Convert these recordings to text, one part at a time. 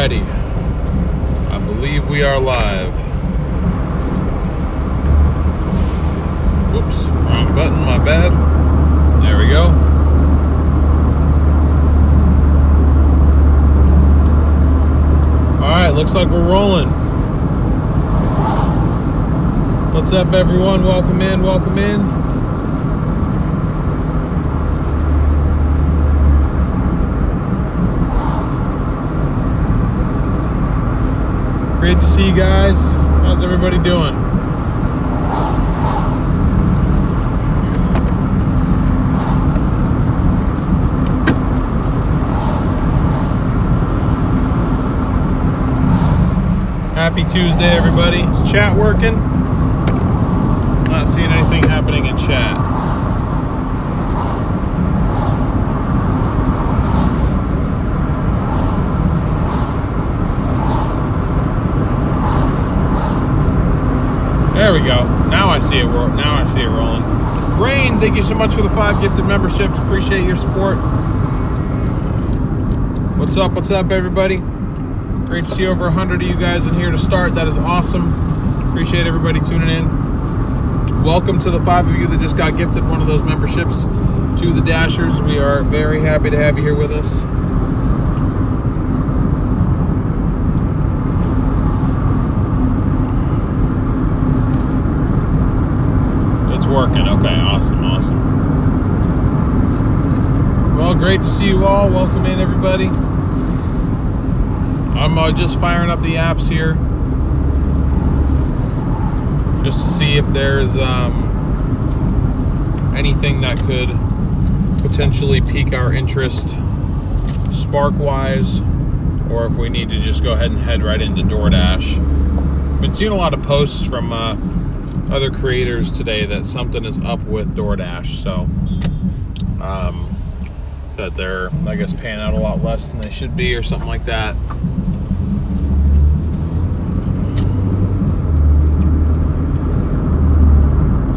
Alrighty, I believe we are live. Whoops, wrong button, my bad. There we go. Alright, looks like we're rolling. What's up, everyone? Welcome in, welcome in. Great to see you guys. How's everybody doing? Happy Tuesday, everybody. Is chat working? Not seeing anything happening in chat. There we go. Now I see it. Now I see it rolling. Rain, thank you so much for the 5 gifted memberships. Appreciate your support. What's up? What's up, everybody? Great to see over 100 of you guys in here to start. That is awesome. Appreciate everybody tuning in. Welcome to the 5 of you that just got gifted one of those memberships to the Dashers. We are very happy to have you here with us. Working. Okay, awesome. Well, great to see you all. Welcome in, everybody. I'm just firing up the apps here just to see if there's anything that could potentially pique our interest spark-wise, or if we need to just go ahead and head right into Doordash. Been seeing a lot of posts from other creators today that something is up with Doordash, so that they're, I guess, paying out a lot less than they should be or something like that.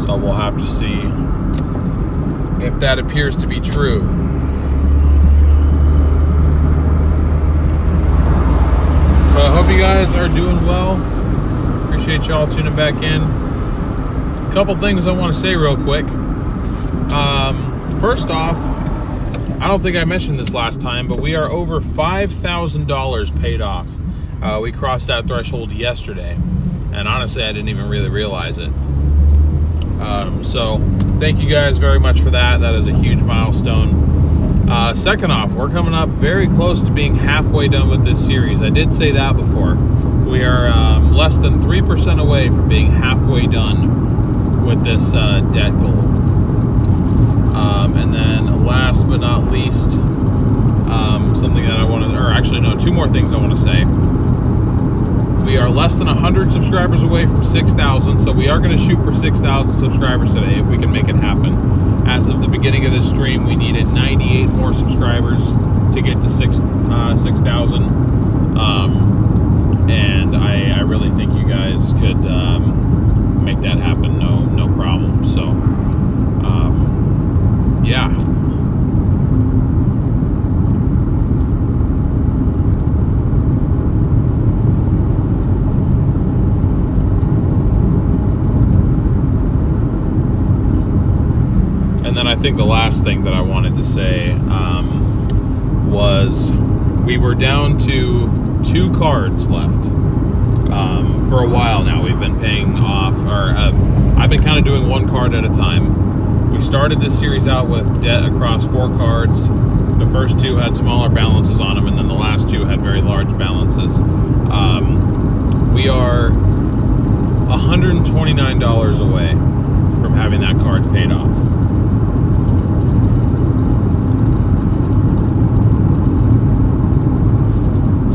So we'll have to see if that appears to be true. But I hope you guys are doing well. Appreciate y'all tuning back in. Couple things I want to say real quick. First off, I don't think I mentioned this last time, but we are over $5,000 paid off. We crossed that threshold yesterday, and honestly, I didn't even really realize it. So thank you guys very much for that. That is a huge milestone. Second off, we're coming up very close to being halfway done with this series. I did say that before. We are less than 3% away from being halfway done with this debt goal. And then last but not least, something that I want to, or actually no, 2 more things I want to say. We are less than 100 subscribers away from 6,000, so we are going to shoot for 6,000 subscribers today if we can make it happen. As of the beginning of this stream, we needed 98 more subscribers to get to 6,000. And I really think you guys could make that happen, no problem. So yeah. And then I think the last thing that I wanted to say was we were down to 2 cards left. For a while now, we've been paying off, or I've been kind of doing 1 card at a time. We started this series out with debt across 4 cards. The first 2 had smaller balances on them, and then the last 2 had very large balances. We are $129 away from having that card paid off.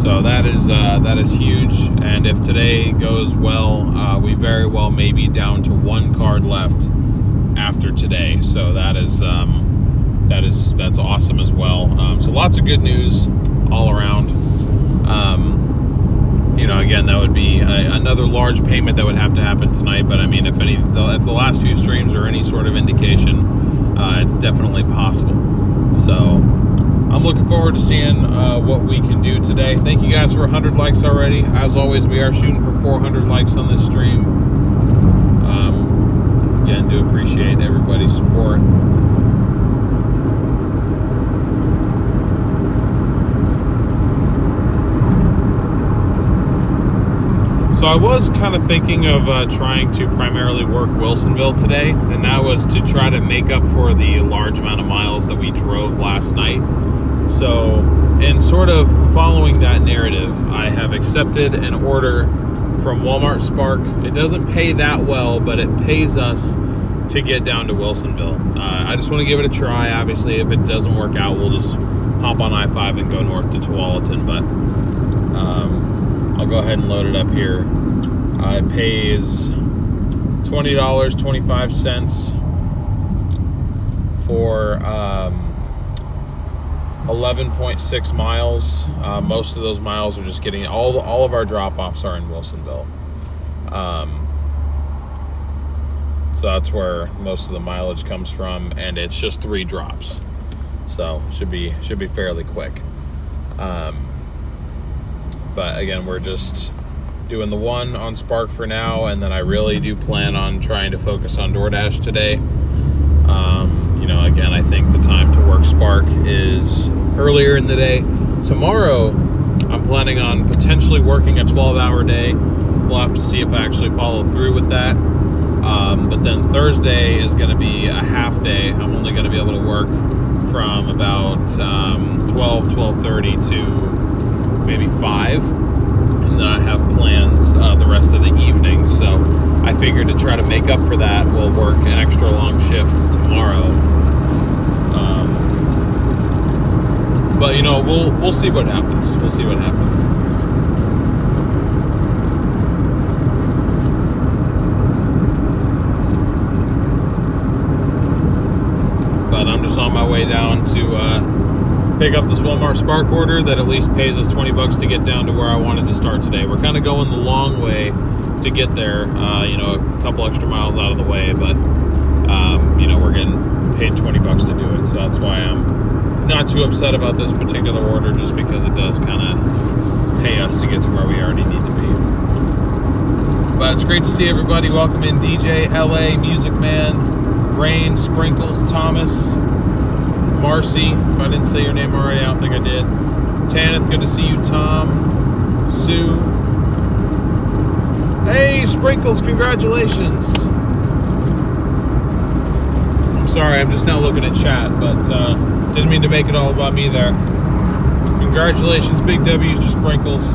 So that is huge, and if today goes well, we very well may be down to 1 card left after today. So that's awesome as well. So lots of good news all around. You know, again, that would be another large payment that would have to happen tonight. But I mean, if the last few streams are any sort of indication, it's definitely possible. So I'm looking forward to seeing what we can do today. Thank you guys for 100 likes already. As always, we are shooting for 400 likes on this stream. Again, do appreciate everybody's support. So I was kind of thinking of trying to primarily work Wilsonville today, and that was to try to make up for the large amount of miles that we drove last night. So in sort of following that narrative, I have accepted an order from Walmart Spark. It doesn't pay that well, but it pays us to get down to Wilsonville. I just want to give it a try. Obviously, if it doesn't work out, we'll just hop on I-5 and go north to Tualatin, but I'll go ahead and load it up here. It pays $20.25 for 11.6 miles. Most of those miles are just getting, all of our drop-offs are in Wilsonville. So that's where most of the mileage comes from, and it's just 3 drops. So should be fairly quick. But again, we're just doing the one on Spark for now, and then I really do plan on trying to focus on Doordash today. You know, again, I think the time to work Spark is earlier in the day. Tomorrow, I'm planning on potentially working a 12-hour day. We'll have to see if I actually follow through with that. But then Thursday is going to be a half day. I'm only going to be able to work from about 12:30 to maybe 5, and then I have plans the rest of the evening. So I figured to try to make up for that, we'll work an extra long shift tomorrow. But you know, we'll see what happens. We'll see what happens. But I'm just on my way down to pick up this Walmart Spark order that at least pays us $20 to get down to where I wanted to start today. We're kind of going the long way to get there, you know, a couple extra miles out of the way, but you know, we're getting paid $20 to do it, so that's why I'm not too upset about this particular order, just because it does kind of pay us to get to where we already need to be. But it's great to see everybody. Welcome in DJ, LA, Music Man, Rain, Sprinkles, Thomas, Marcy, if I didn't say your name already, I don't think I did. Tanith, good to see you. Tom, Sue. Hey, Sprinkles, congratulations. I'm sorry, I'm just now looking at chat, but didn't mean to make it all about me there. Congratulations, big W's to Sprinkles.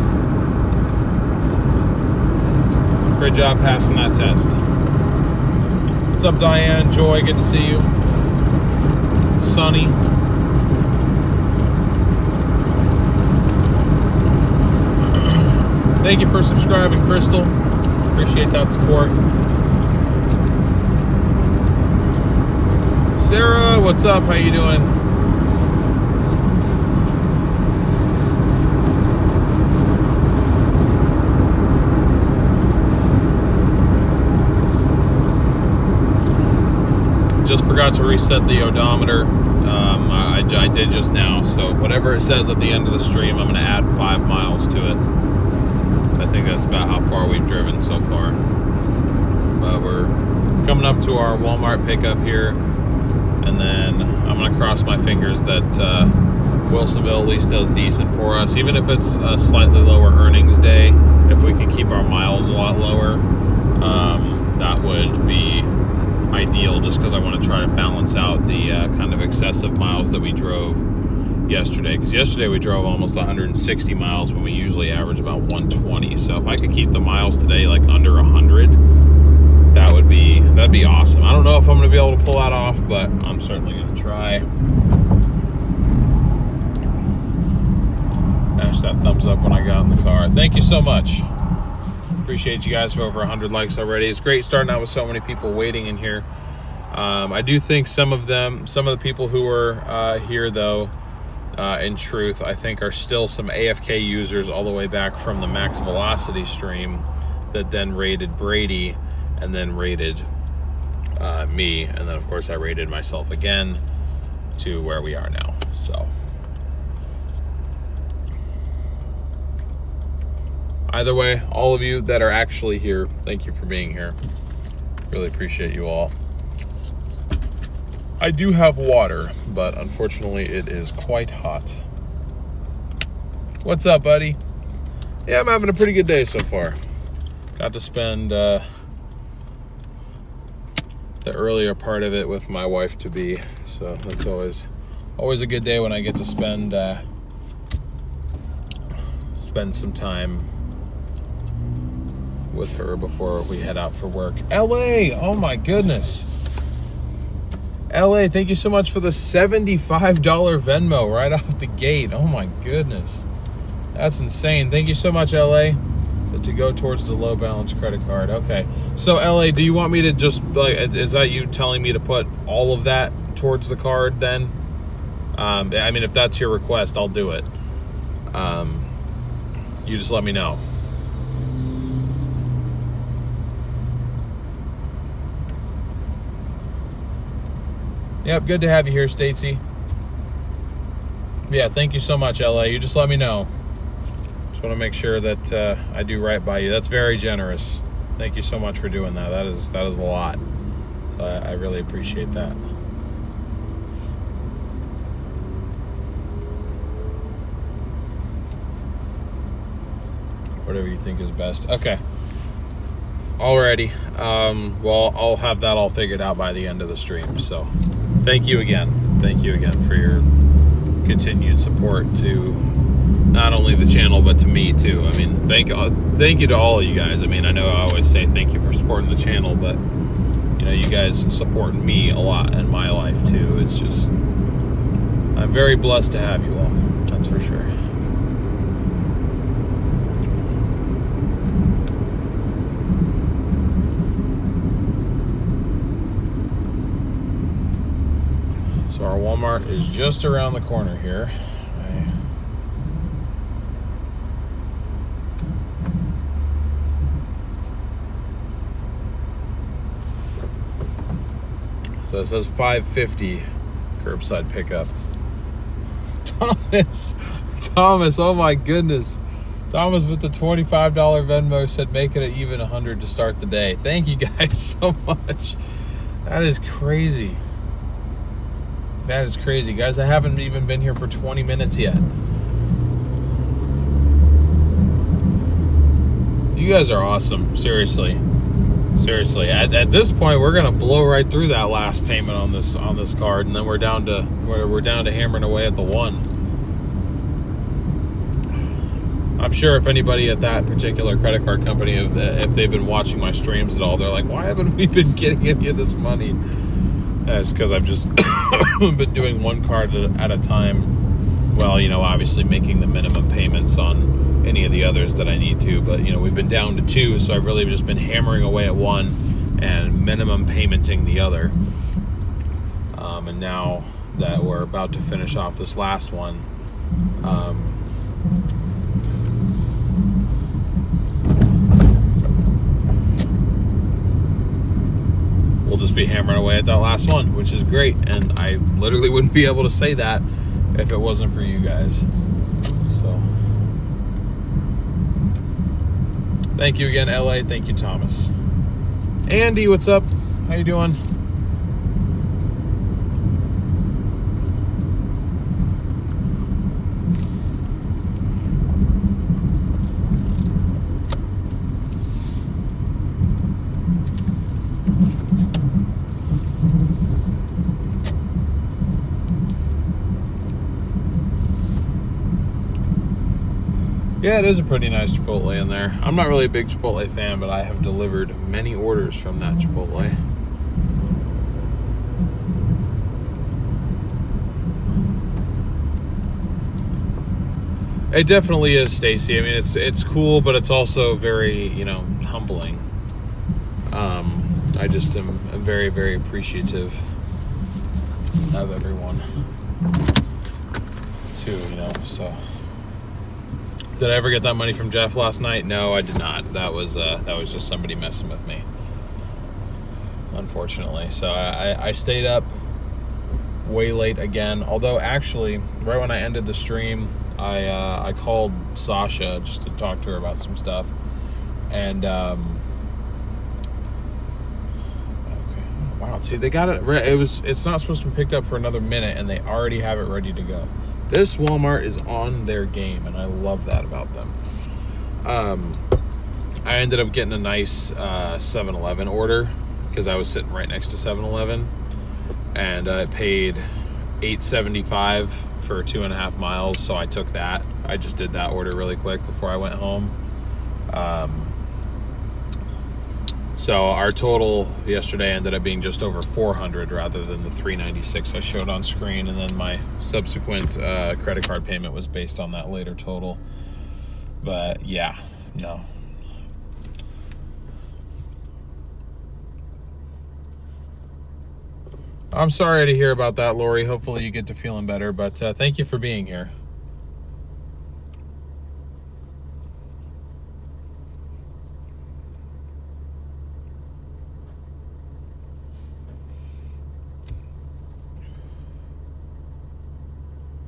Great job passing that test. What's up, Diane? Joy, good to see you. Sunny. Thank you for subscribing, Crystal. Appreciate that support. Sarah, what's up? How you doing? Just forgot to reset the odometer. I did just now, so whatever it says at the end of the stream, I'm going to add 5 miles to it. I think that's about how far we've driven so far. But we're coming up to our Walmart pickup here, and then I'm going to cross my fingers that Wilsonville at least does decent for us, even if it's a slightly lower earnings day. If we can keep our miles a lot lower, that would be ideal, just because I want to try to balance out the kind of excessive miles that we drove yesterday, because yesterday we drove almost 160 miles when we usually average about 120. So if I could keep the miles today like under 100, that'd be awesome. I don't know if I'm going to be able to pull that off, but I'm certainly going to try. Smash that thumbs up when I got in the car. Thank you so much. Appreciate you guys for over 100 likes already. It's great starting out with so many people waiting in here. I do think some of the people who are here though, in truth, I think are still some AFK users all the way back from the Max Velocity stream that then raided Brady and then raided me, and then of course I raided myself again to where we are now. So Either way, all of you that are actually here, thank you for being here. Really appreciate you all. I do have water, but unfortunately it is quite hot. What's up, buddy? Yeah, I'm having a pretty good day so far. Got to spend the earlier part of it with my wife-to-be, so that's always a good day when I get to spend some time with her before we head out for work. LA, oh my goodness. LA, thank you so much for the $75 Venmo right off the gate. Oh my goodness. That's insane. Thank you so much, LA. So to go towards the low balance credit card. Okay. So LA, do you want me to just, like, is that you telling me to put all of that towards the card then? I mean, if that's your request, I'll do it. You just let me know. Yep, good to have you here, Stacy. Yeah, thank you so much, LA. You just let me know. Just want to make sure that I do right by you. That's very generous. Thank you so much for doing that. That is a lot. I really appreciate that. Whatever you think is best. Okay. Alrighty. Well, I'll have that all figured out by the end of the stream. So, thank you again. Thank you again for your continued support to not only the channel but to me too. I mean, thank you to all of you guys. I mean, I know I always say thank you for supporting the channel, but you know, you guys support me a lot in my life too. It's just, I'm very blessed to have you all. That's for sure. So our Walmart is just around the corner here. So it says $5.50 curbside pickup. Thomas, oh my goodness. Thomas with the $25 Venmo said make it even 100 to start the day. Thank you guys so much. That is crazy. That is crazy, guys. I haven't even been here for 20 minutes yet. You guys are awesome, seriously. Seriously, at this point, we're gonna blow right through that last payment on this card, and then we're down to hammering away at the one. I'm sure if anybody at that particular credit card company, if they've been watching my streams at all, they're like, "Why haven't we been getting any of this money?" It's because I've just been doing one card at a time. Well, you know, obviously making the minimum payments on any of the others that I need to, but you know, we've been down to two, so I've really just been hammering away at one and minimum paymenting the other. And now that we're about to finish off this last one, we'll just be hammering away at that last one, which is great. And I literally wouldn't be able to say that if it wasn't for you guys. So thank you again, LA. Thank you, Thomas. Andy, what's up? How you doing? Yeah, it is a pretty nice Chipotle in there. I'm not really a big Chipotle fan, but I have delivered many orders from that Chipotle. It definitely is, Stacy. I mean, it's cool, but it's also very, you know, humbling. I just am very, very appreciative of everyone too, you know, so. Did I ever get that money from Jeff last night? No, I did not. That was just somebody messing with me, unfortunately. So I stayed up way late again. Although actually, right when I ended the stream, I called Sasha just to talk to her about some stuff, and okay, wow, see, they got it. It's not supposed to be picked up for another minute, and they already have it ready to go. This Walmart is on their game, and I love that about them. I ended up getting a nice 7-Eleven order because I was sitting right next to 7-Eleven, and I paid $8.75 for 2.5 miles, so I took that. I just did that order really quick before I went home. So our total yesterday ended up being just over $400 rather than the $396 I showed on screen, and then my subsequent credit card payment was based on that later total. But yeah, no. I'm sorry to hear about that, Lori. Hopefully you get to feeling better, but thank you for being here.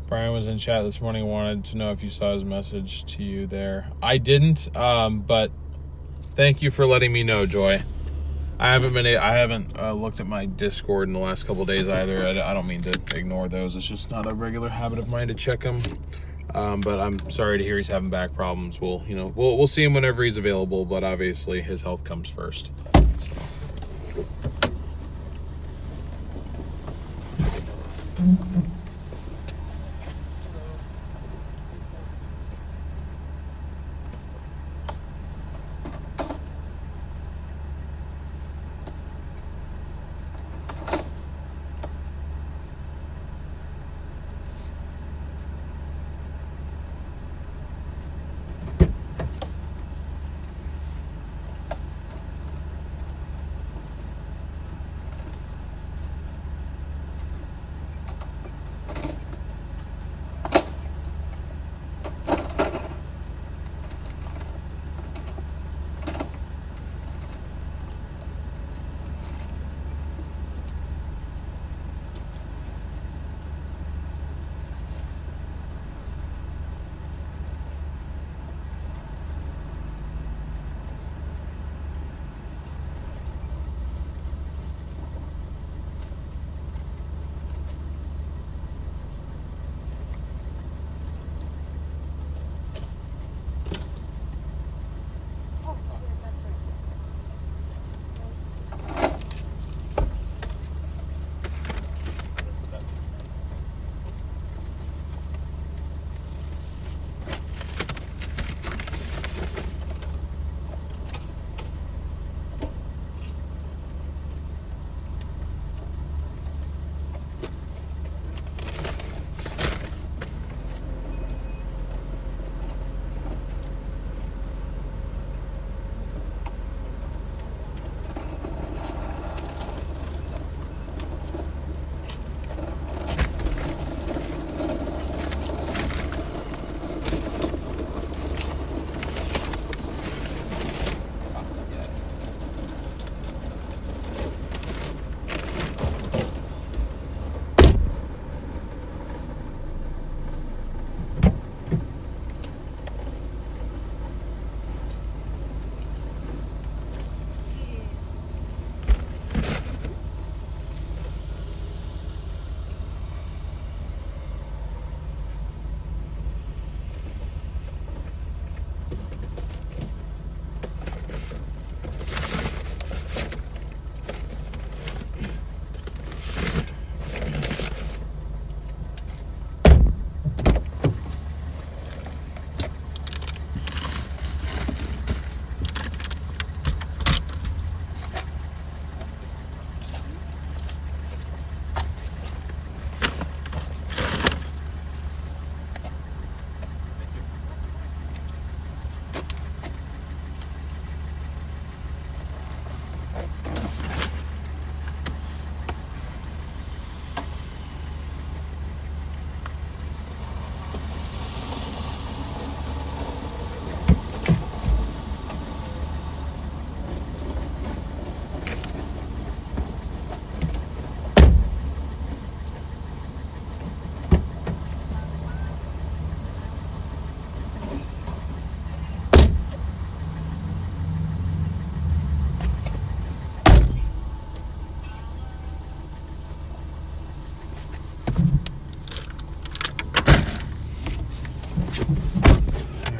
Brian was in chat this morning, wanted to know if you saw his message to you there. I didn't, but thank you for letting me know, Joy. I haven't looked at my Discord in the last couple of days either. I don't mean to ignore those. It's just not a regular habit of mine to check them. But I'm sorry to hear he's having back problems. We'll see him whenever he's available, but obviously his health comes first. So.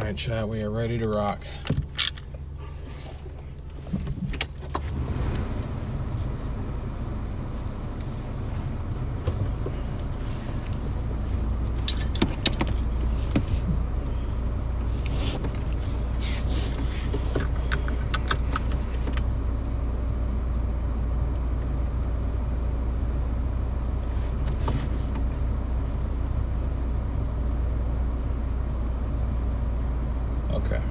right, chat, we are ready to rock. Okay.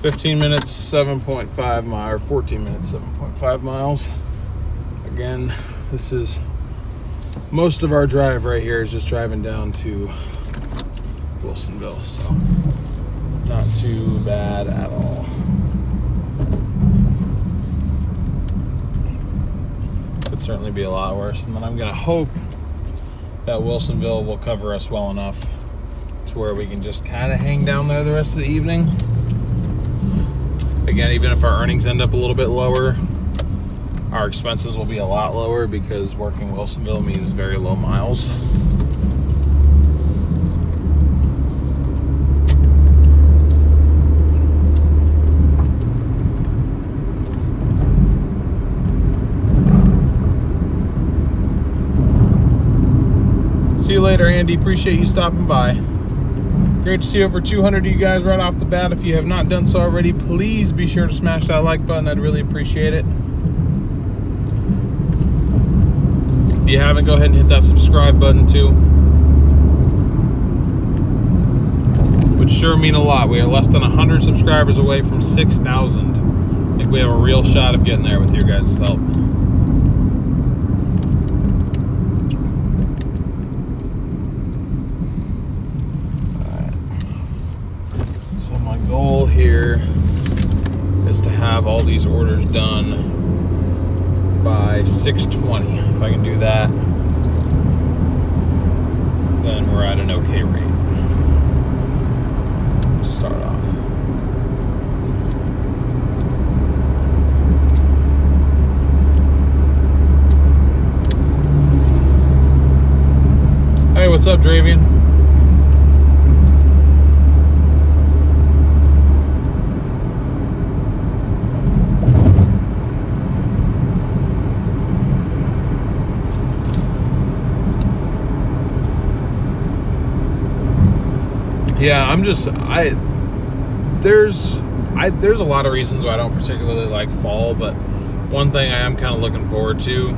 15 minutes, 7.5 miles, or 14 minutes, 7.5 miles. Again, this is most of our drive right here is just driving down to Wilsonville, so not too bad at all. Could certainly be a lot worse, and then I'm gonna hope that Wilsonville will cover us well enough to where we can just kind of hang down there the rest of the evening. Again, even if our earnings end up a little bit lower, our expenses will be a lot lower because working Wilsonville means very low miles. See you later, Andy. Appreciate you stopping by. Great to see over 200 of you guys right off the bat. If you have not done so already, please be sure to smash that like button. I'd really appreciate it. If you haven't, go ahead and hit that subscribe button too. Would sure mean a lot. We are less than 100 subscribers away from 6,000. I think we have a real shot of getting there with your guys' help. Goal here is to have all these orders done by 6:20. If I can do that, then we're at an okay rate to start off. Hey, what's up, Dravian? Yeah, there's a lot of reasons why I don't particularly like fall, but one thing I am kind of looking forward to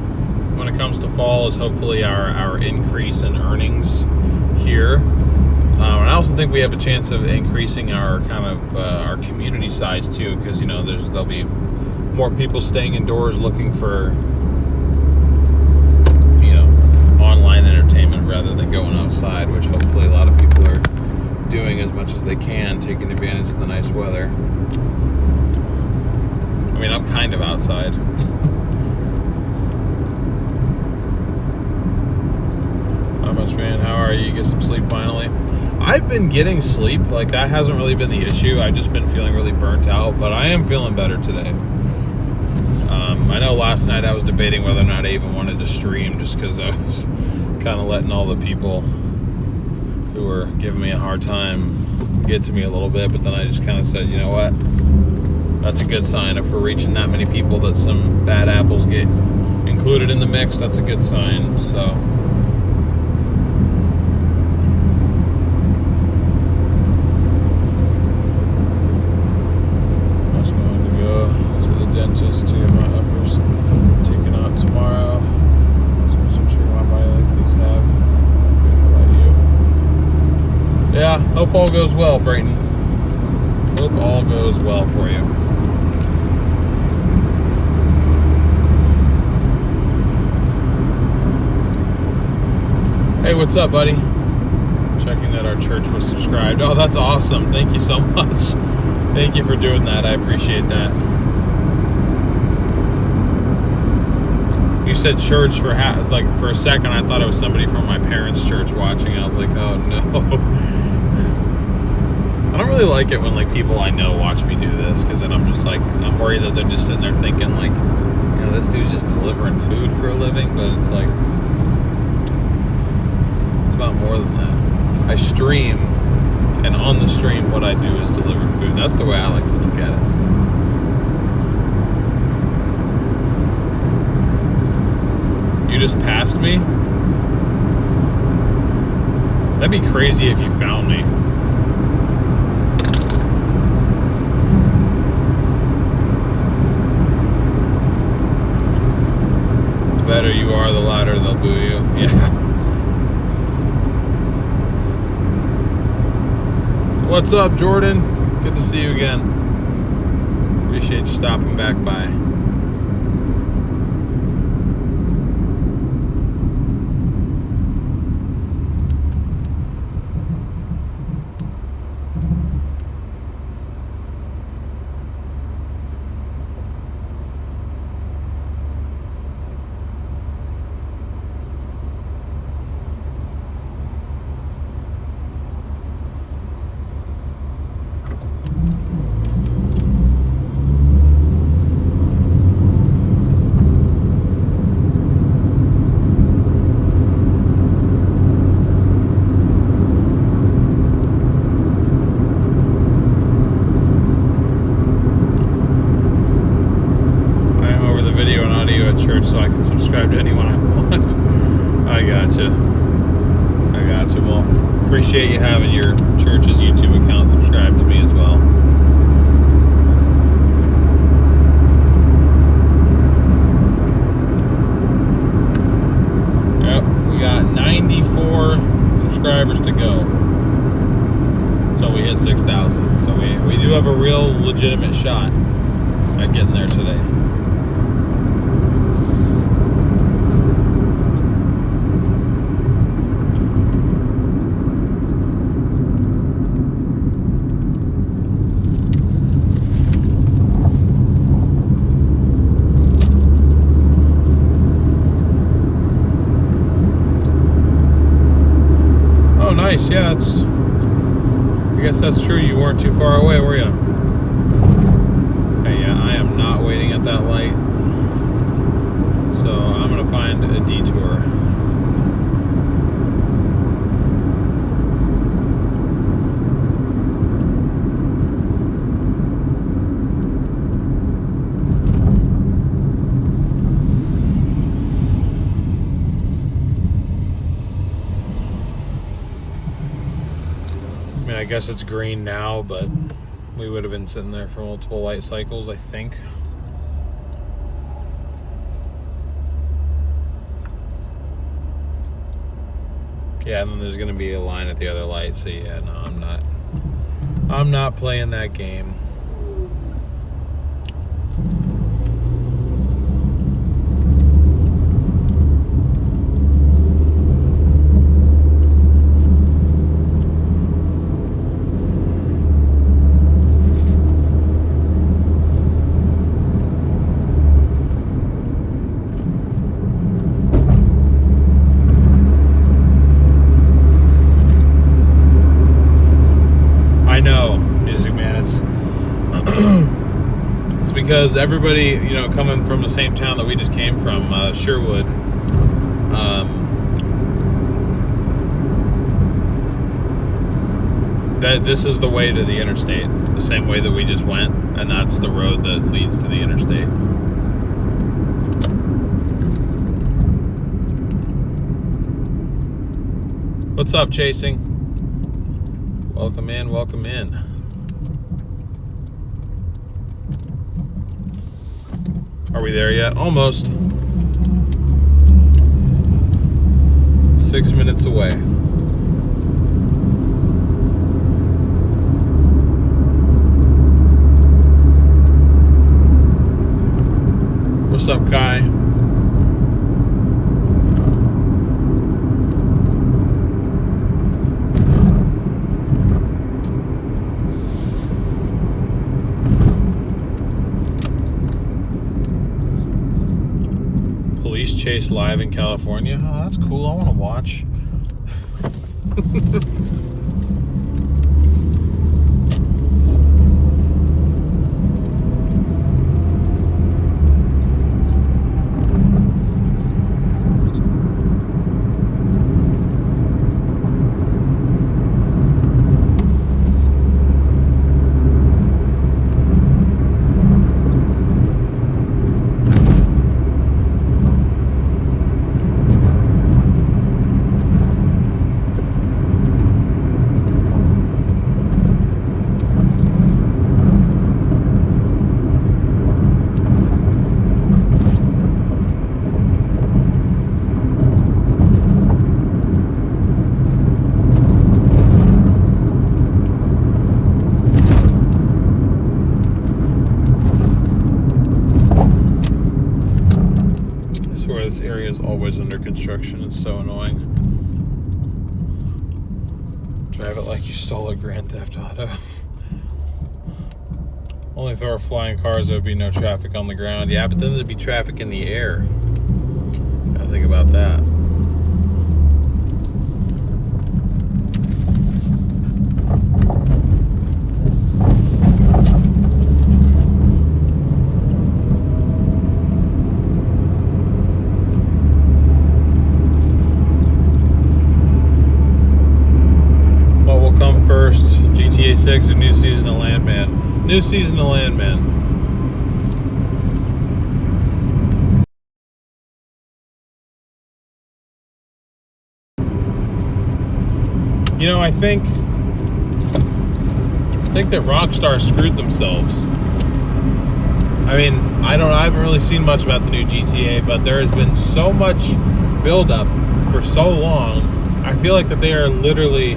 when it comes to fall is hopefully our increase in earnings here. And I also think we have a chance of increasing our kind of our community size too, because there'll be more people staying indoors looking for online entertainment rather than going outside, which hopefully a lot of people are doing as much as they can, taking advantage of the nice weather. I mean, I'm kind of outside. How much, man? How are you? You get some sleep finally? I've been getting sleep. Like, that hasn't really been the issue. I've just been feeling really burnt out, but I am feeling better today. I know last night I was debating whether or not I even wanted to stream just because I was kind of letting all the people who were giving me a hard time get to me a little bit, but then I just kind of said, you know what, that's a good sign. If we're reaching that many people that some bad apples get included in the mix, that's a good sign. So I was going to go to the dentist to get my uppers taken out tomorrow. So I'm sure my body like these have. Yeah, hope all goes well, Brayton. Hope all goes well for you. Hey, what's up, buddy? Checking that our church was subscribed. Oh, that's awesome. Thank you so much. Thank you for doing that. I appreciate that. You said church for for a second I thought it was somebody from my parents' church watching. I was like, oh no. I don't really like it when people I know watch me do this, because then I'm just I'm worried that they're just sitting there thinking this dude's just delivering food for a living, but it's it's about more than that. I stream And on the stream, what I do is deliver food. That's the way I like to look at it. You just passed me? That'd be crazy if you found me. The better you are, the louder they'll boo you. Yeah. What's up, Jordan? Good to see you again. Appreciate you stopping back by. So I can subscribe to anyone I want. I gotcha. Well, appreciate you having your church's YouTube account subscribed to me as well. Yep, we got 94 subscribers to go until we hit 6,000. So we do have a real legitimate shot at getting there today. Nice, yeah, I guess that's true. You weren't too far away, were you? Okay, yeah, I am not waiting at that light. So I'm gonna find a detour. I guess it's green now, but we would have been sitting there for multiple light cycles, I think. Yeah, and then there's gonna be a line at the other light, so yeah, no, I'm not playing that game. Because everybody, you know, coming from the same town that we just came from, Sherwood, that this is the way to the interstate, the same way that we just went, and that's the road that leads to the interstate. What's up, Chasing? Welcome in, welcome in. Are we there yet? Almost. 6 minutes away. What's up, Kai? Chase live in California. Oh, that's cool. I want to watch. always under construction. It's so annoying. Drive it like you stole a Grand Theft Auto. Only if there were flying cars, there would be no traffic on the ground. Yeah, but then there'd be traffic in the air. Gotta think about that. What will come first, GTA 6 or new season of Landman? New season of Landman. You know, I think that Rockstar screwed themselves. I mean, I haven't really seen much about the new GTA, but there has been so much buildup for so long. I feel like that they are literally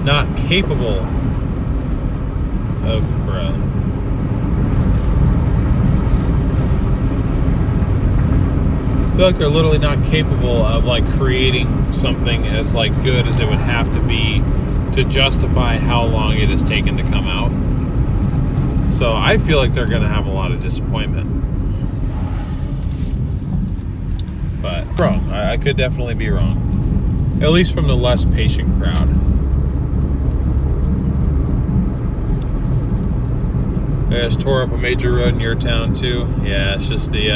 not capable of, I feel like they're literally not capable of like creating something as like good as it would have to be to justify how long it has taken to come out. So I feel like they're going to have a lot of disappointment. But wrong. I could definitely be wrong. At least from the less patient crowd. They just tore up a major road in your town too. Yeah, it's just the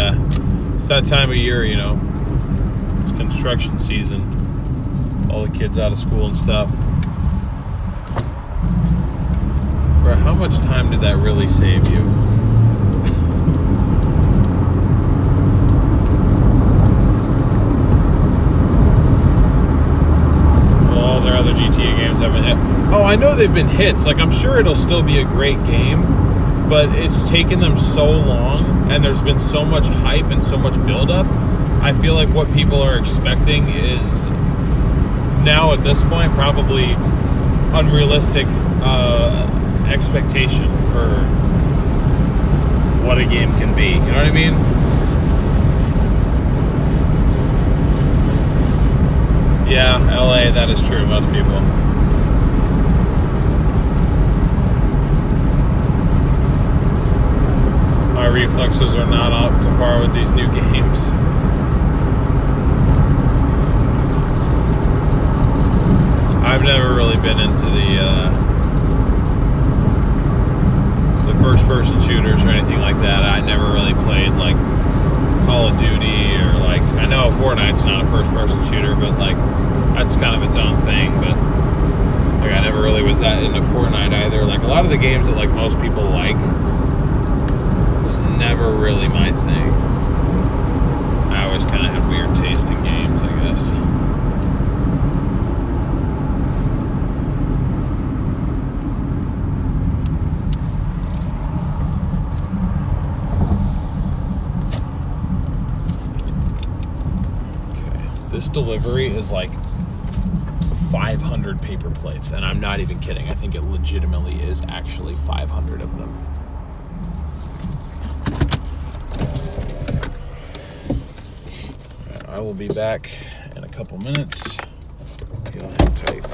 it's that time of year, you know. It's construction season. All the kids out of school and stuff. Bro, how much time did that really save you? Well, all their other GTA games haven't hit. Oh, I know they've been hits. Like, I'm sure it'll still be a great game, but it's taken them so long, and there's been so much hype and so much buildup. I feel like what people are expecting is now at this point probably unrealistic expectation for what a game can be. You know what I mean? Yeah, LA, that is true. Most people. My reflexes are not up to par with these new games. I've never really been into the first-person shooters or anything like that. I never really played like Call of Duty or like, I know Fortnite's not a first-person shooter, but like that's kind of its own thing. But like I never really was that into Fortnite either. Like a lot of the games that like most people like was never really my thing. I always kind of had weird taste in games, I guess. This delivery is like 500 paper plates, and I'm not even kidding. I think it legitimately is actually 500 of them. I will be back in a couple minutes. Y'all hang tight.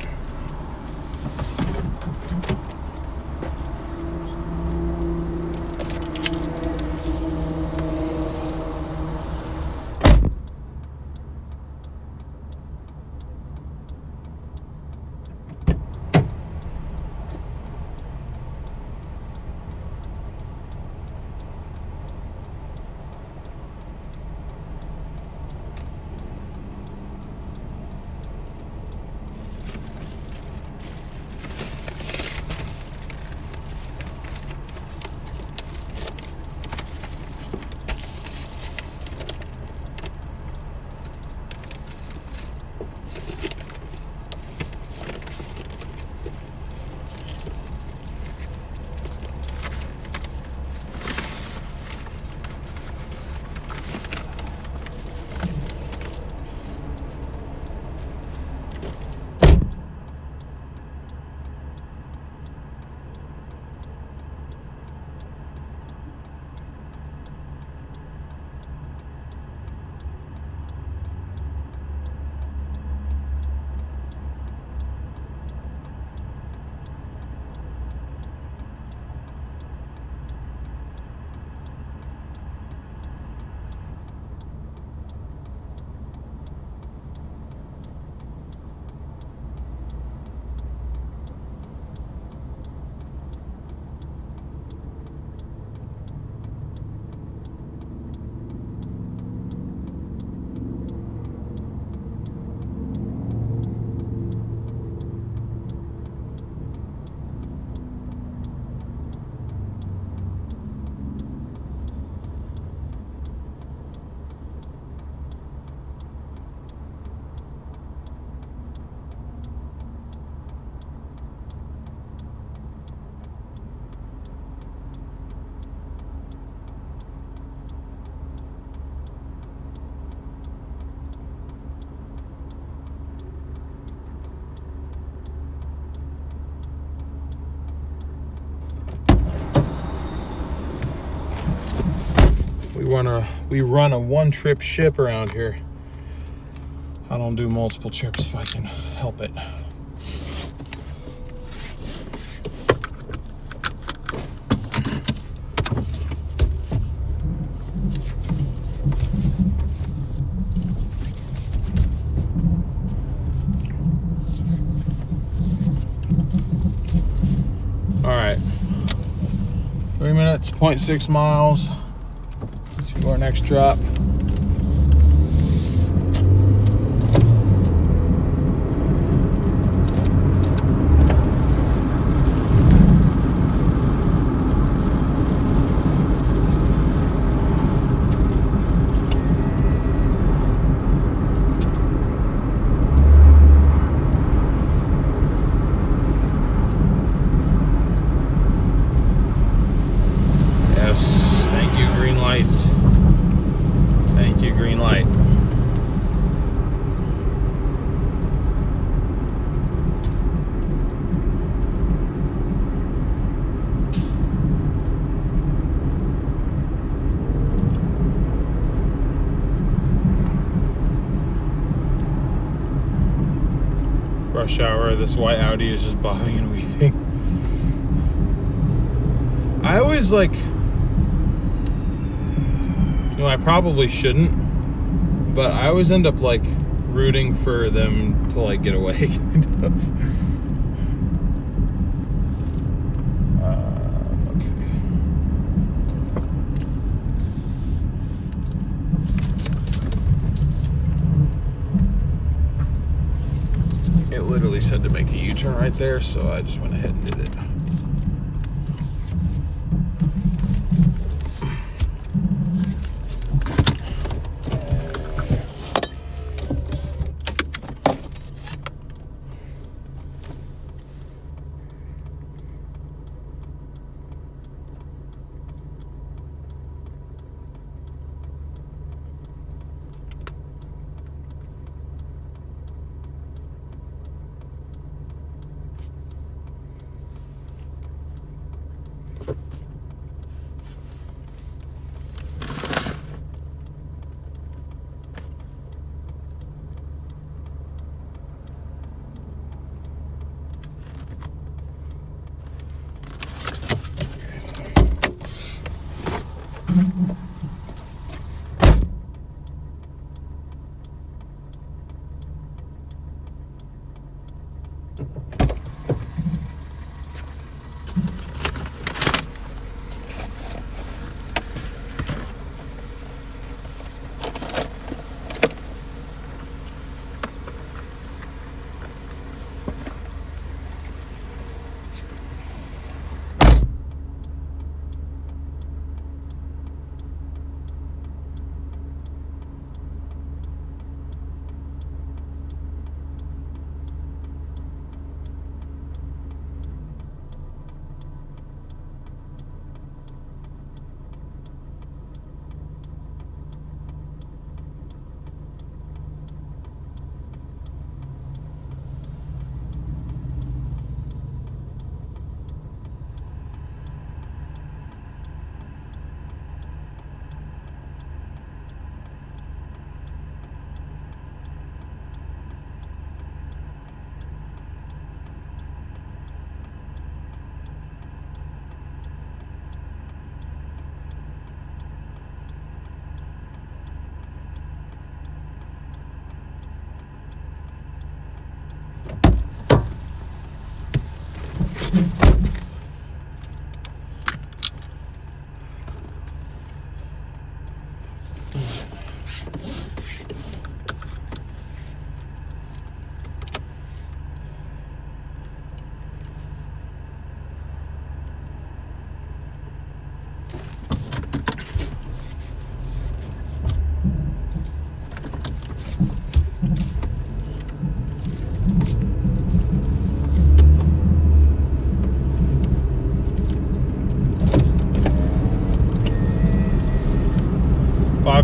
We run a one-trip ship around here. I don't do multiple trips if I can help it. All right, 3 minutes, 0.6 miles to our next drop. Thank you, green light. Rush hour, this white Audi is just bobbing and weaving. I always like, I probably shouldn't, but I always end up like rooting for them to like get away, kind of. Okay. It literally said to make a U-turn right there, so I just went ahead and did it.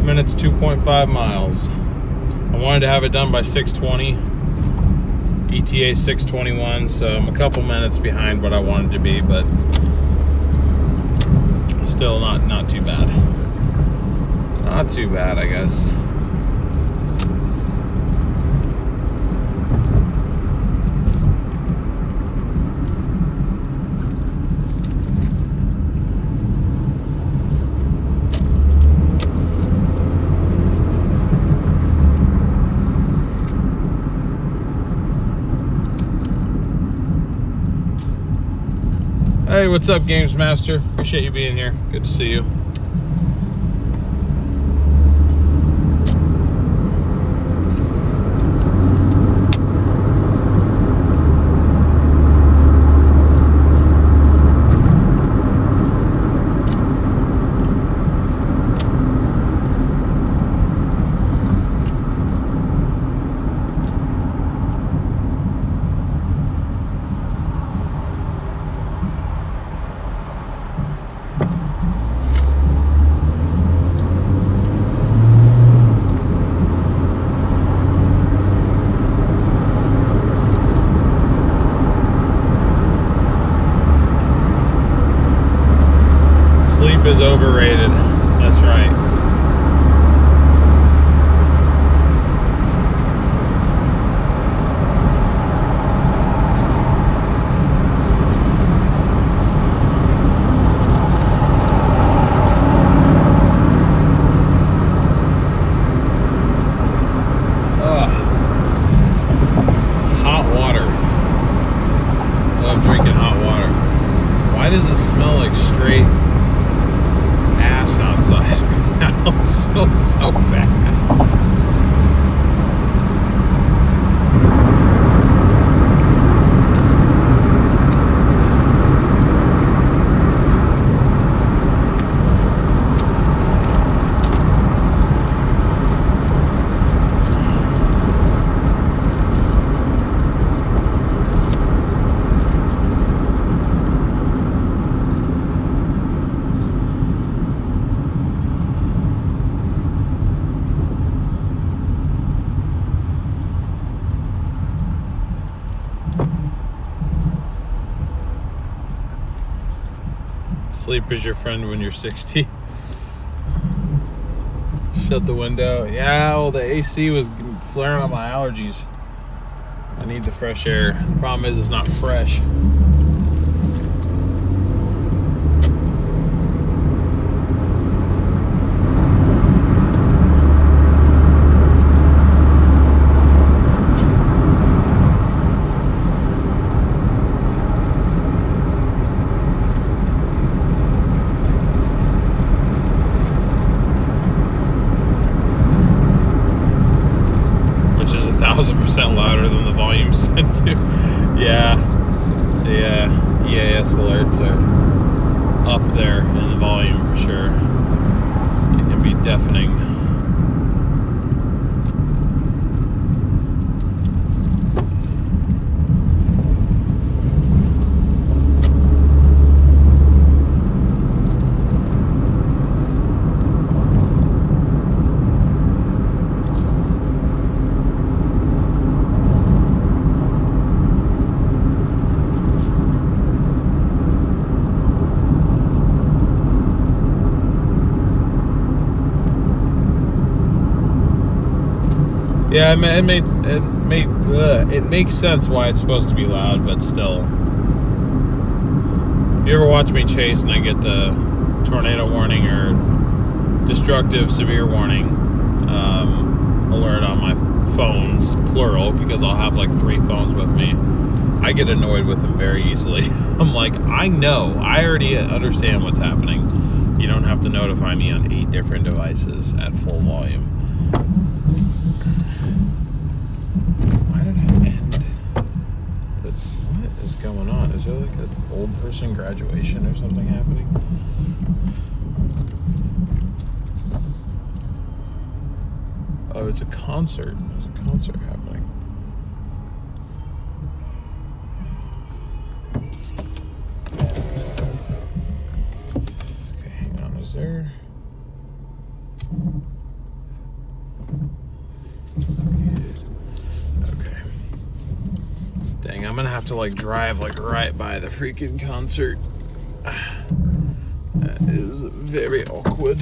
Minutes, 2.5 miles. I wanted to have it done by 6:20. ETA 6:21, so I'm a couple minutes behind what I wanted to be, but still not too bad. Not too bad, I guess. Hey, what's up, Games Master? Appreciate you being here. Good to see you. Sleep is overrated. That's right. Ugh. Hot water. I love drinking hot water. Why does it smell like straight ass outside right now? It smells so bad. Sleep is your friend when you're 60. Shut the window. Yeah, well, the AC was flaring up my allergies. I need the fresh air. The problem is it's not fresh. Which is 1,000% louder than the volume set to. Yeah, the EAS alerts are up there in the volume for sure. It can be deafening. Yeah, it makes sense why it's supposed to be loud, but still. If you ever watch me chase and I get the tornado warning or destructive severe warning alert on my phones, plural, because I'll have like 3 phones with me, I get annoyed with them very easily. I'm like, I already understand what's happening. You don't have to notify me on 8 different devices at full volume. What is going on? Is there like an old person graduation or something happening? Oh, it's a concert. There's a concert happening. Okay, hang on. Is there... Okay. Dang, I'm gonna have to like drive like right by the freaking concert. That is very awkward.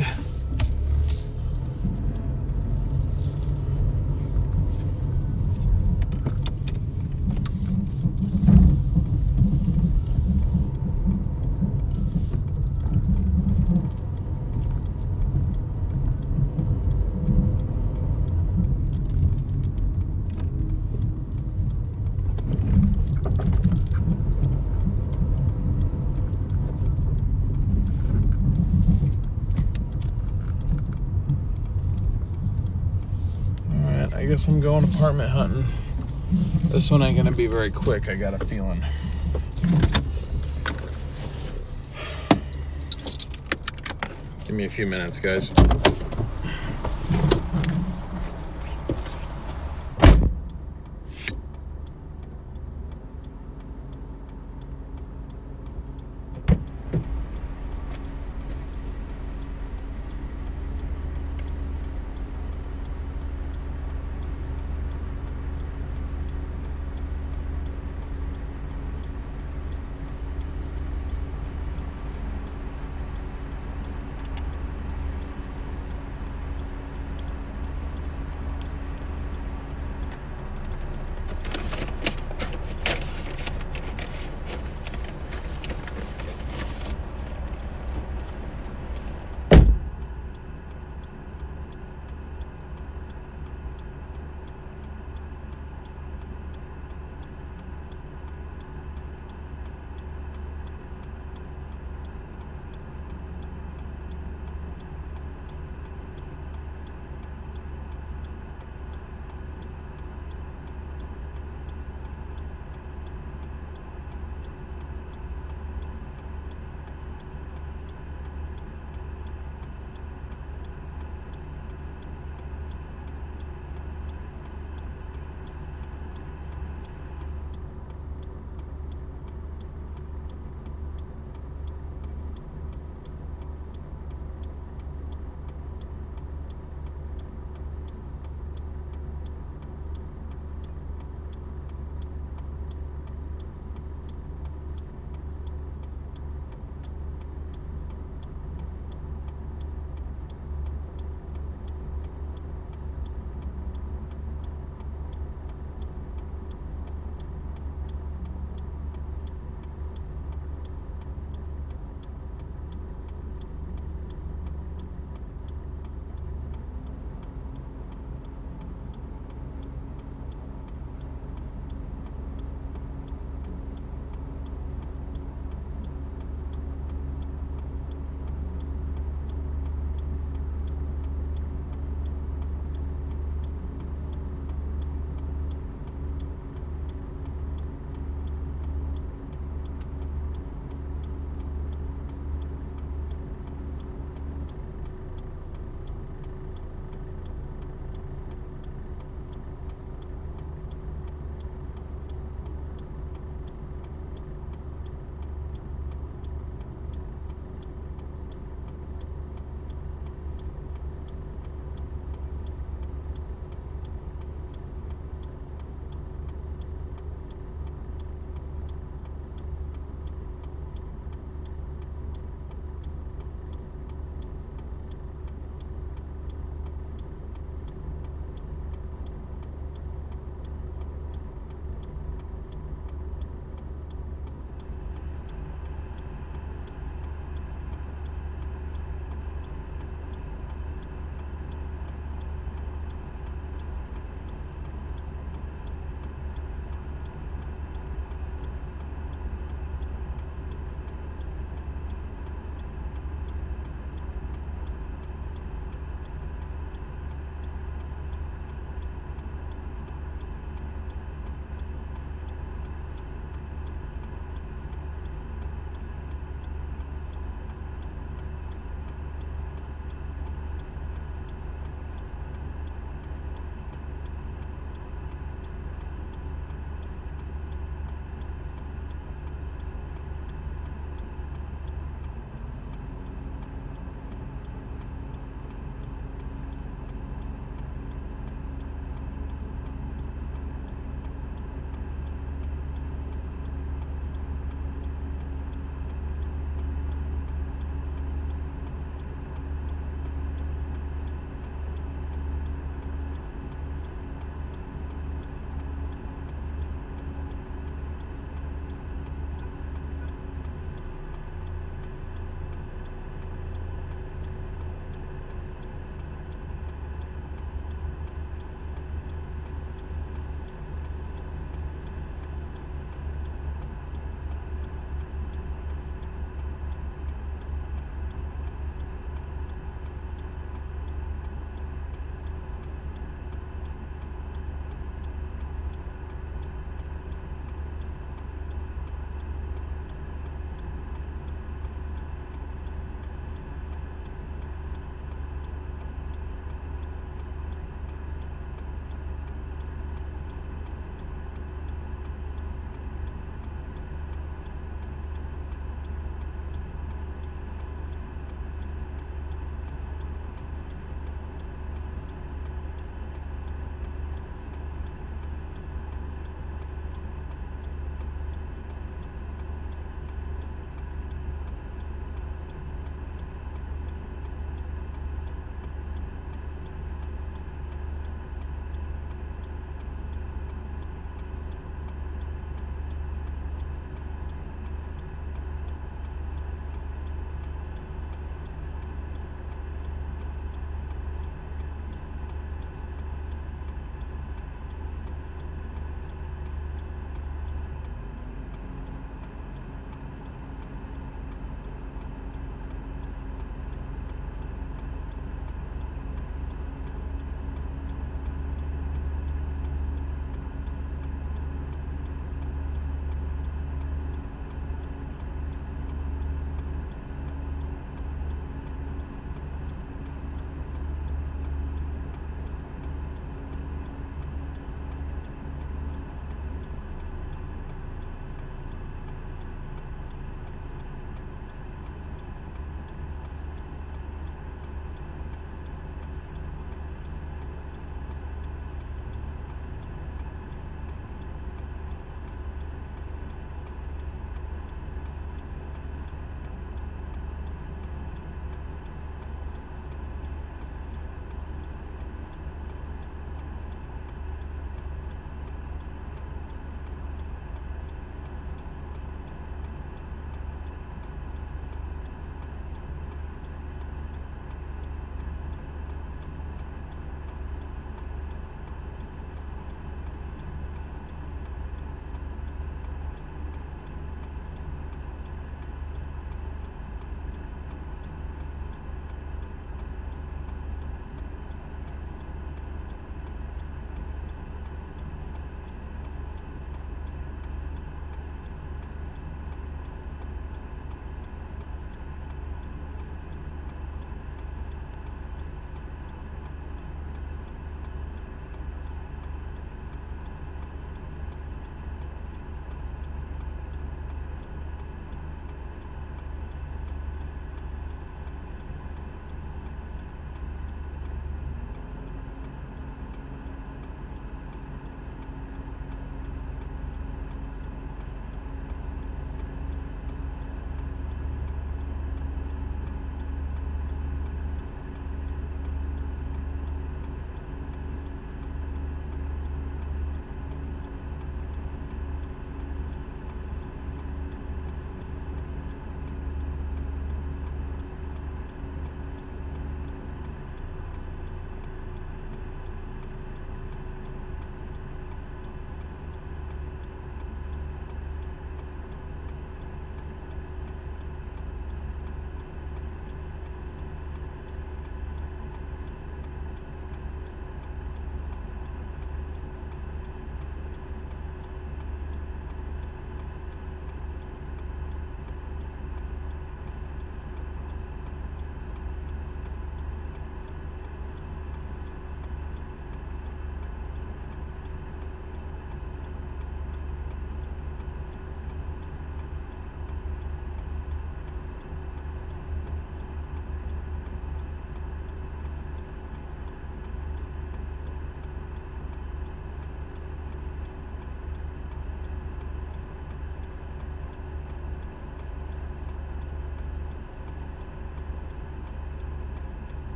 guess I'm going apartment hunting. This one ain't gonna be very quick, I got a feeling. Give me a few minutes, guys.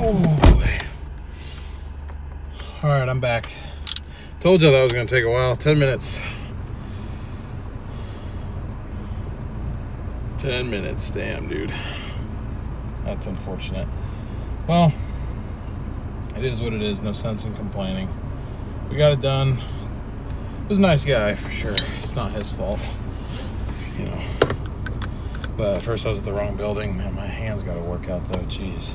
Oh boy. All right, I'm back. Told you that was gonna take a while. 10 minutes. 10 minutes, damn, dude. That's unfortunate. Well, it is what it is. No sense in complaining. We got it done. It was a nice guy for sure. It's not his fault, you know. But at first I was at the wrong building. Man, my hands got to work out though. Jeez.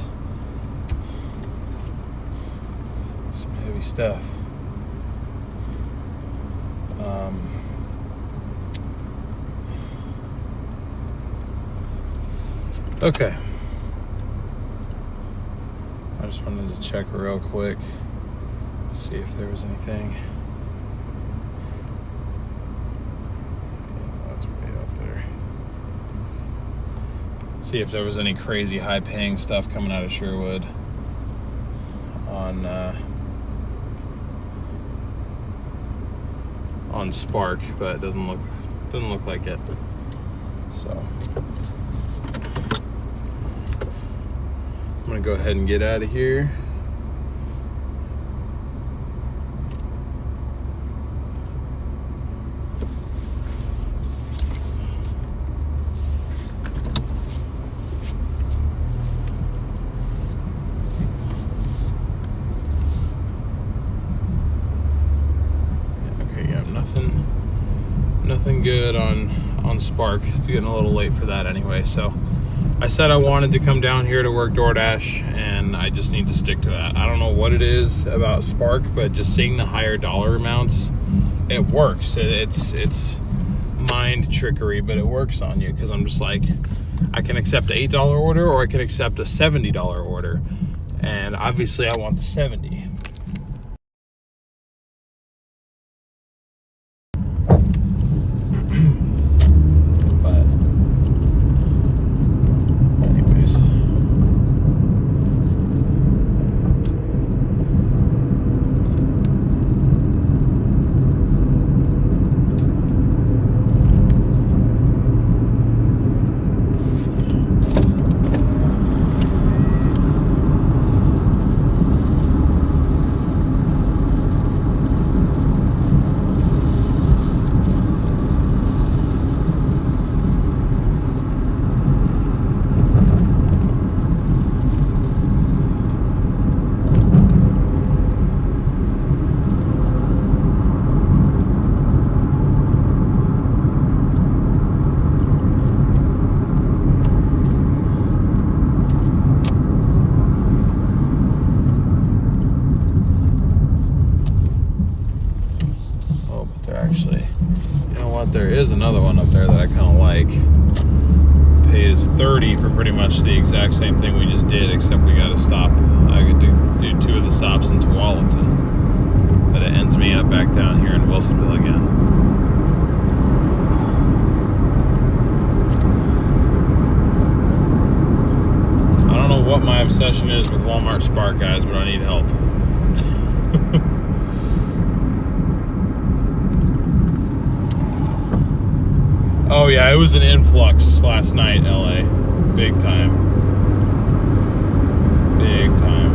Some heavy stuff. Okay. I just wanted to check real quick. See if there was anything. Yeah, that's way up there. See if there was any crazy high-paying stuff coming out of Sherwood on Spark, but it doesn't look like it. So I'm gonna go ahead and get out of here. Nothing good on Spark. It's getting a little late for that anyway, so I said I wanted to come down here to work Doordash, and I just need to stick to that. I don't know what it is about Spark, but just seeing the higher dollar amounts, it works. It's mind trickery, but it works on you, because I'm just like, I can accept an $8 order or I can accept a $70 order, and obviously I want the 70. There is another one up there that I kind of like. Pays $30 for pretty much the exact same thing we just did, except we got to stop. I could do 2 of the stops into Wallington, but it ends me up back down here in Wilsonville again. I don't know what my obsession is with Walmart Spark, guys, but I need help. Oh yeah, it was an influx last night, LA. Big time. Big time.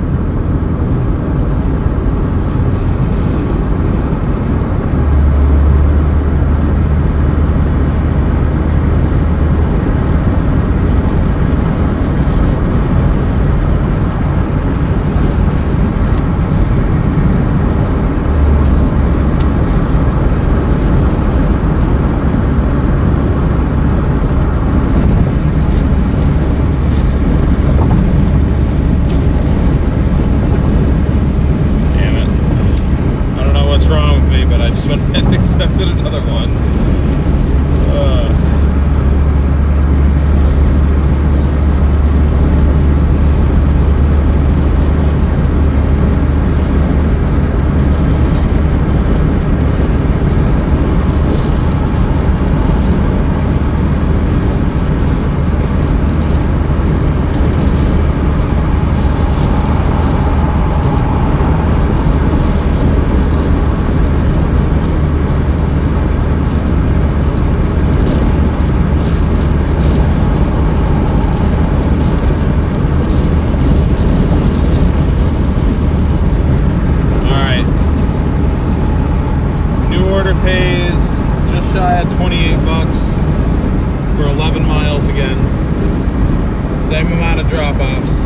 Same amount of drop-offs.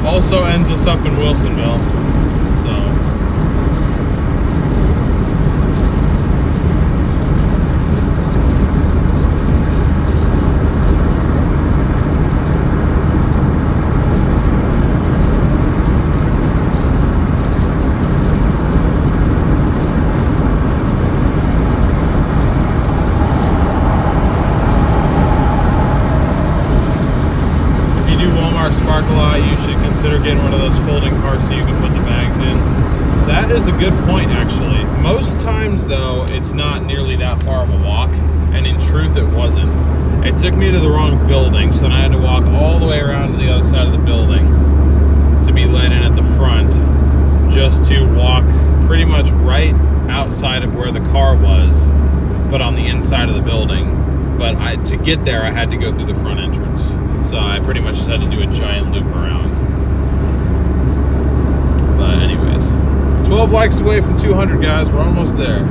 Also ends us up in Wilsonville. So. Spark a lot, you should consider getting one of those folding carts so you can put the bags in. That is a good point, actually. Most times, though, it's not nearly that far of a walk, and in truth, it wasn't. It took me to the wrong building, so then I had to walk all the way around to the other side of the building to be let in at the front, just to walk pretty much right outside of where the car was, but on the inside of the building. But to get there, I had to go through the front entrance. So I pretty much just had to do a giant loop around. But anyways, 12 likes away from 200, guys. We're almost there.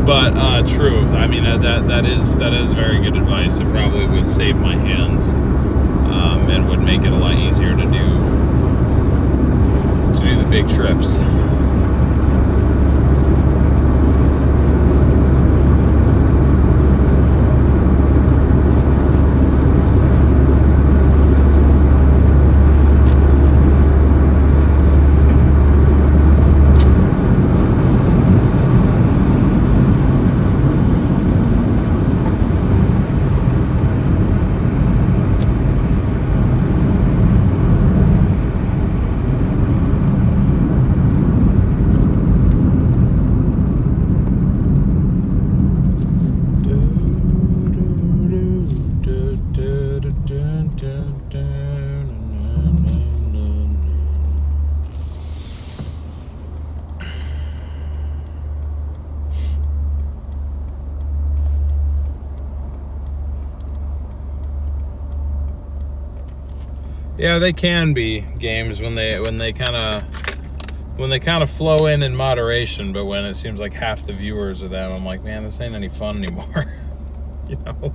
But true. I mean, that is very good advice. It probably would save my hands and would make it a lot easier to do the big trips. Yeah, they can be games when they kind of flow in moderation, but when it seems like half the viewers are them, I'm like, man, this ain't any fun anymore. You know.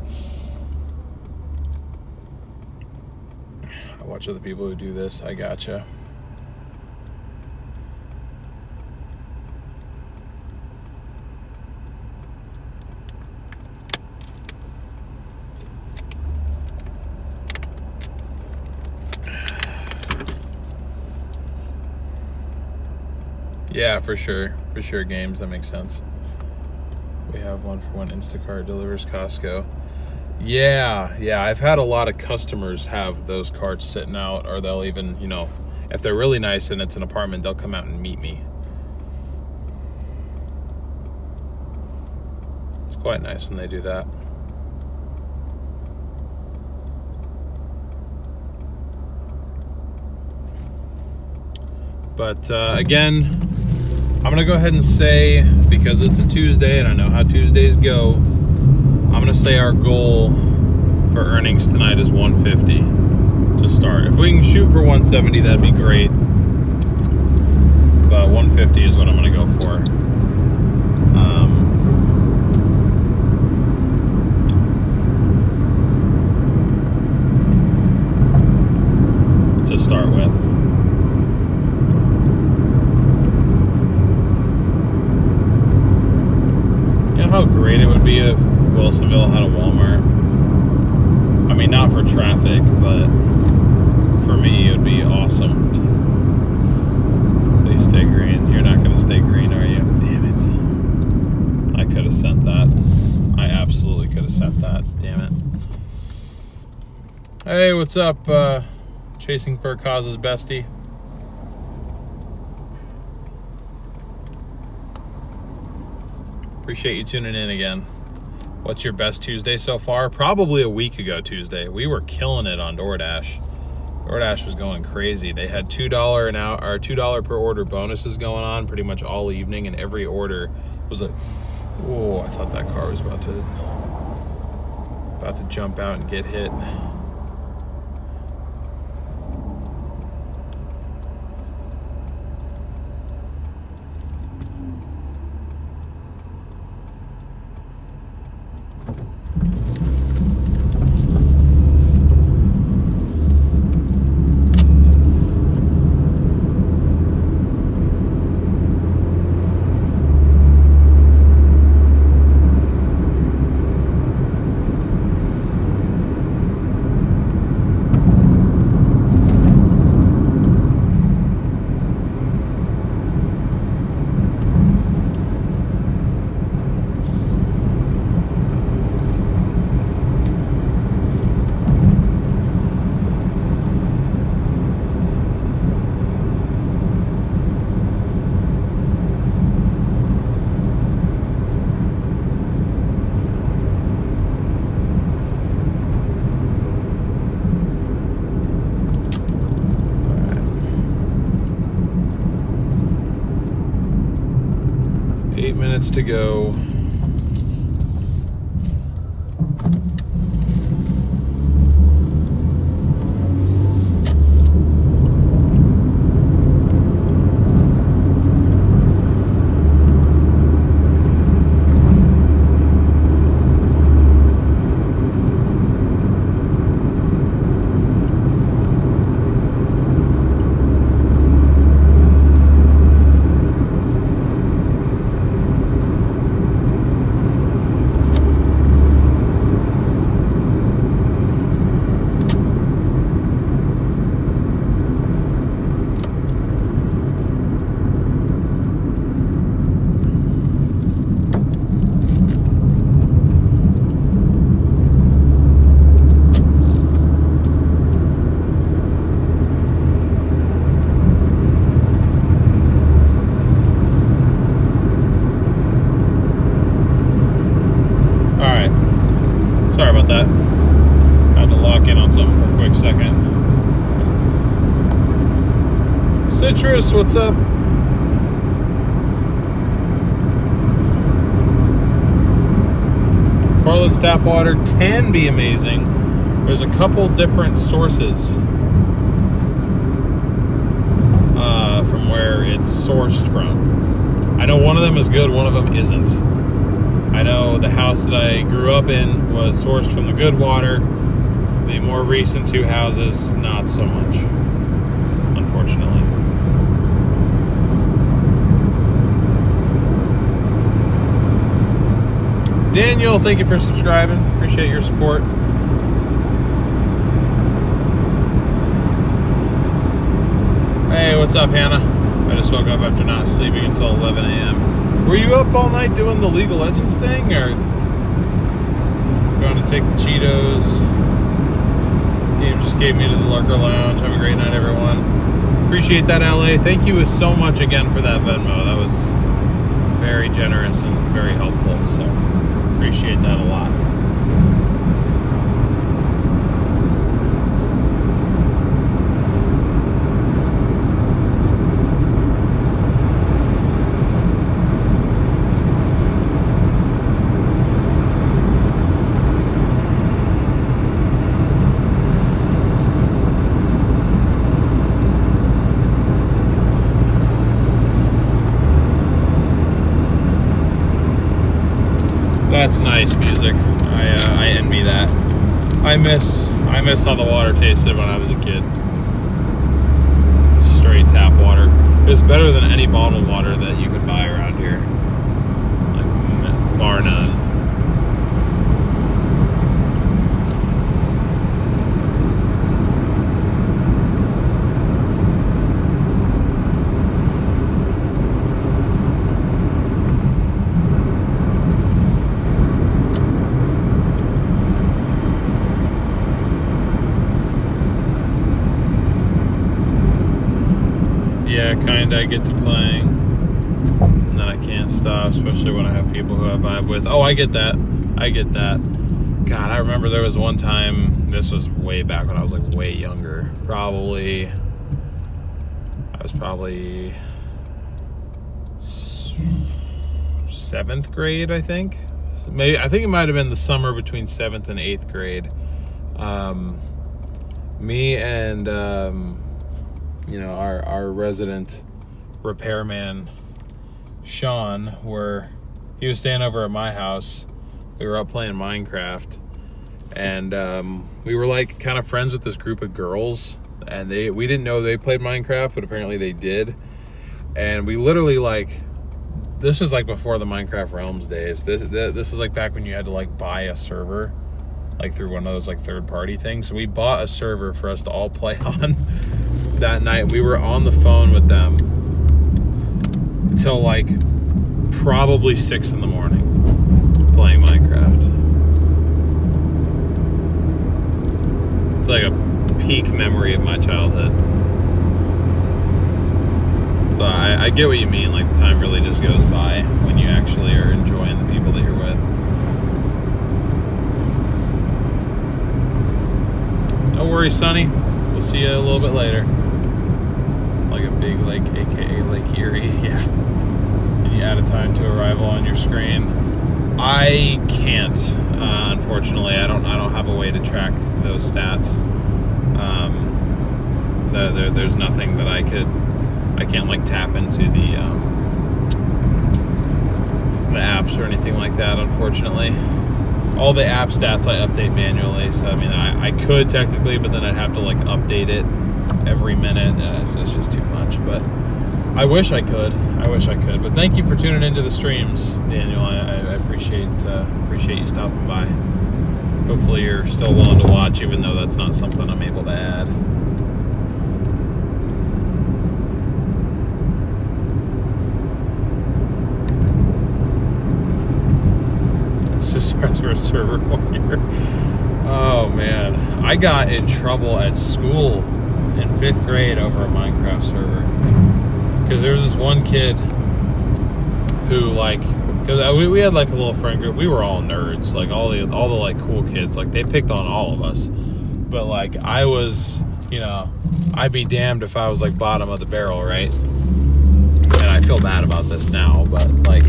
I watch other people who do this. I gotcha. Yeah, for sure, games, that makes sense. We have one for when Instacart delivers Costco. Yeah, I've had a lot of customers have those carts sitting out, or they'll even, you know, if they're really nice and it's an apartment, they'll come out and meet me. It's quite nice when they do that. But again, I'm going to go ahead and say, because it's a Tuesday and I know how Tuesdays go, I'm going to say our goal for earnings tonight is 150 to start. If we can shoot for 170, that'd be great. But 150 is what I'm going to go for. To start with. How great it would be if Wilsonville had a Walmart. I mean, not for traffic, but for me, it would be awesome. Please stay green. You're not going to stay green, are you? Damn it. I could have sent that. I absolutely could have sent that. Damn it. Hey, what's up? Chasing for a Cause's bestie. Appreciate you tuning in again. What's your best Tuesday so far? Probably a week ago Tuesday. We were killing it on Doordash. Doordash was going crazy. They had $2 an hour or $2 per order bonuses going on pretty much all evening, and every order was like, oh, I thought that car was about to jump out and get hit. minutes to go. Citrus, what's up? Portland's tap water can be amazing. There's a couple different sources from where it's sourced from. I know one of them is good, one of them isn't. I know the house that I grew up in was sourced from the good water. The more recent two houses, not so much, unfortunately. Daniel, thank you for subscribing. Appreciate your support. Hey, what's up, Hannah? I just woke up after not sleeping until 11 a.m. Were you up all night doing the League of Legends thing, or going to take the Cheetos? Game just gave me to the Lurker Lounge. Have a great night, everyone. Appreciate that, LA. Thank you so much again for that Venmo. That was very generous and very helpful, so appreciate that a lot. That's nice music. I envy that. I miss how the water tasted when I was a kid. Straight tap water. It's better than any bottled water that you could buy around here. Like, bar none. Kinda I get to playing and then I can't stop, especially when I have people who I vibe with. Oh, I get that. God, I remember there was one time, this was way back when I was like way younger. I was probably 7th grade, I think. I think it might have been the summer between 7th and 8th grade. Me and our resident repairman Sean he was staying over at my house. We were up playing Minecraft, and we were like kind of friends with this group of girls, and we didn't know they played Minecraft, but apparently they did. And we literally, like, this is like before the Minecraft Realms days. This is like back when you had to like buy a server, like through one of those like third-party things. So we bought a server for us to all play on. That night we were on the phone with them until like probably 6 in the morning playing Minecraft. It's like a peak memory of my childhood. So I get what you mean, like the time really just goes by when you actually are enjoying the people that you're with. No worries, Sonny. We'll see you a little bit later. Like a big lake, aka Lake Erie. Yeah. Can you add a time to arrival on your screen? I can't. Unfortunately, I don't have a way to track those stats. There's nothing that I can't like tap into the apps or anything like that, unfortunately. All the app stats I update manually, so I mean I could technically, but then I'd have to like update it every minute, and it's just too much. But I wish I could. But thank you for tuning into the streams, Daniel. I appreciate you stopping by. Hopefully you're still willing to watch, even though that's not something I'm able to add. Starts for a server warrior. Oh man, I got in trouble at school in 5th grade over a Minecraft server because there was this one kid who because we had like a little friend group. We were all nerds, like all the like cool kids. Like they picked on all of us, but like I was, I'd be damned if I was like bottom of the barrel, right? And I feel bad about this now, but like.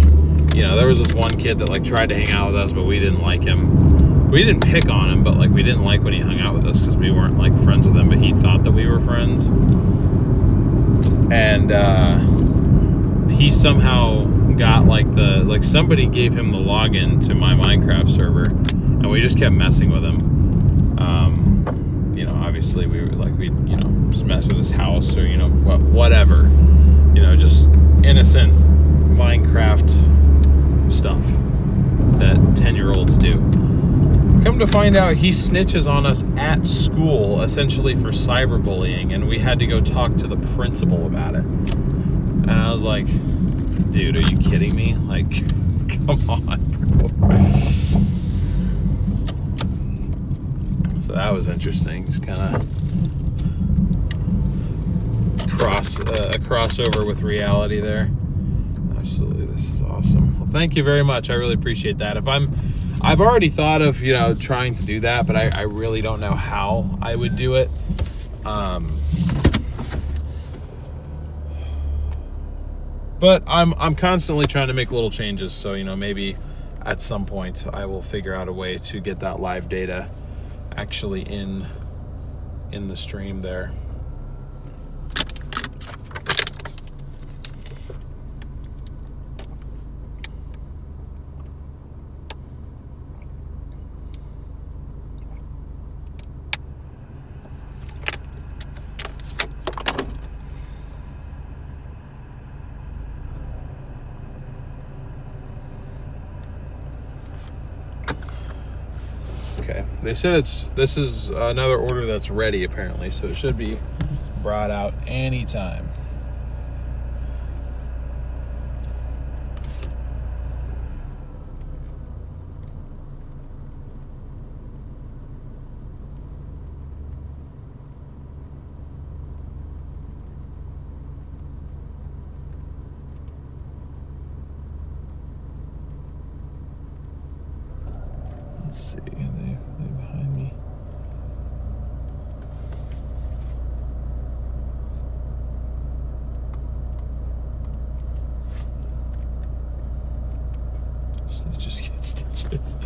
There was this one kid that like tried to hang out with us, but we didn't like him. We didn't pick on him, but like we didn't like when he hung out with us because we weren't like friends with him, but he thought that we were friends. And he somehow got like somebody gave him the login to my Minecraft server, and we just kept messing with him. Obviously we just mess with his house or whatever. Just innocent Minecraft stuff that 10-year-olds do. Come to find out, he snitches on us at school, essentially for cyberbullying, and we had to go talk to the principal about it. And I was like, dude, are you kidding me? Like, come on, bro. So that was interesting. Just kind of a crossover with reality there. Absolutely, this is awesome. Well, thank you very much. I really appreciate that. I've already thought of trying to do that, but I really don't know how I would do it. But I'm constantly trying to make little changes, so maybe at some point I will figure out a way to get that live data actually in the stream there. Okay, they said this is another order that's ready apparently, so it should be brought out anytime. Let's see, are they behind me? Snitches get stitches.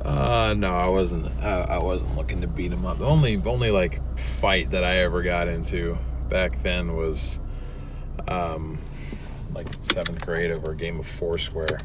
No, I wasn't looking to beat him up. The only like fight that I ever got into back then was like 7th grade over a game of Foursquare.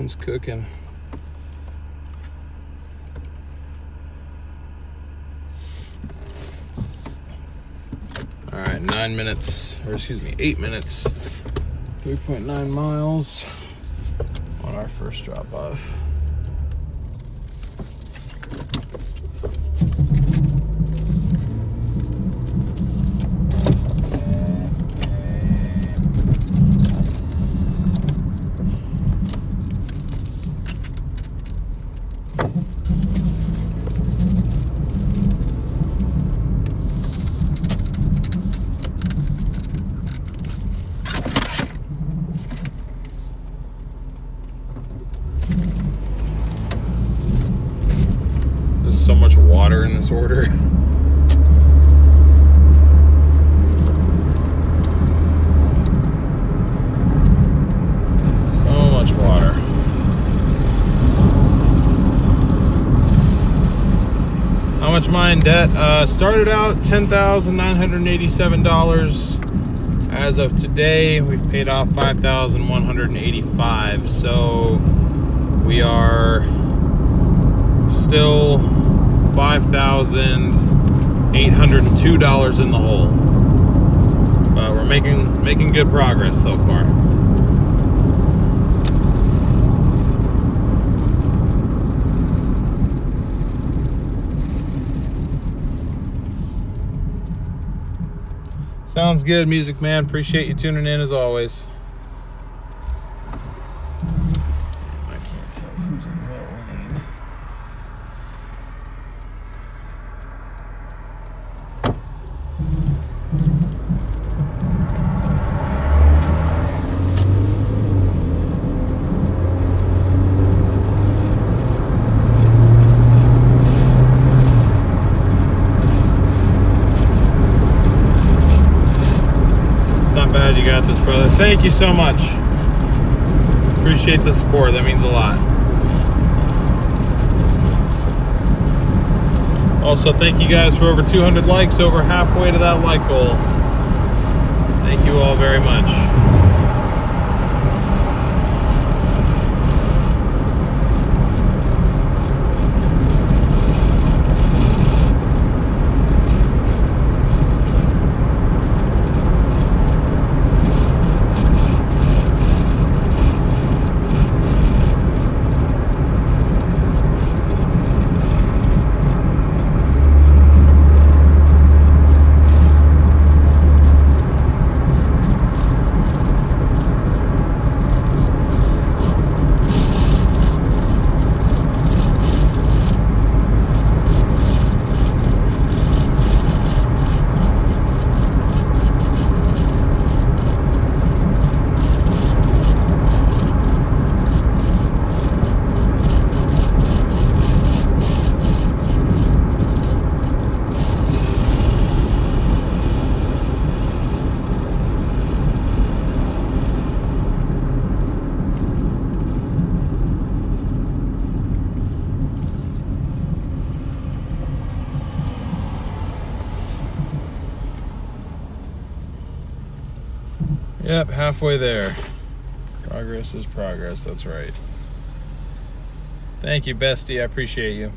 Phone's cooking. All right, 9 minutes, or excuse me, 8 minutes, 3.9 miles on our first drop off. So much water in this order. So much water. How much am I in debt? Started out $10,987. As of today, we've paid off $5,185. So we are still $5,802 in the hole, but we're making good progress so far. Sounds good, Music Man. Appreciate you tuning in as always. I can't tell who's in what lane. Bad you got this, brother. Thank you so much. Appreciate the support. That means a lot. Also, thank you guys for over 200 likes, over halfway to that like goal. Thank you all very much. Yep, halfway there. Progress is progress, that's right. Thank you, bestie, I appreciate you.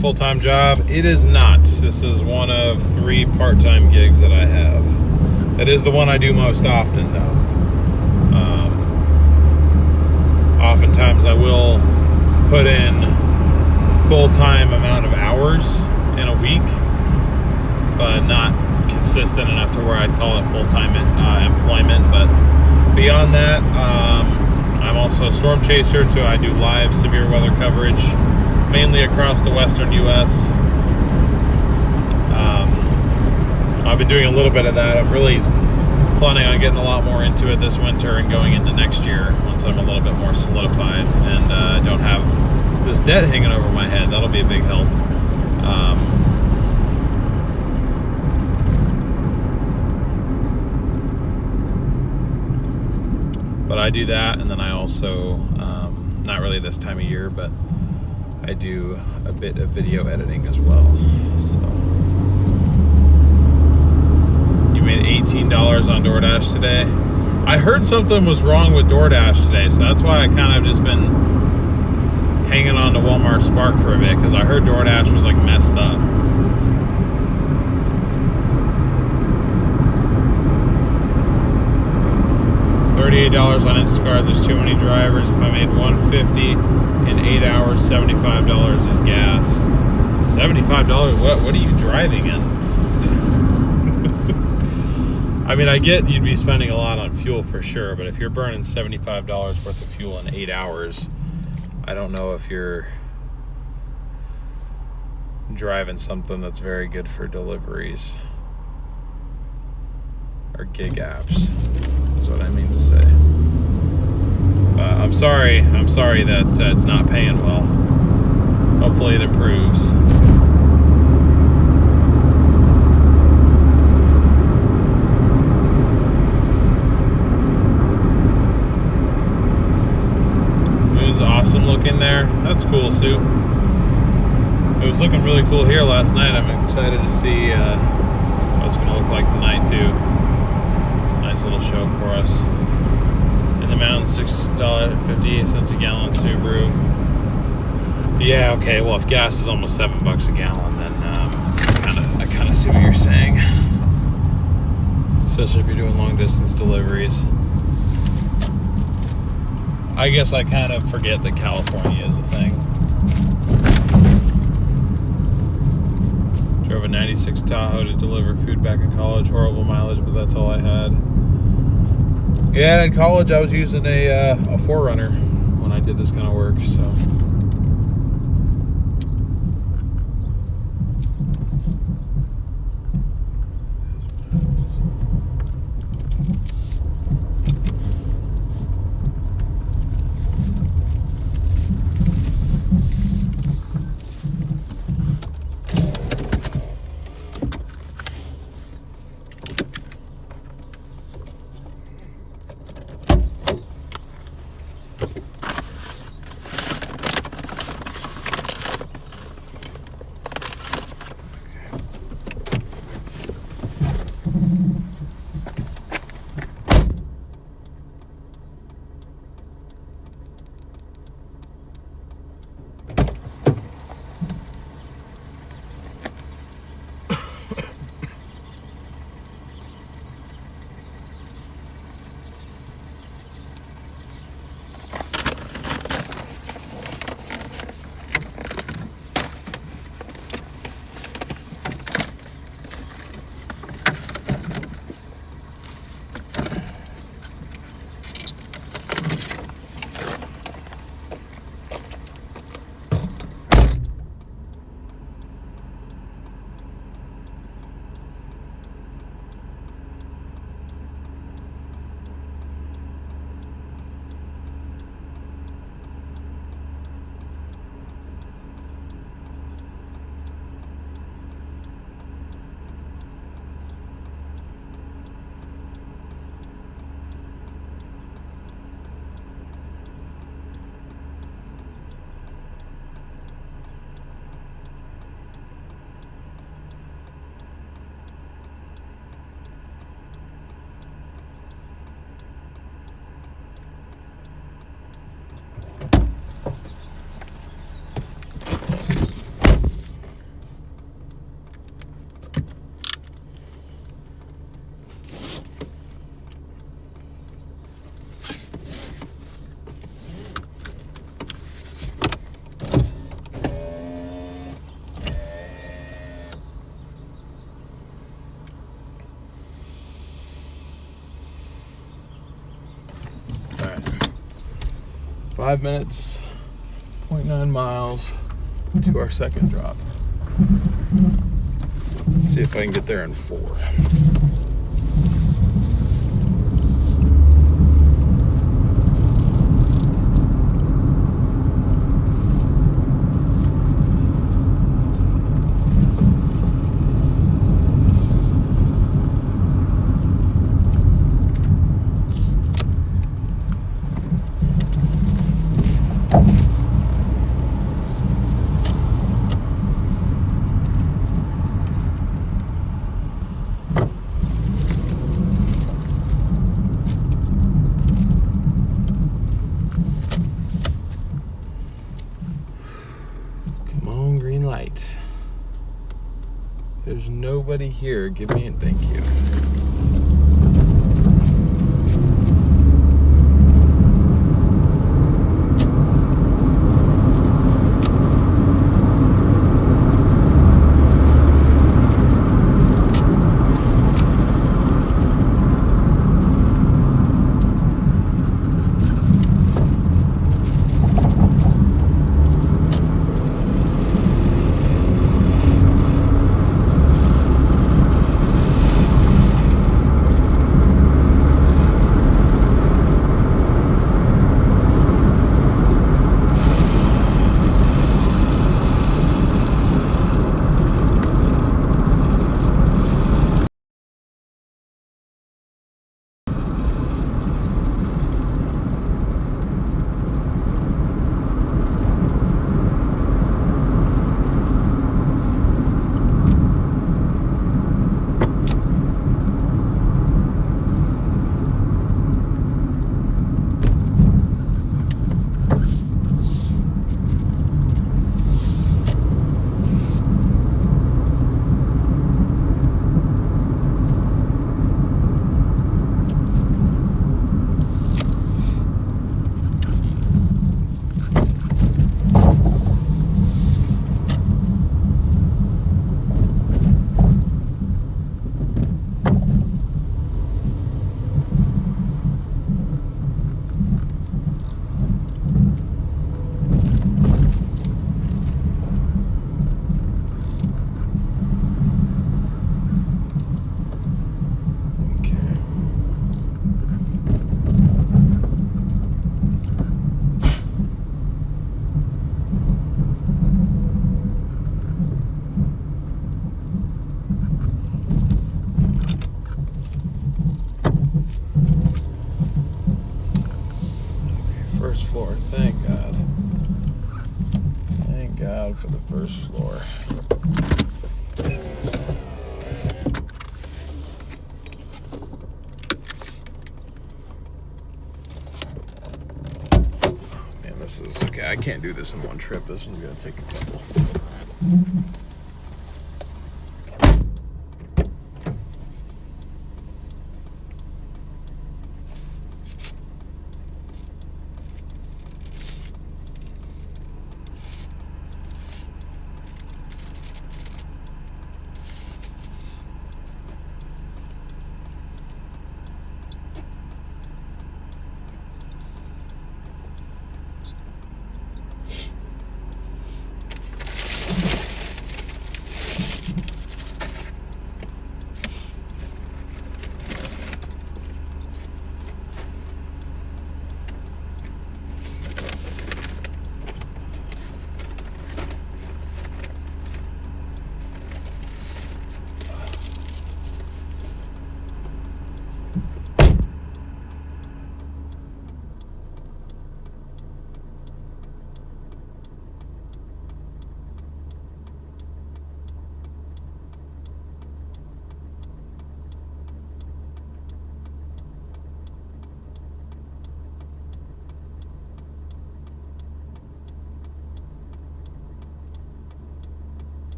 full-time job? It is not. This is one of 3 part-time gigs that I have. It is the one I do most often, though. Oftentimes I will put in full-time amount of hours in a week, but not consistent enough to where I'd call it full-time employment. But beyond that, I'm also a storm chaser, so I do live severe weather coverage, mainly across the western U.S. I've been doing a little bit of that. I'm really planning on getting a lot more into it this winter and going into next year once I'm a little bit more solidified and don't have this debt hanging over my head. That'll be a big help. But I do that, and then I also, not really this time of year, but I do a bit of video editing as well. So you made $18 on Doordash today. I heard something was wrong with Doordash today, so that's why I kind of just been hanging on to Walmart Spark for a bit, because I heard Doordash was like messed up. $38 on Instacart. There's too many drivers. If I made $150 in 8 hours, $75 is gas. $75? What are you driving in? I mean, I get you'd be spending a lot on fuel for sure, but if you're burning $75 worth of fuel in 8 hours, I don't know if you're driving something that's very good for deliveries or gig apps, is what I mean to say. I'm sorry that it's not paying well. Hopefully it improves. Moon's awesome looking there. That's cool, Sue. It was looking really cool here last night. I'm excited to see what it's going to look like tonight too. It's a nice little show for us. In the mountains, $6.58 a gallon Subaru. Yeah, okay. Well, if gas is almost $7 a gallon, then I kind of see what you're saying. Especially if you're doing long distance deliveries. I guess I kind of forget that California is a thing. Drove a 96 Tahoe to deliver food back in college. Horrible mileage, but that's all I had. Yeah, in college I was using a 4Runner when I did this kind of work, so. 5 minutes, 0.9 miles to our second drop. Let's see if I can get there in 4. Light. There's nobody here. Give me a thank you. First floor, thank God. Thank God for the first floor. Man, this is okay. I can't do this in one trip. This one's gonna take a couple.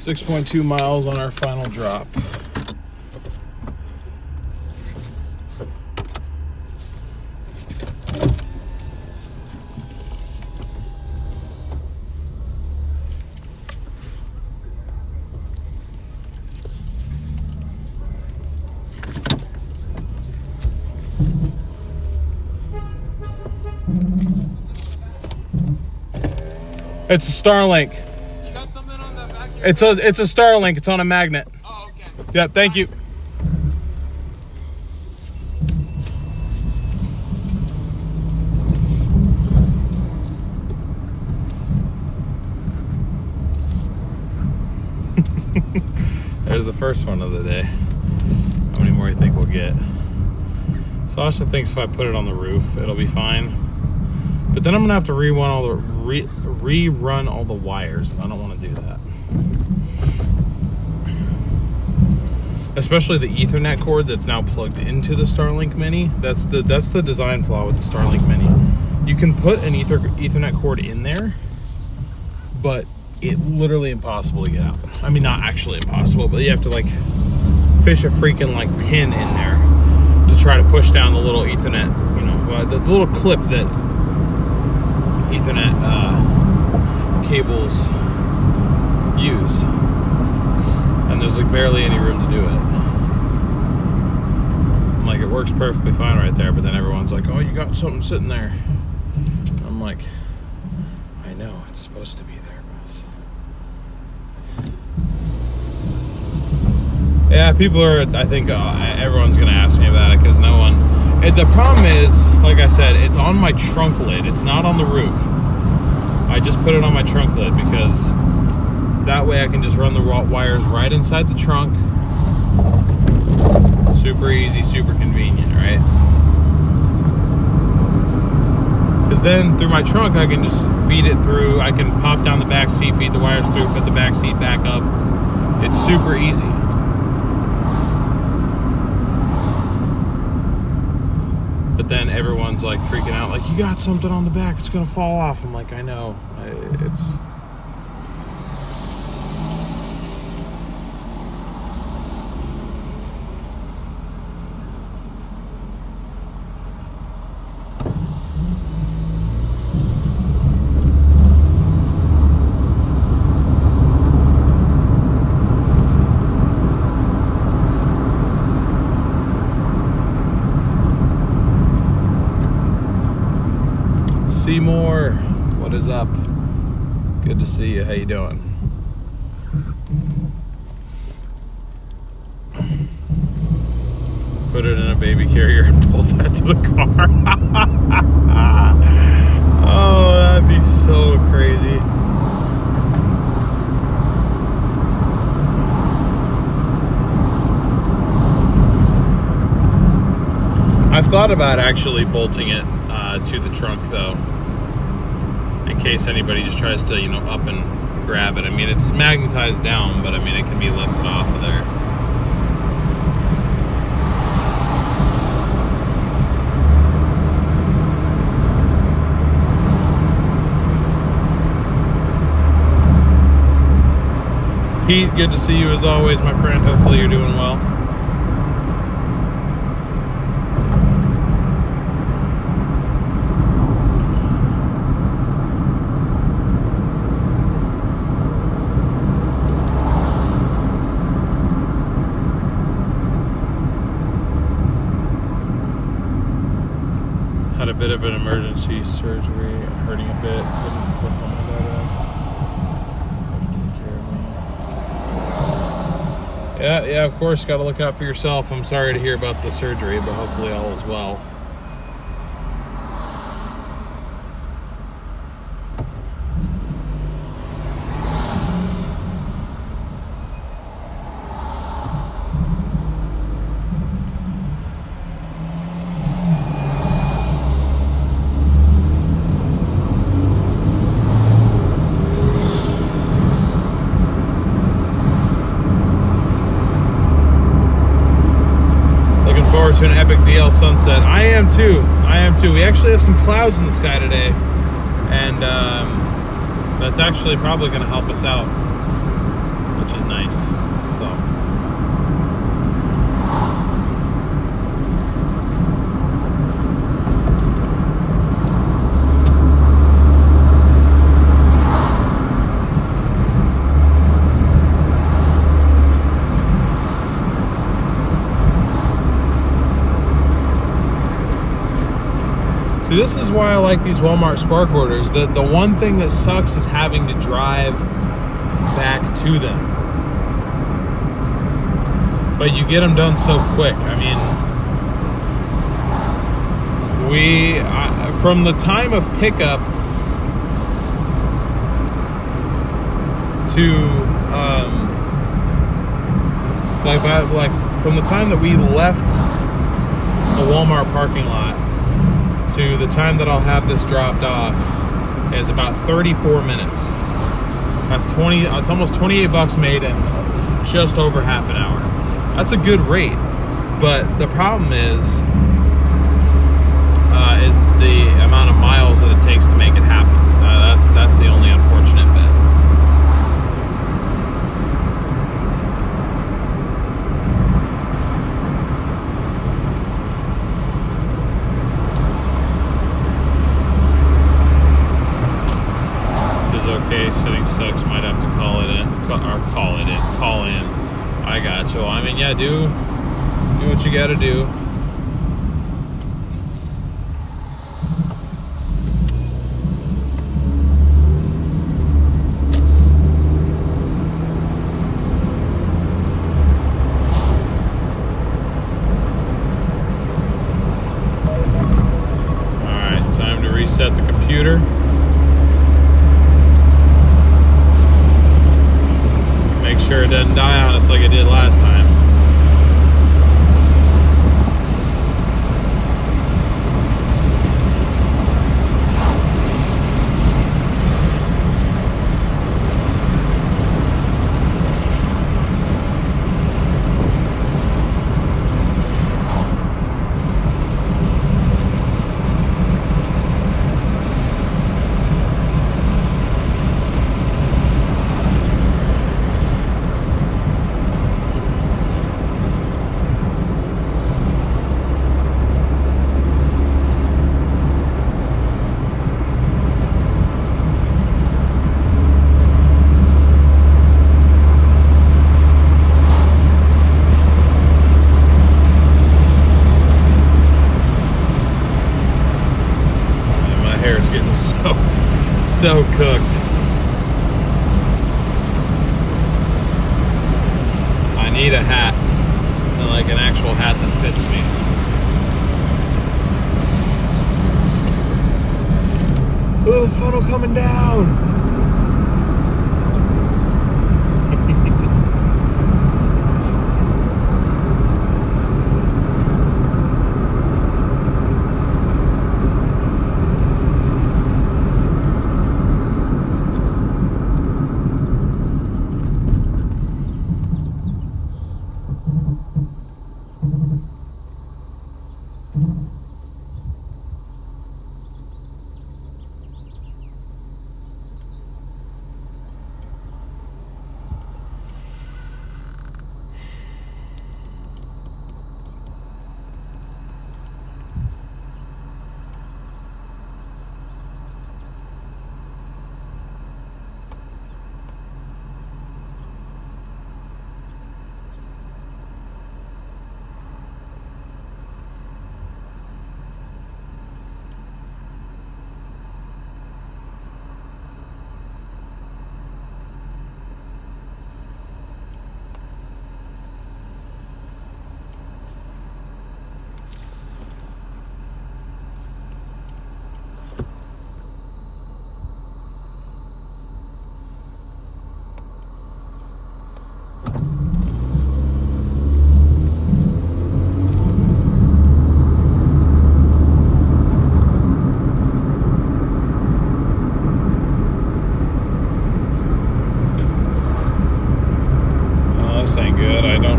6.2 miles on our final drop. It's a Starlink. You got something on the back here? It's a Starlink. It's on a magnet. Oh, okay. Yeah, thank you. There's the first one of the day. How many more do you think we'll get? Sasha thinks if I put it on the roof, it'll be fine. But then I'm gonna have to rerun all the wires, and I don't want to do that. Especially the Ethernet cord that's now plugged into the Starlink Mini. That's the design flaw with the Starlink Mini. You can put an Ethernet cord in there, but it's literally impossible to get out. I mean, not actually impossible, but you have to like fish a freaking like pin in there to try to push down the little Ethernet, you know, the little clip that Ethernet cables use, and there's like barely any room to do it. I'm like, it works perfectly fine right there, but then everyone's like, oh, you got something sitting there. I'm like, I know, it's supposed to be there, boss. Yeah, people are, I think everyone's gonna ask me about it, because no one, the problem is, like I said, it's on my trunk lid. It's not on the roof. I just put it on my trunk lid because that way I can just run the wires right inside the trunk. Super easy, super convenient, right? Because then through my trunk, I can just feed it through. I can pop down the back seat, feed the wires through, put the back seat back up. It's super easy. But then everyone's like freaking out, like, you got something on the back, it's gonna fall off. I'm like, I know, it's... Seymour, what is up? Good to see you. How you doing? Put it in a baby carrier and pull that to the car. Oh, that'd be so crazy. I've thought about actually bolting it to the trunk though, in case anybody just tries to, you know, up and grab it. I mean, it's magnetized down, but I mean, it can be lifted off of there. Pete, good to see you as always, my friend. Hopefully you're doing well. Had a bit of an emergency surgery, hurting a bit. Couldn't put on my Doordash. Yeah, of course, got to look out for yourself. I'm sorry to hear about the surgery, but hopefully all is well. To an epic DL sunset. I am too. We actually have some clouds in the sky today, and that's actually probably going to help us out, which is nice. So. See, this is why I like these Walmart Spark orders. The one thing that sucks is having to drive back to them. But you get them done so quick. I mean, from the time of pickup to from the time that we left the Walmart parking lot to the time that I'll have this dropped off is about 34 minutes. That's it's almost 28 bucks made in just over half an hour. That's a good rate, but the problem is the amount of miles that it takes to make it happen. That's the only unfortunate bit. Okay, sitting sucks. Might have to call in. I got you. I mean, yeah, do what you got to do. All right, time to reset the computer. Sure it doesn't die on us like it did last time. So cooked. I need a hat, like an actual hat that fits me. Oh, the funnel coming down.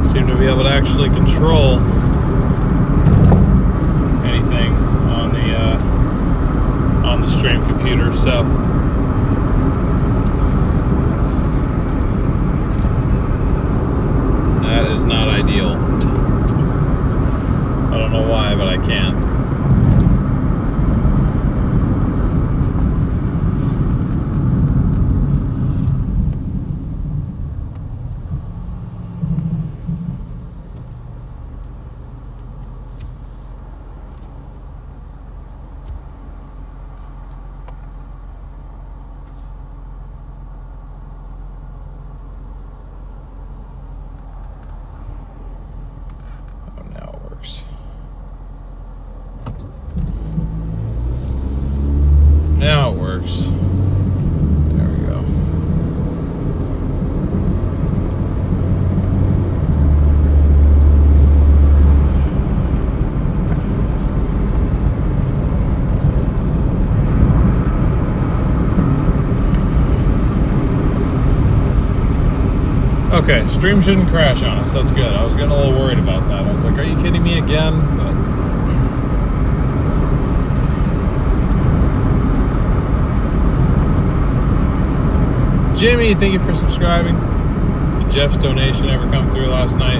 Seem to be able to actually control anything on the stream computer. So, feel. I don't know why, but I can't. Now it works. There we go. Okay, stream shouldn't crash on us. That's good. I was getting a little worried about that. I was like, are you kidding me again? But Jimmy, thank you for subscribing. Did Jeff's donation ever come through last night?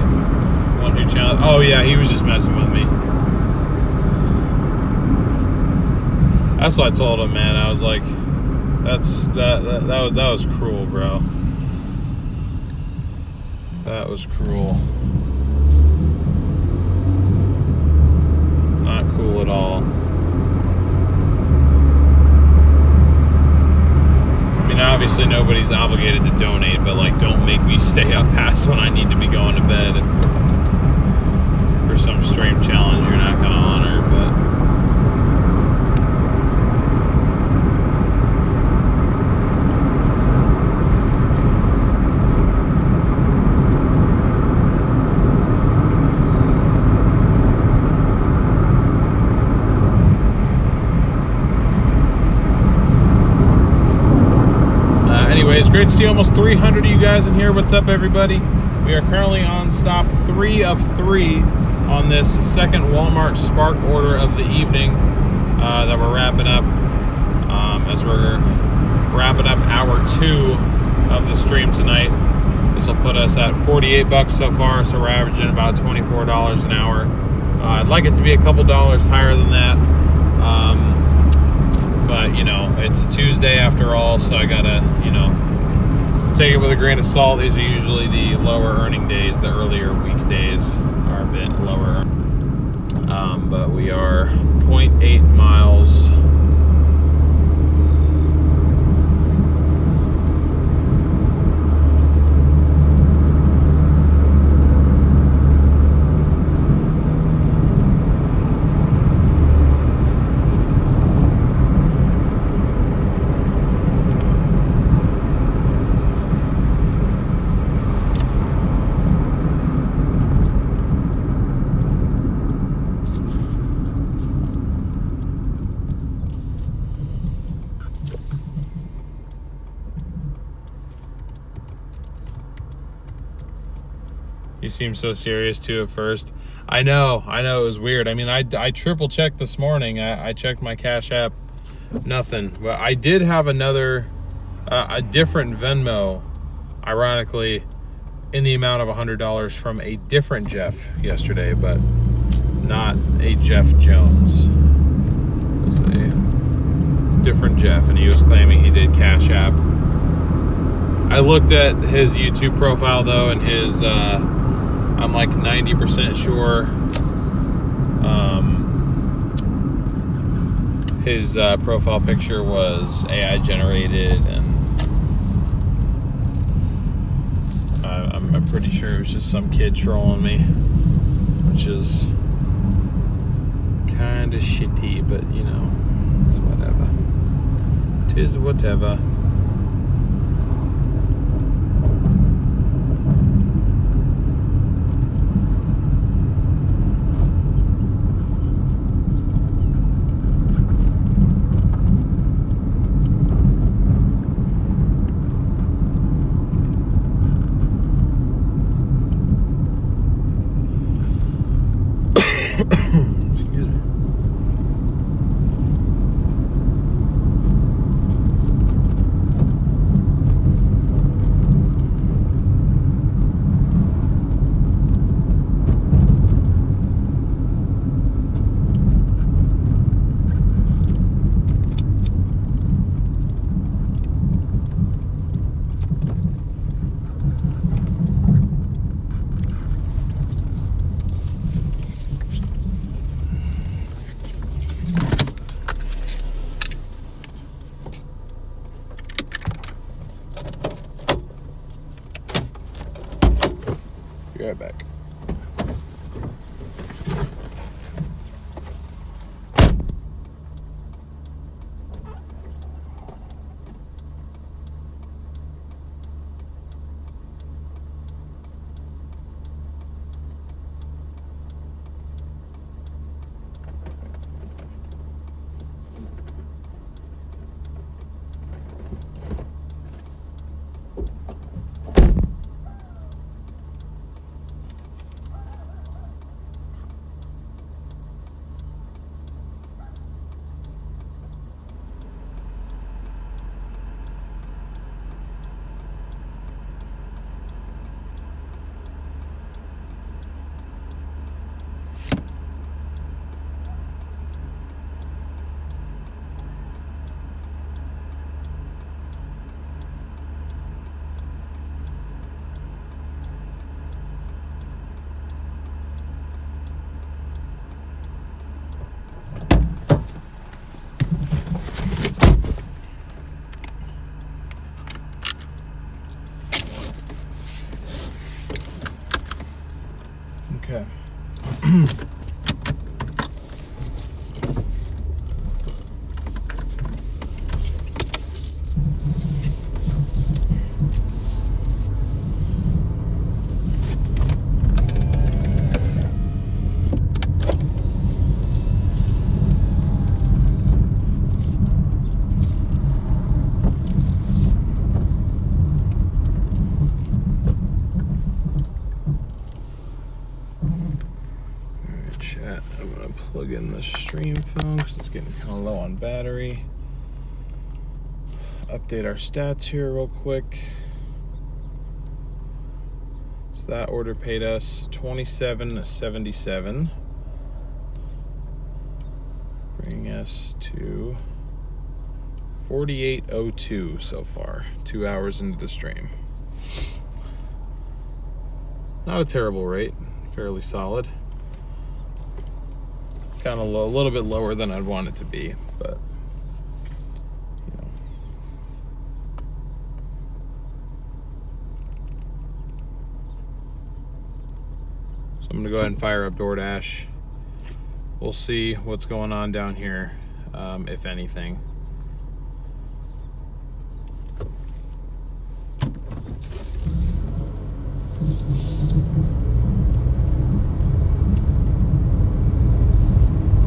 One who challenged. Oh yeah, he was just messing with me. That's what I told him, man. I was like, that was cruel, bro. That was cruel. Not cool at all. I mean, obviously nobody's obligated to donate, but like, don't make me stay up past when I need to be going to bed for some stream challenge you're not gonna honor. But anyways, great to see almost 300 of you guys in here. What's up, everybody? We are currently on stop 3 of 3 on this second Walmart Spark order of the evening that we're wrapping up. As we're wrapping up hour 2 of the stream tonight, this will put us at 48 bucks so far, so we're averaging about $24 an hour. I'd like it to be a couple dollars higher than that. But, you know, it's a Tuesday after all, so I gotta, you know, take it with a grain of salt. These are usually the lower earning days. The earlier weekdays are a bit lower. But we are 0.8 miles. You seemed so serious too at first. I know it was weird. I mean, I triple checked this morning. I checked my Cash App, nothing. But I did have another, a different Venmo, ironically, in the amount of $100 from a different Jeff yesterday, but not a Jeff Jones. It was a different Jeff, and he was claiming he did Cash App. I looked at his YouTube profile though, and his I'm like 90% sure his profile picture was AI generated, and I'm pretty sure it was just some kid trolling me, which is kind of shitty, but you know, it's whatever. 'Tis whatever. Be right back. Okay. Chat. I'm gonna plug in the stream phone because it's getting kind of low on battery. Update our stats here real quick. So that order paid us $27.77, bringing us to $48.02 so far. 2 hours into the stream. Not a terrible rate. Fairly solid. Kind of low, a little bit lower than I'd want it to be, but you know. So I'm gonna go ahead and fire up Doordash. We'll see what's going on down here, if anything.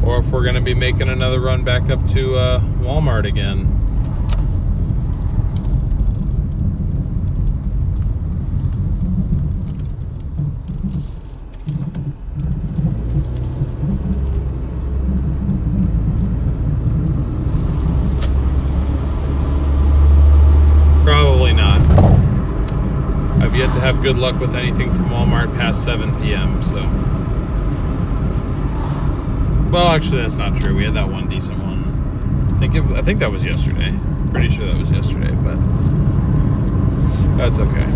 Or if we're going to be making another run back up to Walmart again. Probably not. I've yet to have good luck with anything from Walmart past 7 p.m., so... Well, actually, that's not true. We had that one decent one. I think that was yesterday. Pretty sure that was yesterday, but that's okay.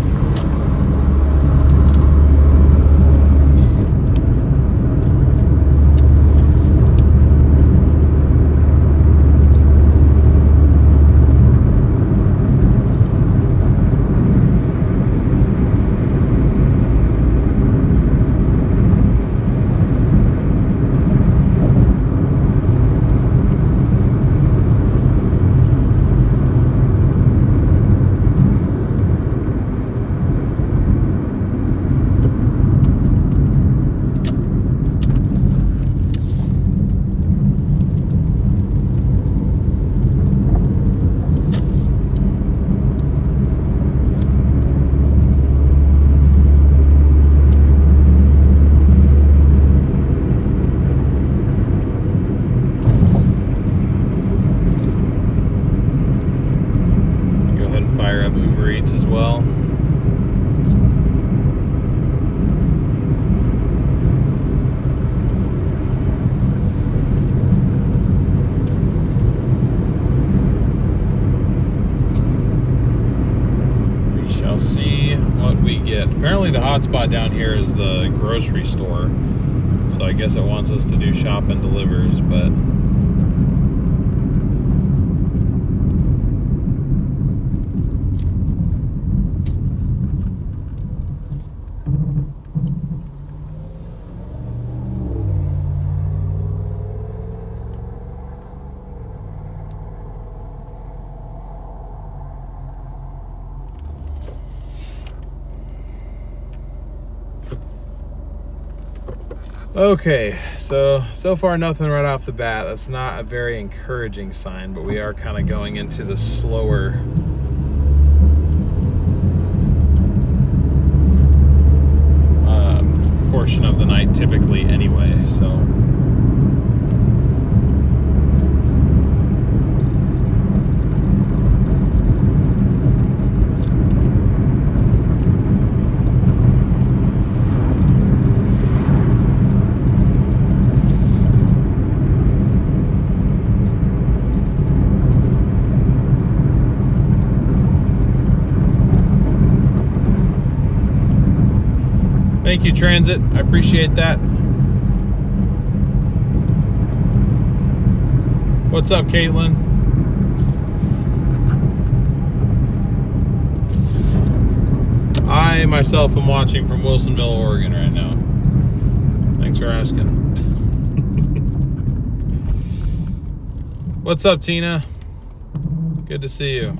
As well. We shall see what we get. Apparently the hotspot down here is the grocery store, so I guess it wants us to do shop and delivers, but Okay, so far nothing right off the bat. That's not a very encouraging sign, but we are kind of going into the slower portion of the night typically anyway, so. Thank you, Transit. I appreciate that. What's up, Caitlin? I myself am watching from Wilsonville, Oregon right now. Thanks for asking. What's up, Tina? Good to see you.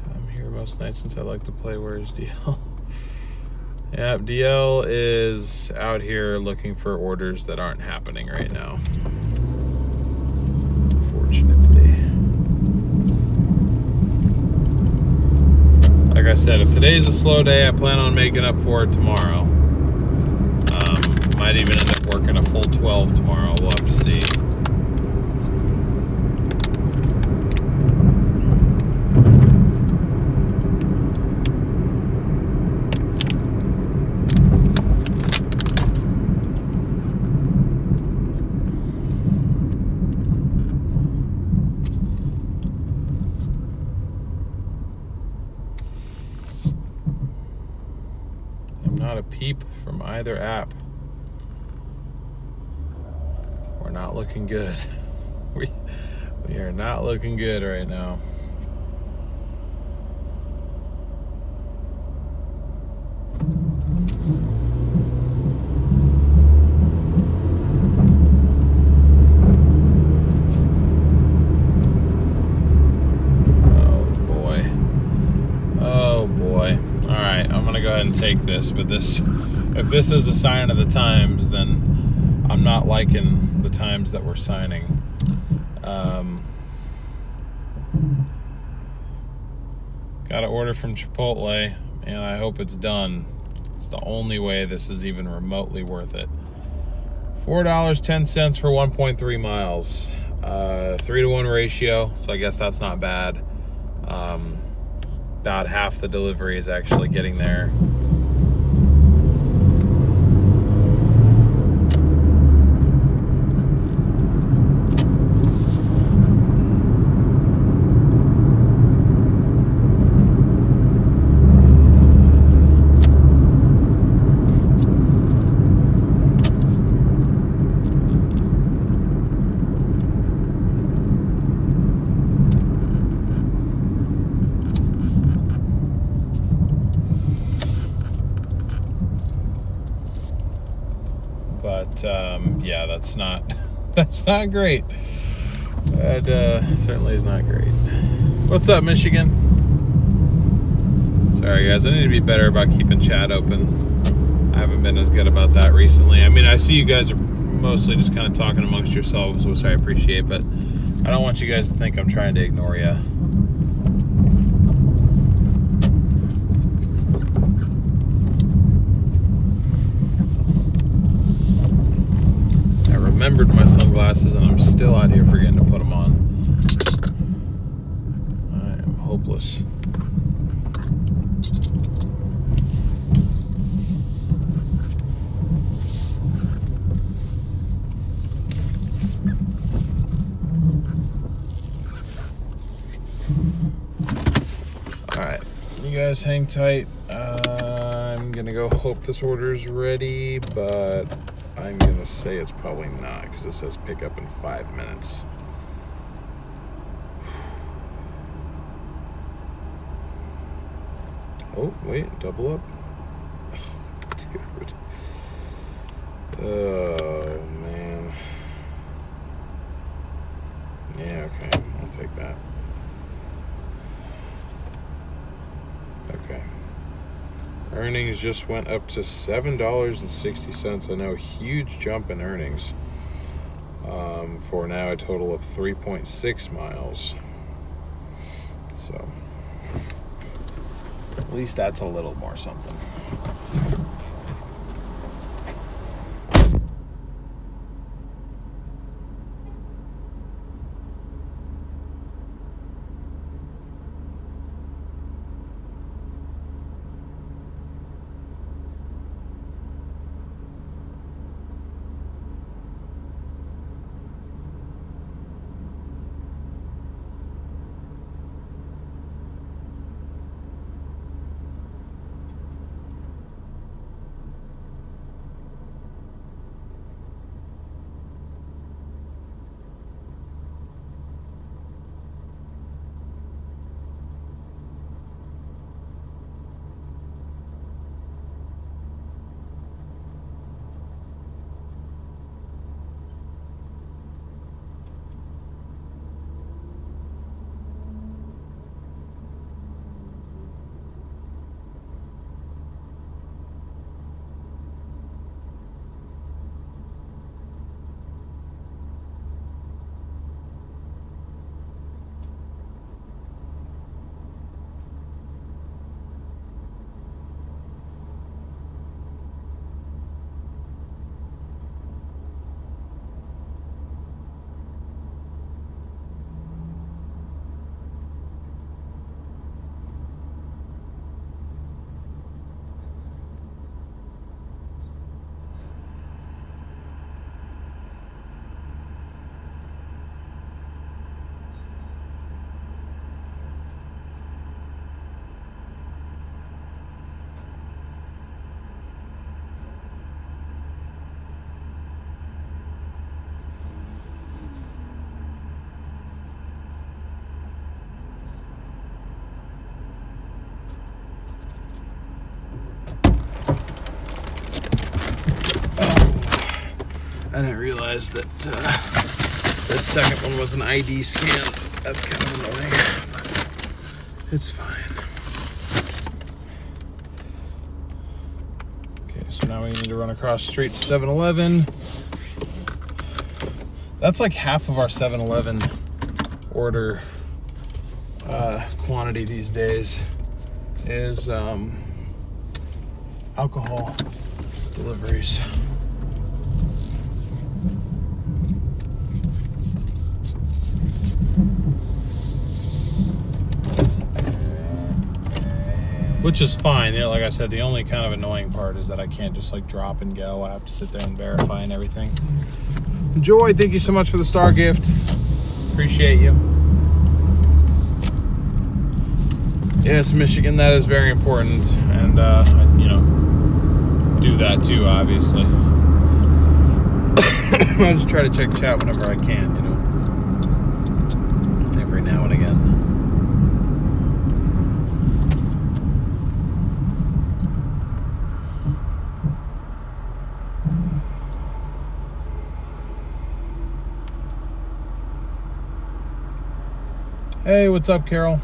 I'm here most nights since I like to play. Where's DL? Yep, DL is out here looking for orders that aren't happening right now. Unfortunately. Like I said, if today's a slow day, I plan on making up for it tomorrow. Might even end up working a full 12 tomorrow. We'll have to see. Not a peep from either app. We're not looking good. we are not looking good right now. And take this, but if this is a sign of the times, then I'm not liking the times that we're signing. Got an order from Chipotle, and I hope it's done. It's the only way this is even remotely worth it. $4.10 for 1.3 miles. 3-to-1 ratio, so I guess that's not bad. About half the delivery is actually getting there. But yeah, that's not great. That certainly is not great. What's up, Michigan? Sorry guys, I need to be better about keeping chat open. I haven't been as good about that recently. I mean, I see you guys are mostly just kind of talking amongst yourselves, which I appreciate, but I don't want you guys to think I'm trying to ignore you. Remembered my sunglasses and I'm still out here forgetting to put them on. I am hopeless. Alright, you guys hang tight. I'm gonna go hope this order's ready, but I'm gonna say it's probably not because it says pick up in 5 minutes. Oh, wait, double up? Oh, dude. Oh, man. Yeah, okay, I'll take that. Okay. Earnings just went up to $7.60. I know, huge jump in earnings. For now a total of 3.6 miles. So at least that's a little more something. I didn't realize that this second one was an ID scan. That's kind of annoying, but it's fine. Okay, so now we need to run across the street to 7-Eleven. That's like half of our 7-Eleven order quantity these days is alcohol deliveries. Which is fine. You know, like I said, the only kind of annoying part is that I can't just like drop and go. I have to sit there and verify and everything. Joy, thank you so much for the star gift. Appreciate you. Yes, Michigan, that is very important. And, you know, do that too, obviously. I just try to check chat whenever I can, you know, every now and again. Hey, what's up, Carol?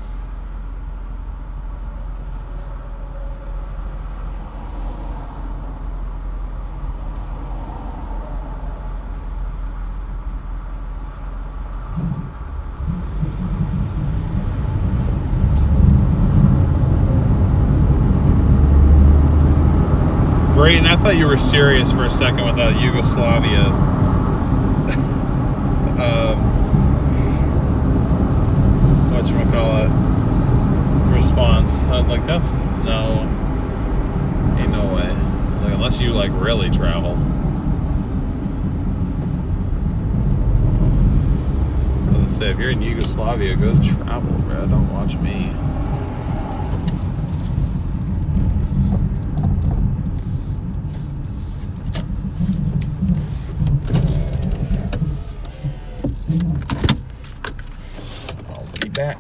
Great, and I thought you were serious for a second with that Yugoslavia whatchamacallit response. I was like, that's no, ain't no way. Like, unless you like really travel. I was gonna say, if you're in Yugoslavia, go travel, bro. Don't watch me. Back.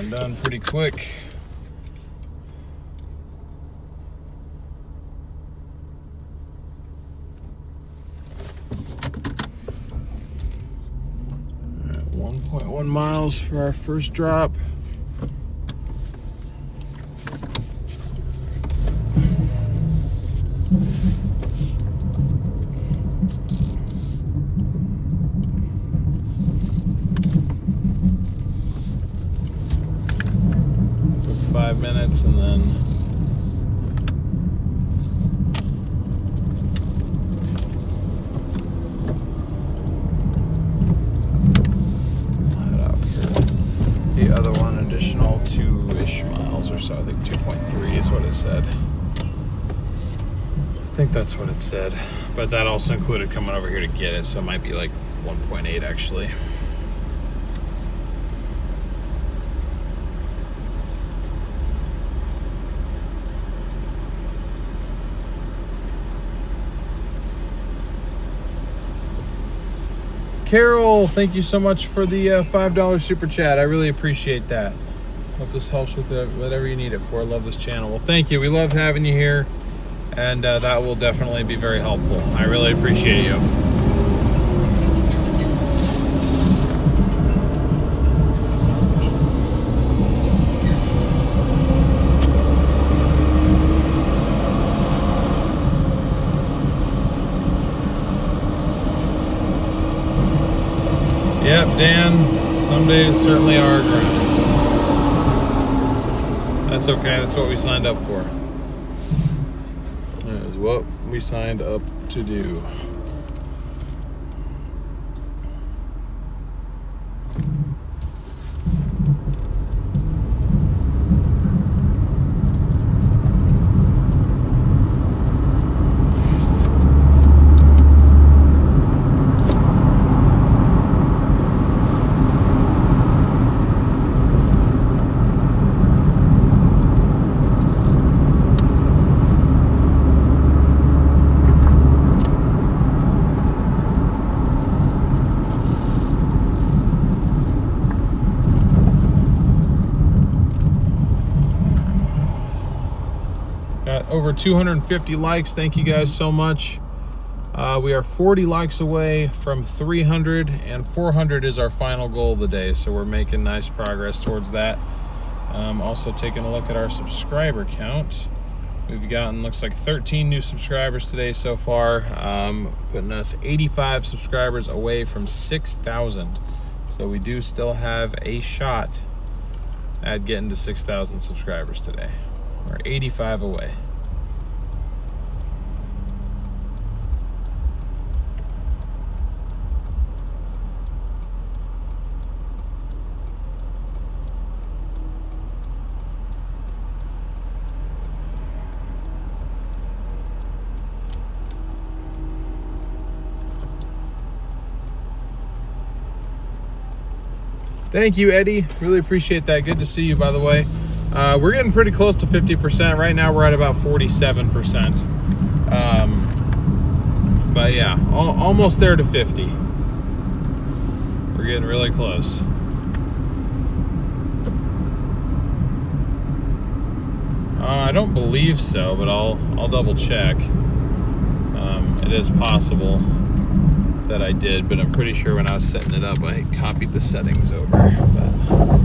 and done pretty quick. All right, 1.1 miles for our first drop. Took 5 minutes and then head out here. The other one, additional 2-ish miles or so. I think 2.3 is what it said. I think that's what it said. But that also included coming over here to get it, so it might be like 1.8 actually. Carol, thank you so much for the $5 super chat. I really appreciate that. Hope this helps with whatever you need it for. I love this channel. Well, thank you. We love having you here, and that will definitely be very helpful. I really appreciate you. Yep, Dan, some days certainly are grinding. That's okay, that's what we signed up for. That is what we signed up to do. Got over 250 likes. Thank you guys so much. We are 40 likes away from 300, and 400 is our final goal of the day. So we're making nice progress towards that. Also taking a look at our subscriber count. We've gotten, looks like 13 new subscribers today so far, putting us 85 subscribers away from 6,000. So we do still have a shot at getting to 6,000 subscribers today. We're 85 away. Thank you, Eddie. Really appreciate that. Good to see you, by the way. We're getting pretty close to 50%. Right now, we're at about 47%. But yeah, almost there to 50. We're getting really close. I don't believe so, but I'll double check. It is possible that I did, but I'm pretty sure when I was setting it up, I copied the settings over. But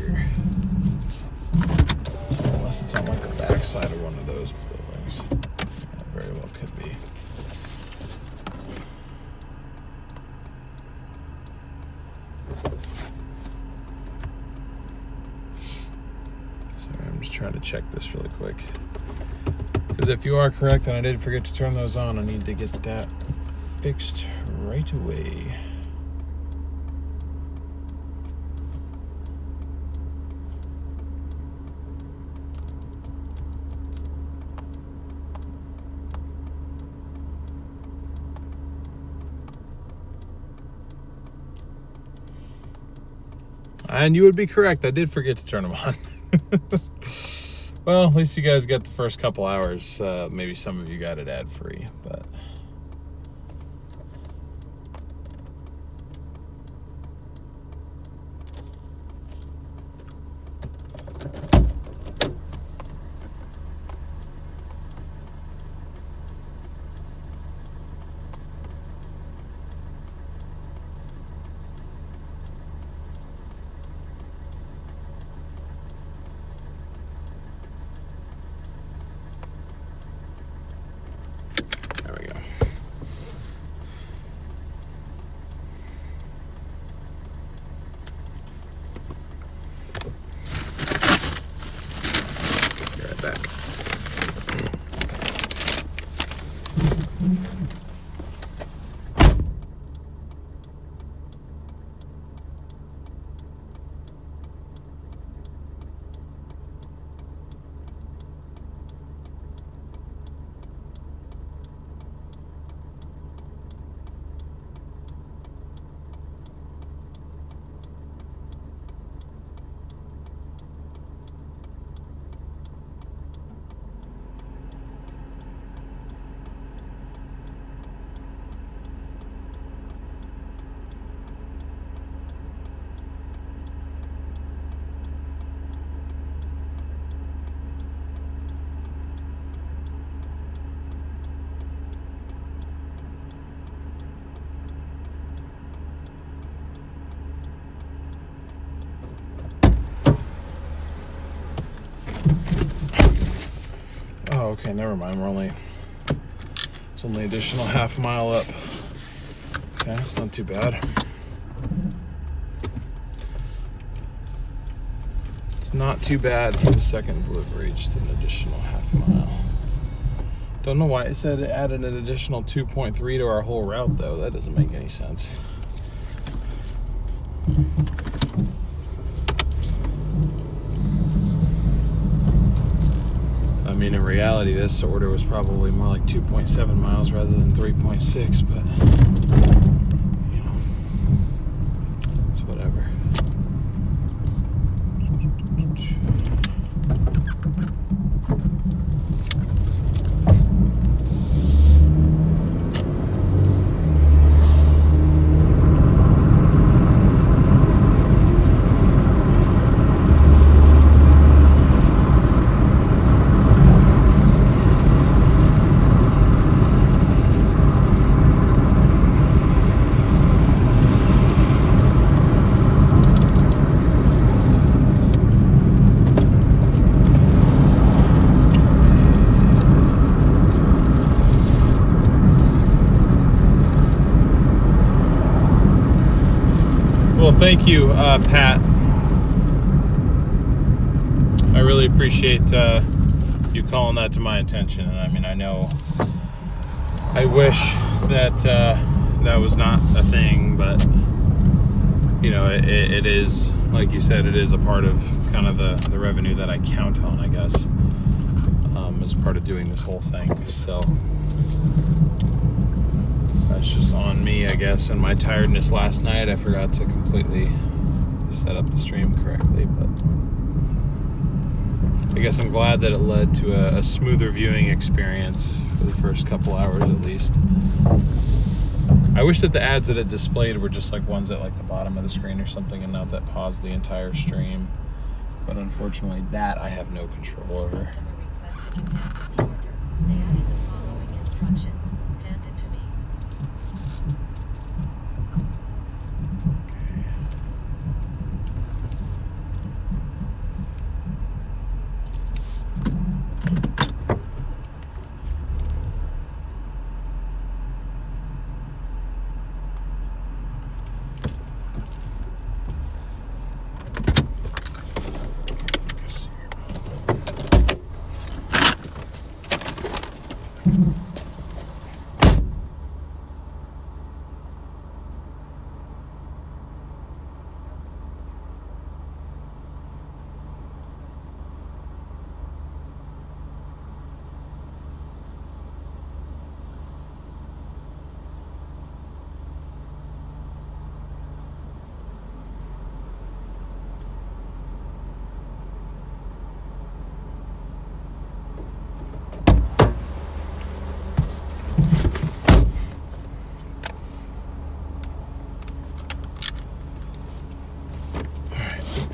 here. Unless it's on like the back side of one of those buildings. That very well could be. Sorry, I'm just trying to check this really quick. Because if you are correct and I did forget to turn those on, I need to get that fixed right away. And you would be correct, I did forget to turn them on. Well, at least you guys got the first couple hours. Maybe some of you got it ad-free, but... There we go. Be right back. Oh, okay, never mind. It's only additional half mile up. Okay, that's not too bad. It's not too bad for the second delivery, just an additional half mile. Don't know why it said it added an additional 2.3 to our whole route, though. That doesn't make any sense. I mean, in reality, this order was probably more like 2.7 miles rather than 3.6, but, you know, it's whatever. Well, thank you, Pat. I really appreciate you calling that to my attention. And I mean, I know, I wish that that was not a thing, but you know, it is, like you said, it is a part of kind of the revenue that I count on, I guess, as part of doing this whole thing. So that's just on me, I guess, and my tiredness last night. I forgot to completely set up the stream correctly, but I guess I'm glad that it led to a smoother viewing experience for the first couple hours at least. I wish that the ads that it displayed were just like ones at like the bottom of the screen or something, and not that paused the entire stream. But unfortunately, that I have no control over. Customer requested you hand the order. They added the following instructions. Hand it to me.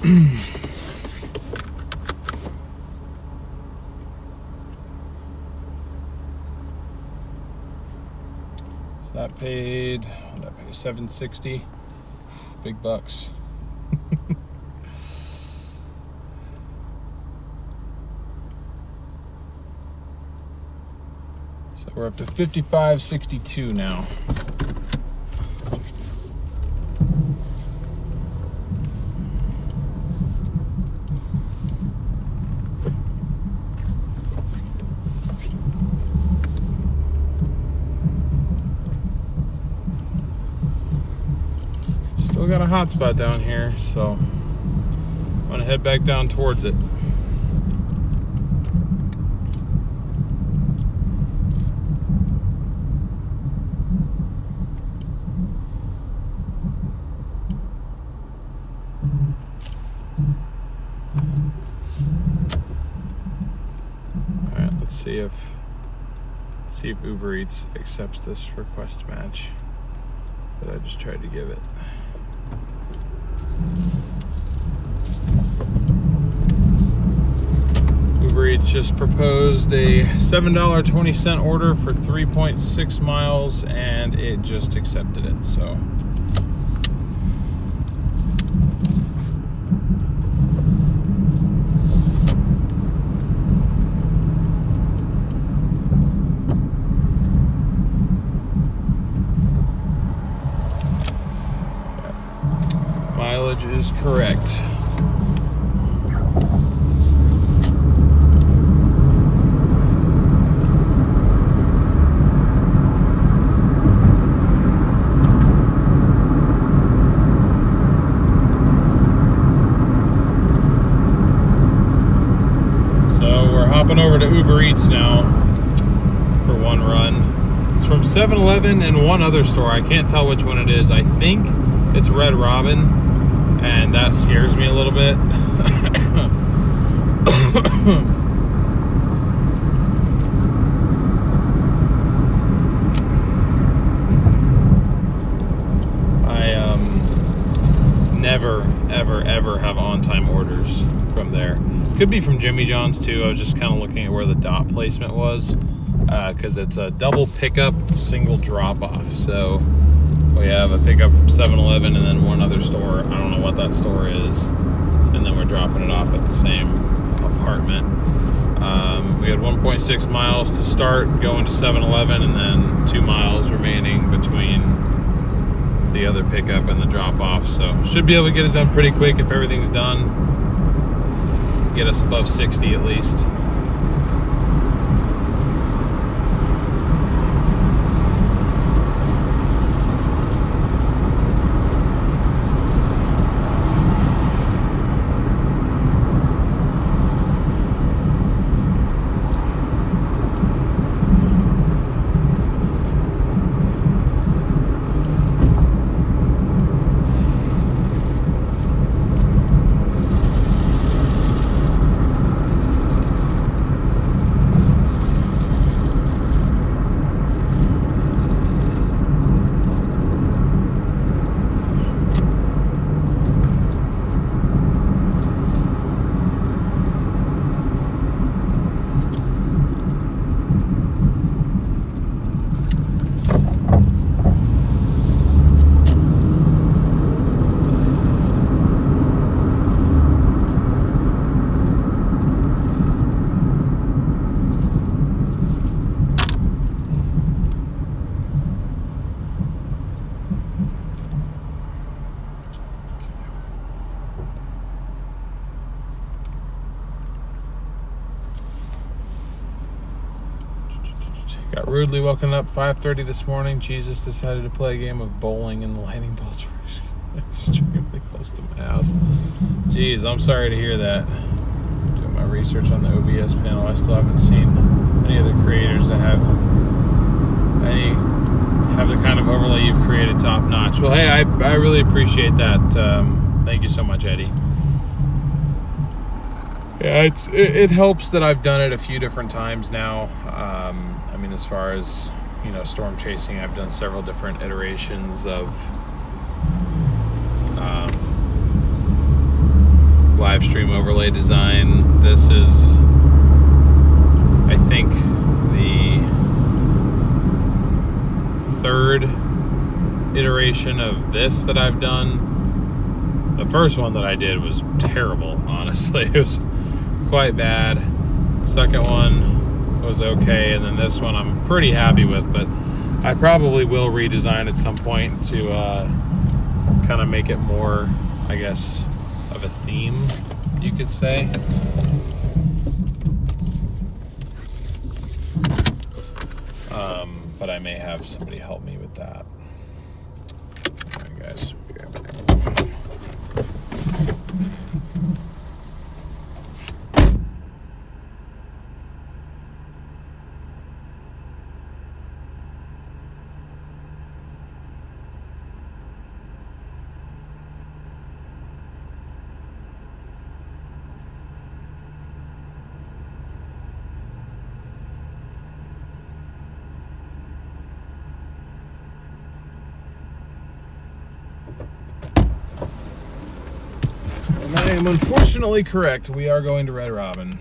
So that paid $760. Big bucks. So we're up to $55.62 now. Still got a hot spot down here, so I'm gonna head back down towards it. Alright, let's see if Uber Eats accepts this request match that I just tried to give it. Uber Eats just proposed a $7.20 order for 3.6 miles, and it just accepted it, so. Mileage is correct. So we're hopping over to Uber Eats now for one run. It's from 7-Eleven and one other store. I can't tell which one it is. I think it's Red Robin, and that scares me a little bit. I never, ever have on-time orders from there. Could be from Jimmy John's too. I was just kind of looking at where the dot placement was, because it's a double pickup, single drop-off. So we have a pickup from 7-Eleven and then one other store. I don't know what that store is. And then we're dropping it off at the same apartment. We had 1.6 miles to start going to 7-Eleven, and then 2 miles remaining between the other pickup and the drop-off. So should be able to get it done pretty quick if everything's done. Get us above 60 at least. Got rudely woken up 5:30 this morning. Jesus decided to play a game of bowling, and the lightning bolts were extremely close to my house. Jeez, I'm sorry to hear that. Doing my research on the OBS panel, I still haven't seen any of the creators that have the kind of overlay you've created top notch. Well, hey, I really appreciate that. Thank you so much, Eddie. Yeah, it helps that I've done it a few different times now. I mean, as far as, you know, storm chasing, I've done several different iterations of live stream overlay design. This is, I think, the third iteration of this that I've done. The first one that I did was terrible, honestly. It was quite bad. Second one was okay, and then this one I'm pretty happy with, but I probably will redesign at some point to kind of make it more, I guess, of a theme, you could say. But I may have somebody help me with that. All right, guys, be right back. I am unfortunately correct. We are going to Red Robin.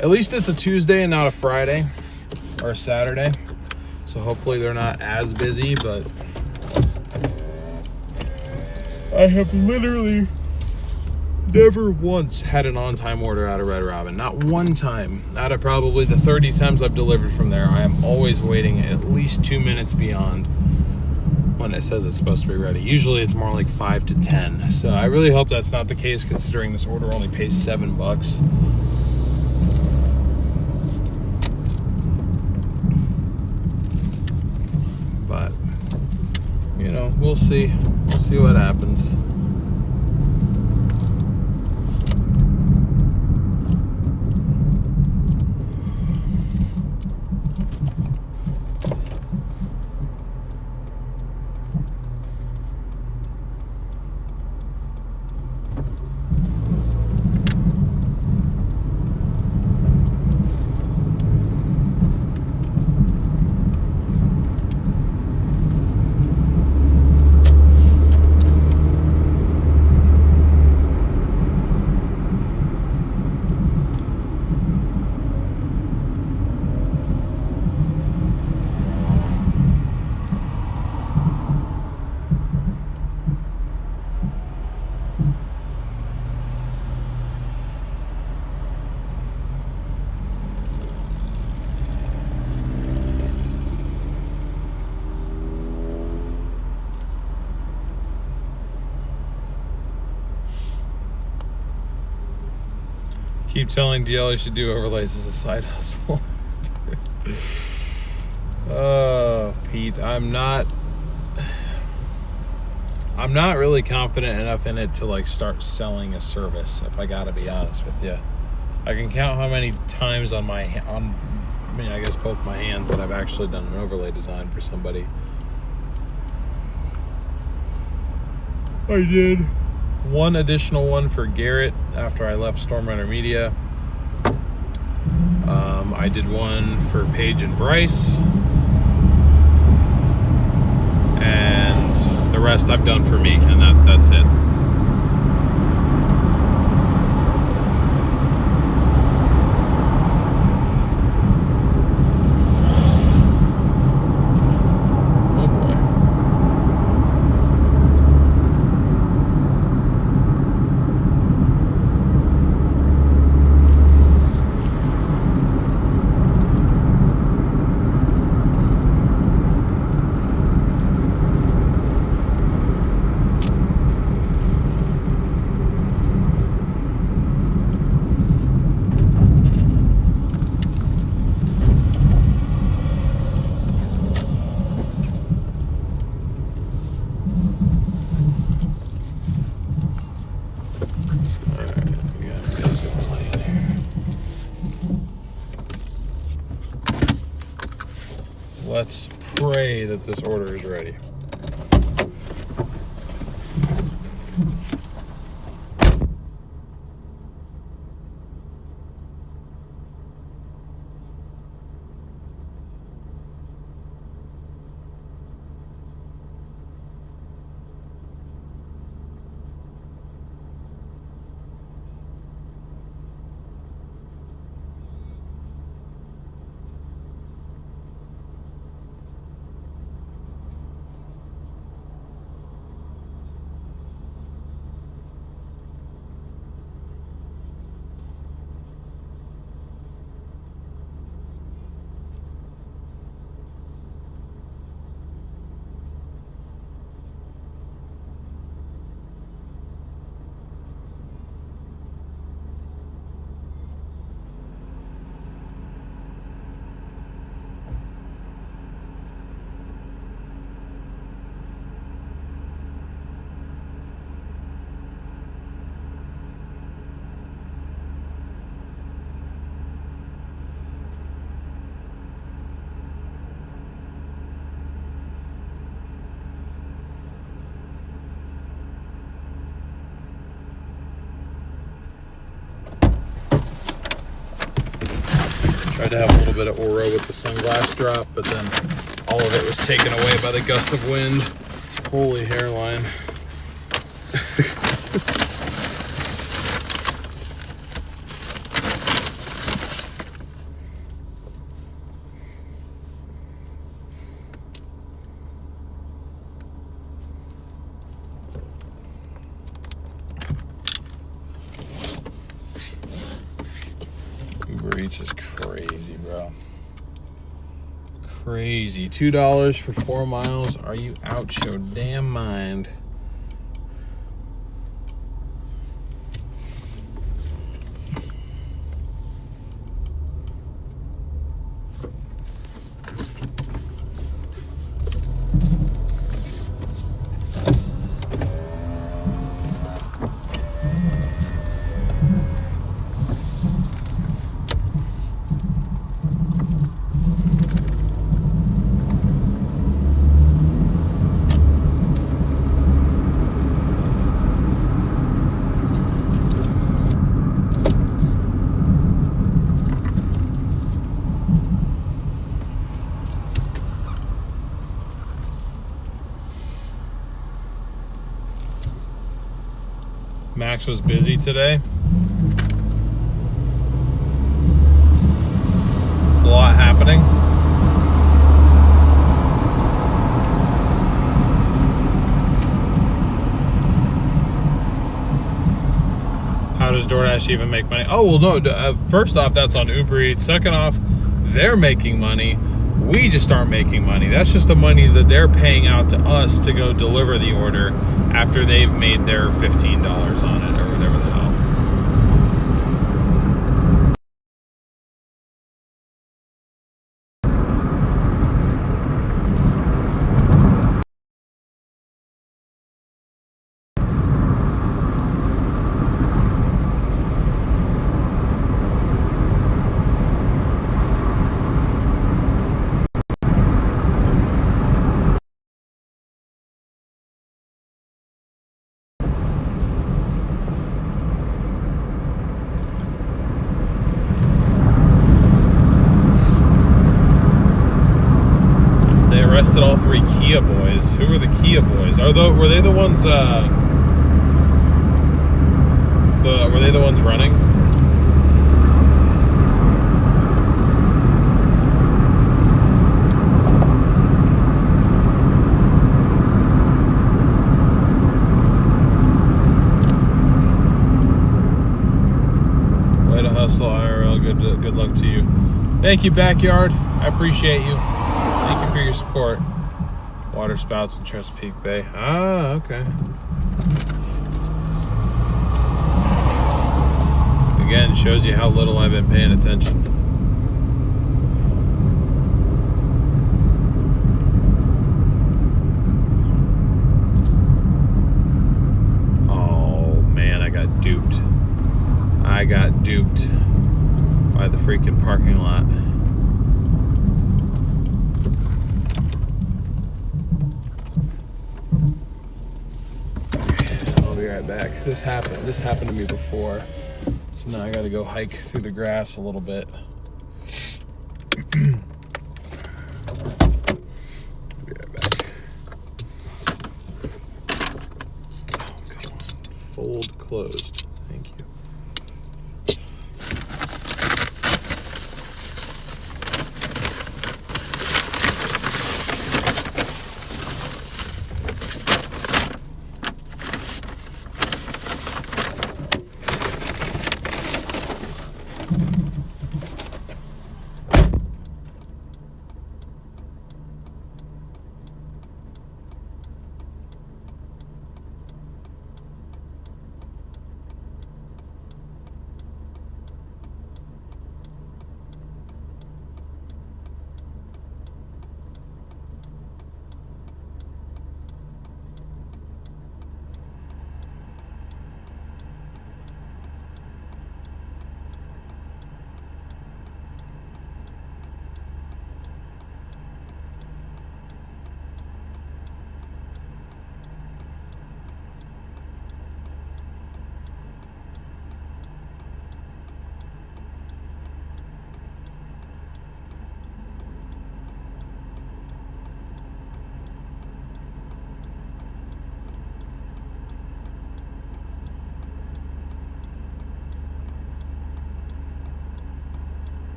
At least it's a Tuesday and not a Friday or a Saturday. So hopefully they're not as busy, but I have literally never once had an on-time order out of Red Robin. Not one time. Out of probably the 30 times I've delivered from there, I am always waiting at least 2 minutes beyond when it says it's supposed to be ready. Usually it's more like 5 to 10. So I really hope that's not the case, considering this order only pays $7. But, you know, we'll see. We'll see what happens. Keep telling DL he should do overlays as a side hustle. Oh, Pete, I'm not really confident enough in it to like start selling a service, if I gotta be honest with you. I can count how many times I guess both my hands that I've actually done an overlay design for somebody. I did one additional one for Garrett after I left Stormrunner Media. I did one for Paige and Bryce, and the rest I've done for me, and that's it. Let's pray that this order is ready. Tried to have a little bit of aura with the sunglass drop, but then all of it was taken away by the gust of wind. Holy hairline. Uber Eats is crazy, bro. Crazy. $2 for 4 miles. Are you out your damn mind? Max was busy today. A lot happening. How does DoorDash even make money? Oh, well, no. First off, that's on Uber Eats. Second off, they're making money. We just aren't making money. That's just the money that they're paying out to us to go deliver the order after they've made their $15 on it or whatever the hell. Arrested all 3 Kia boys. Who were the Kia boys? Were they the ones? Were they the ones running? Way to hustle, IRL. Good luck to you. Thank you, Backyard. I appreciate you. Thank you for your support. Water spouts in Chesapeake Bay. Ah, okay. Again, shows you how little I've been paying attention. Oh, man, I got duped. I got duped by the freaking parking lot. Right back. This happened to me before, so now I got to go hike through the grass a little bit. Be right back. Oh, come on. Fold closed. Thank you.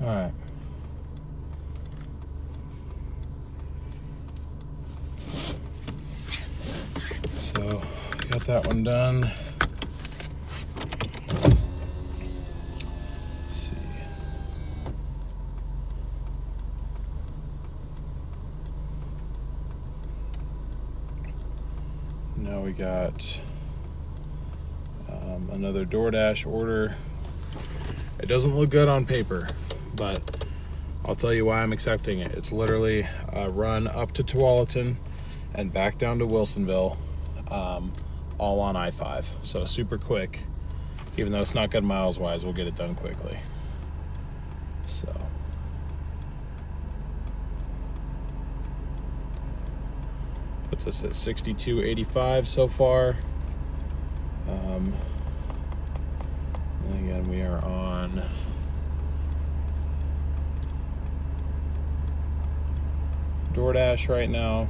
Alright. So, got that one done. Let's see. Now we got another Doordash order. It doesn't look good on paper, but I'll tell you why I'm accepting it. It's literally a run up to Tualatin and back down to Wilsonville, all on I-5. So super quick. Even though it's not good miles wise, we'll get it done quickly. So. Puts us at 62.85 so far. And again, we are on Doordash right now.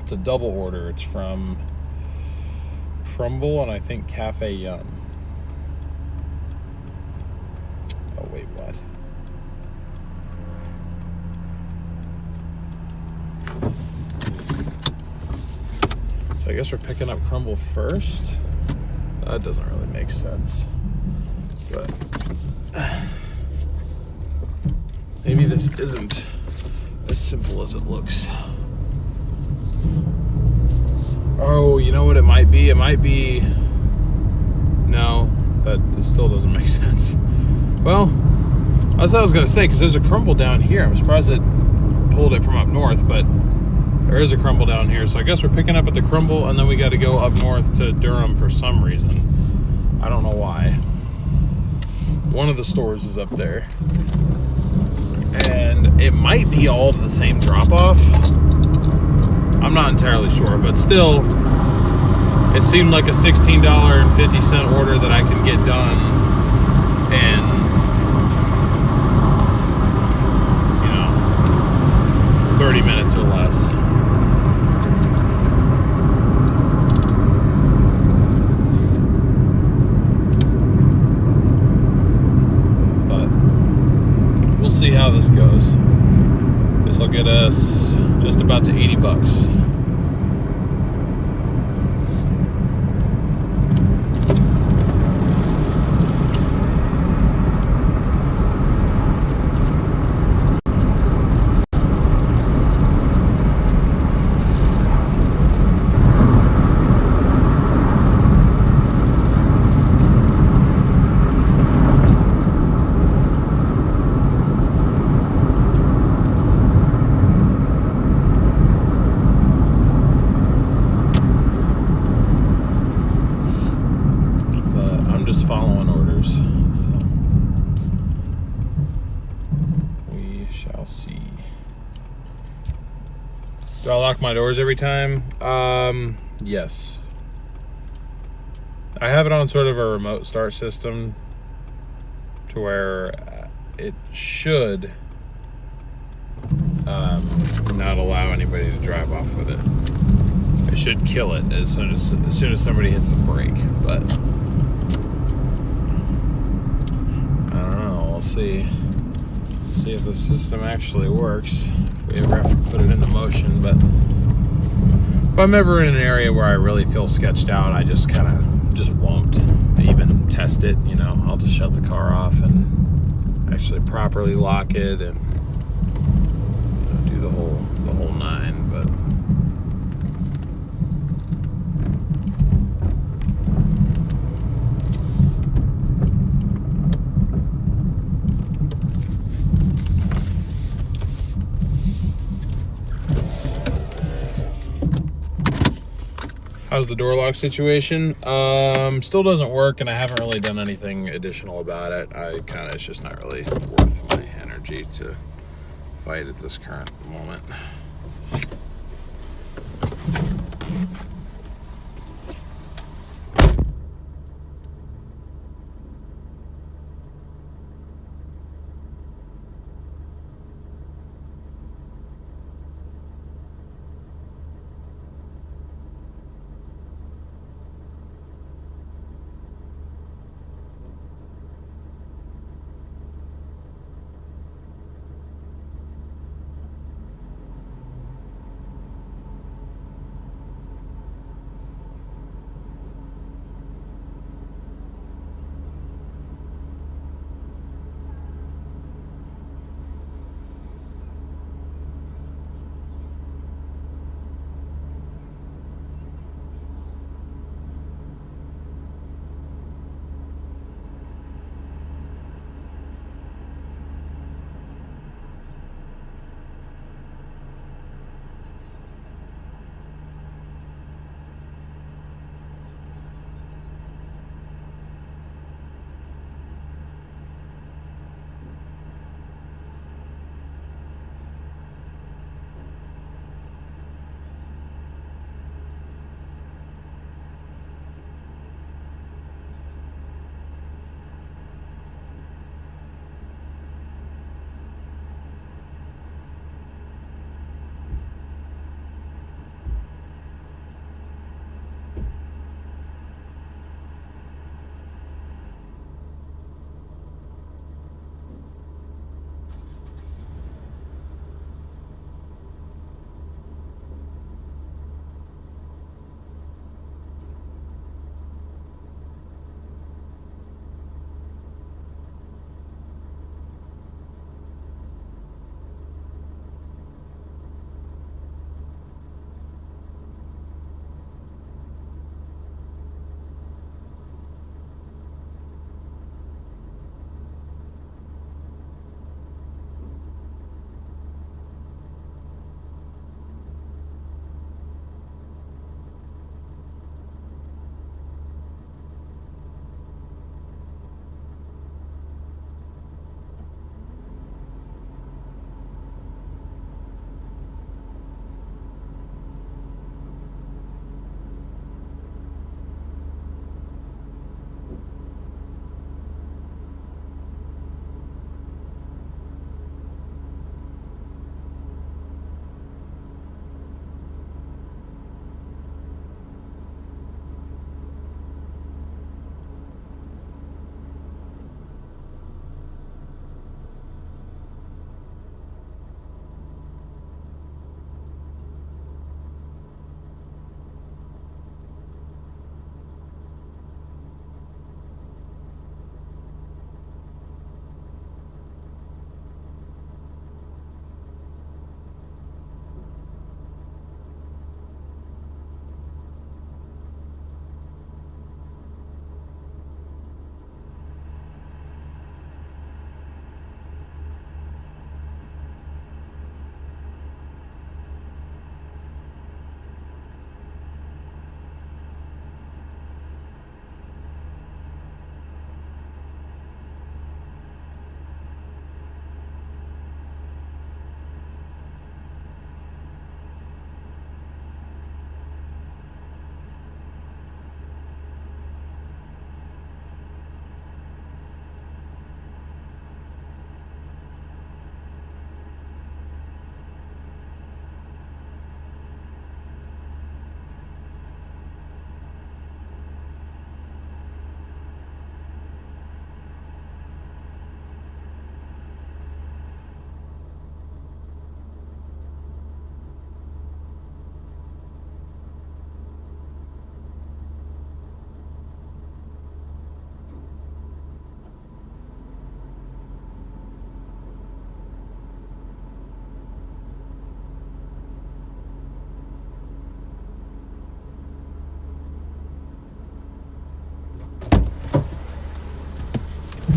It's a double order. It's from Crumble and I think Cafe Yum. Oh wait, what? So I guess we're picking up Crumble first. That doesn't really make sense. But maybe this isn't as simple as it looks. Oh, you know what it might be? It might be... No, that still doesn't make sense. Well, that's what I was going to say, because there's a Crumble down here. I'm surprised it pulled it from up north, but there is a Crumble down here. So I guess we're picking up at the Crumble, and then we got to go up north to Durham for some reason. I don't know why. One of the stores is up there. And it might be all the same drop-off. I'm not entirely sure, but still, it seemed like a $16.50 order that I can get done in, 30 minutes or less. See how this goes. This will get us just about to 80 bucks. Following orders, so we shall see. Do I lock my doors every time? Yes. I have it on sort of a remote start system to where it should not allow anybody to drive off with it. It should kill it as soon as somebody hits the brake, but see if the system actually works, if we ever have to put it into motion. But if I'm ever in an area where I really feel sketched out, I just won't even test it. I'll just shut the car off and actually properly lock it and do the whole nine. But how's the door lock situation? Still doesn't work, and I haven't really done anything additional about it. It's just not really worth my energy to fight at this current moment.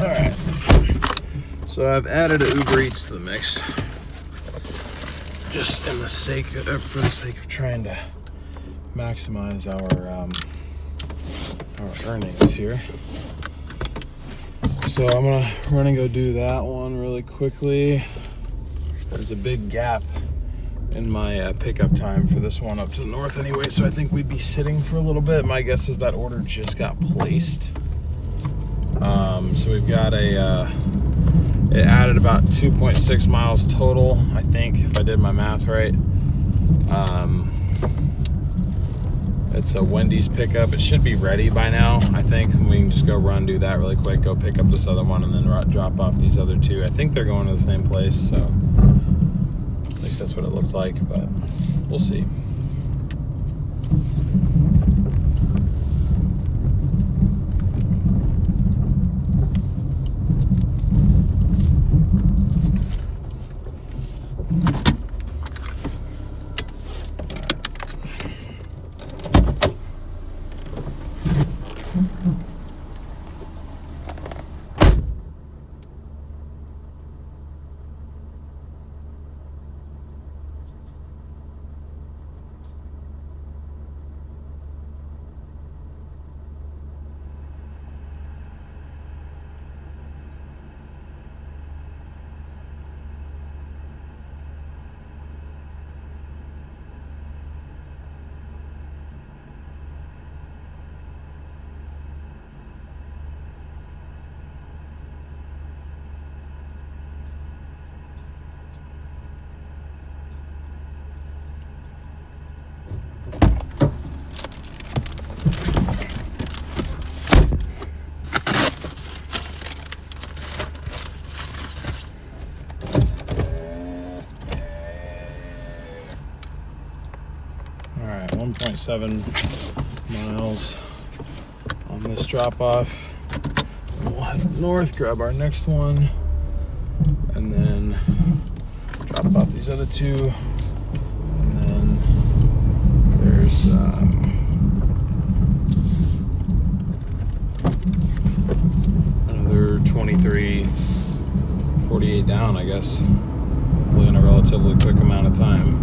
Alright. So I've added a Uber Eats to the mix. Just for the sake of trying to maximize our earnings here. So I'm gonna run and go do that one really quickly. There's a big gap in my pickup time for this one up to the north anyway, so I think we'd be sitting for a little bit. My guess is that order just got placed. So we've got it added about 2.6 miles total, I think, if I did my math right. It's a Wendy's pickup. It should be ready by now, I think. We can just go run, do that really quick, go pick up this other one, and then drop off these other two. I think they're going to the same place, so at least that's what it looked like, but we'll see. All right, 1.7 miles on this drop off. And we'll head north, grab our next one, and then drop off these other two. And then there's another 23, 48 down, I guess. Hopefully in a relatively quick amount of time.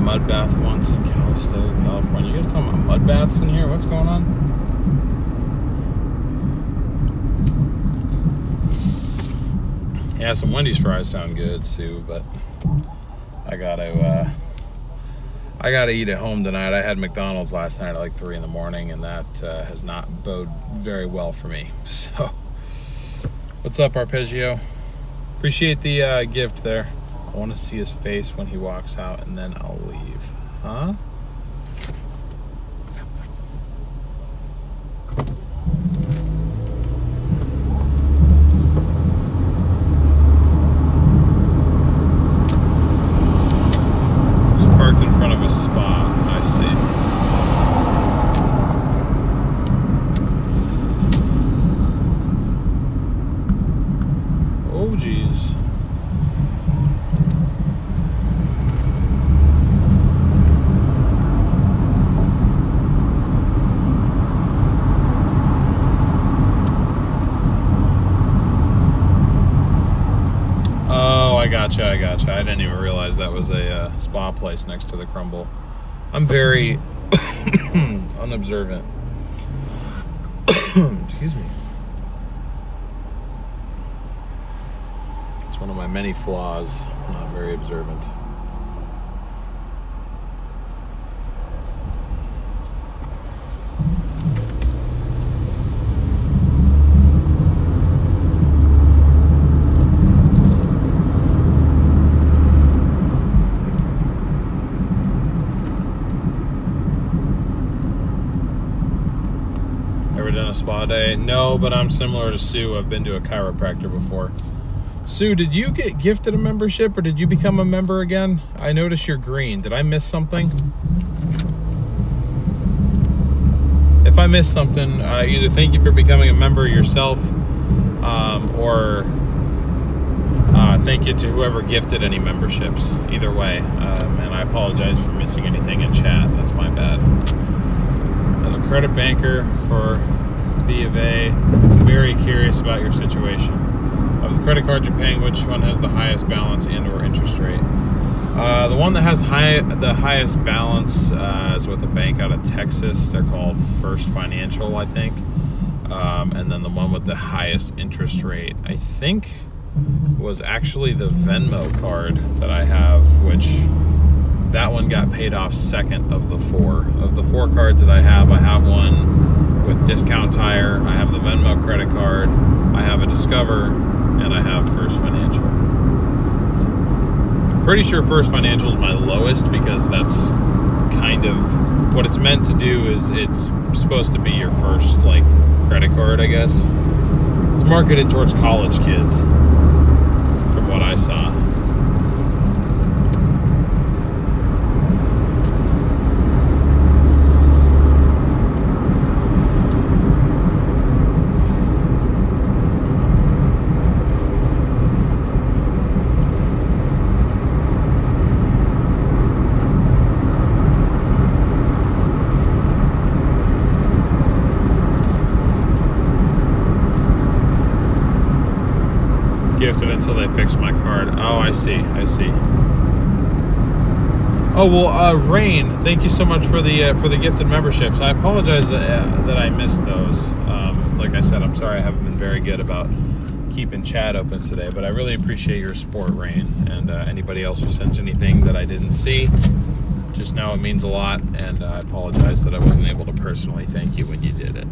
Mud bath once in Calistoga, California. You guys talking about mud baths in here? What's going on? Yeah, some Wendy's fries sound good too, but I gotta eat at home tonight. I had McDonald's last night at like 3 in the morning, and that has not bode very well for me. So, what's up, Arpeggio? Appreciate the gift there. I want to see his face when he walks out, and then I'll leave. Huh? He's parked in front of his spot. I see. Oh, geez. I gotcha. I didn't even realize that was a spa place next to the Crumble. I'm very unobservant. Excuse me. It's one of my many flaws. I'm not very observant. Spa day? No, but I'm similar to Sue. I've been to a chiropractor before. Sue, did you get gifted a membership or did you become a member again? I noticed you're green. Did I miss something? If I missed something, either thank you for becoming a member yourself, or thank you to whoever gifted any memberships. Either way, and I apologize for missing anything in chat. That's my bad. As a credit banker for B of A, I'm very curious about your situation. Of the credit cards you're paying, which one has the highest balance and or interest rate? The one that has the highest balance is with a bank out of Texas. They're called First Financial, I think. And then the one with the highest interest rate, I think, was actually the Venmo card that I have, which that one got paid off second of the four. Of the four cards that I have one with Discount Tire, I have the Venmo credit card, I have a Discover, and I have First Financial. Pretty sure First Financial is my lowest because that's kind of what it's meant to do. Is it's supposed to be your first like credit card, I guess. It's marketed towards college kids, from what I saw. Gifted until they fix my card. Oh, I see. Oh well, Rain, thank you so much for the gifted memberships. I apologize that I missed those. Like I said, I'm sorry I haven't been very good about keeping chat open today, but I really appreciate your support, Rain, and anybody else who sent anything that I didn't see. Just know it means a lot, and I apologize that I wasn't able to personally thank you when you did it.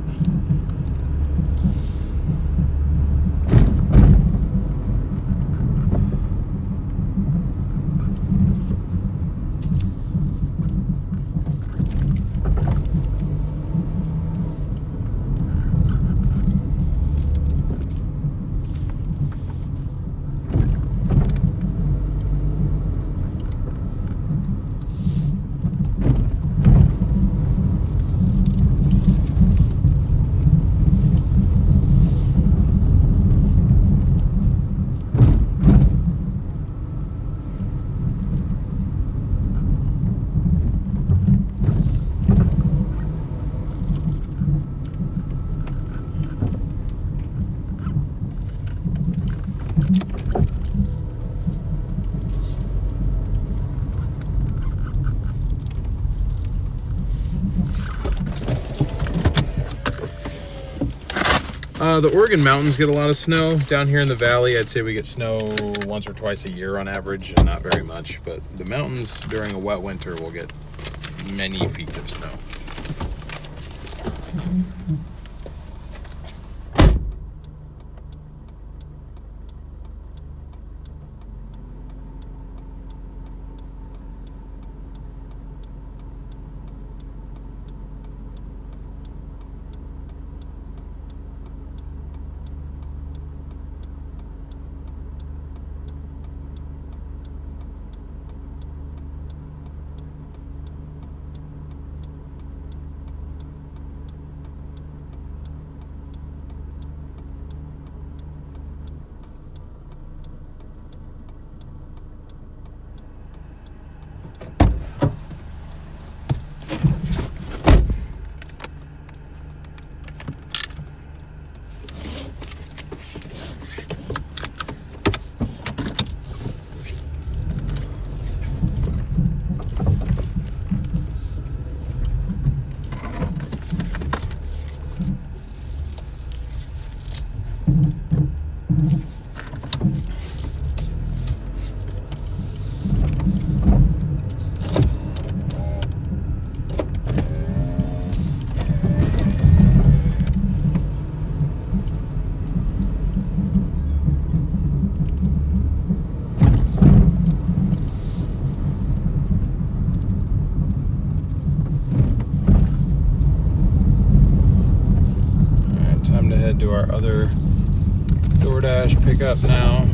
The Oregon mountains get a lot of snow. Down here in the valley, I'd say we get snow once or twice a year on average, and not very much. But the mountains during a wet winter will get many feet of snow. To our other Doordash pickup now.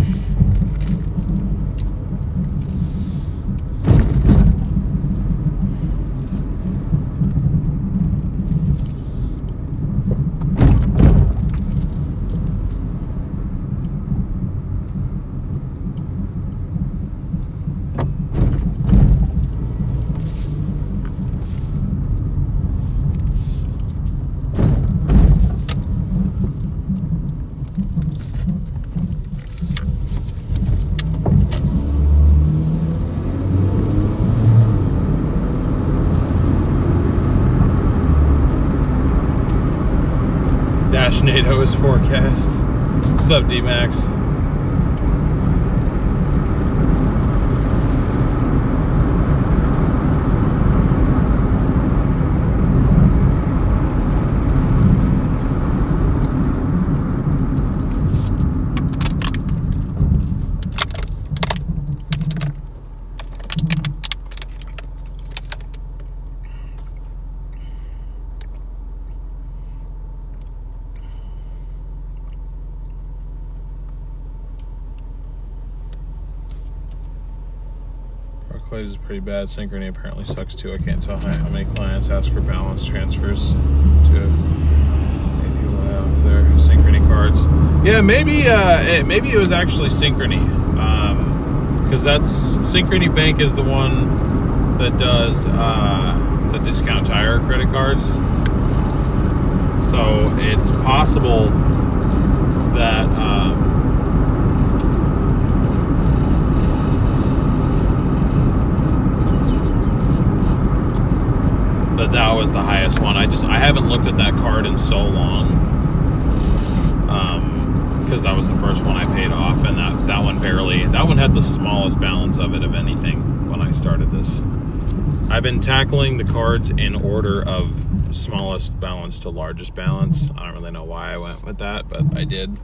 Dashnado is forecast. What's up, D-Max? Barclays is pretty bad. Synchrony apparently sucks too. I can't tell how many clients ask for balance transfers to maybe people have their Synchrony cards. Yeah, maybe it was actually Synchrony, because that's Synchrony Bank is the one that does the discount tire credit cards. So it's possible that that was the highest one. I haven't looked at that card in so long, because that was the first one I paid off, and that one had the smallest balance of anything when I started this. I've been tackling the cards in order of smallest balance to largest balance. I don't really know why I went with that, but I did.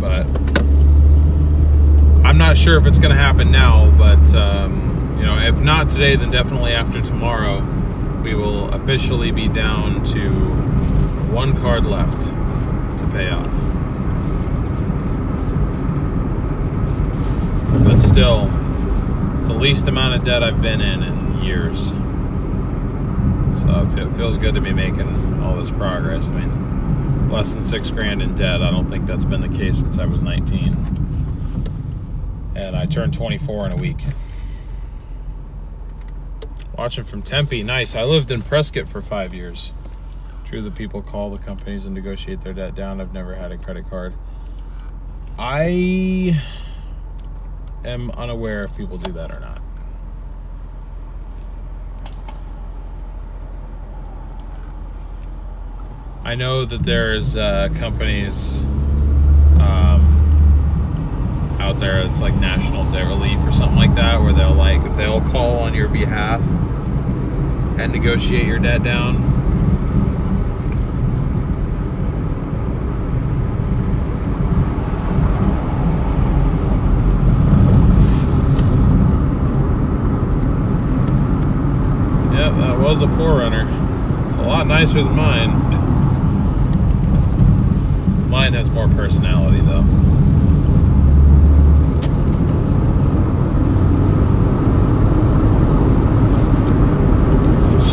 But I'm not sure if it's going to happen now, but if not today, then definitely after tomorrow, we will officially be down to one card left to pay off. But still, it's the least amount of debt I've been in years. So it feels good to be making all this progress. I mean, less than $6,000 in debt. I don't think that's been the case since I was 19. And I turned 24 in a week. Watching from Tempe, nice. I lived in Prescott for 5 years. True that people call the companies and negotiate their debt down. I've never had a credit card. I am unaware if people do that or not. I know that there's companies out there, it's like National Debt Relief or something like that, where they'll call on your behalf and negotiate your debt down. Yep, that was a 4Runner. It's a lot nicer than mine. Mine has more personality though.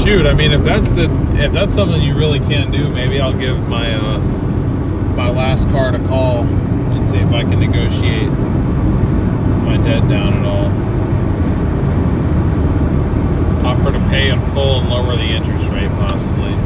Shoot, I mean, if that's something you really can do, maybe I'll give my my last card a call and see if I can negotiate my debt down at all. Offer to pay in full and lower the interest rate, possibly.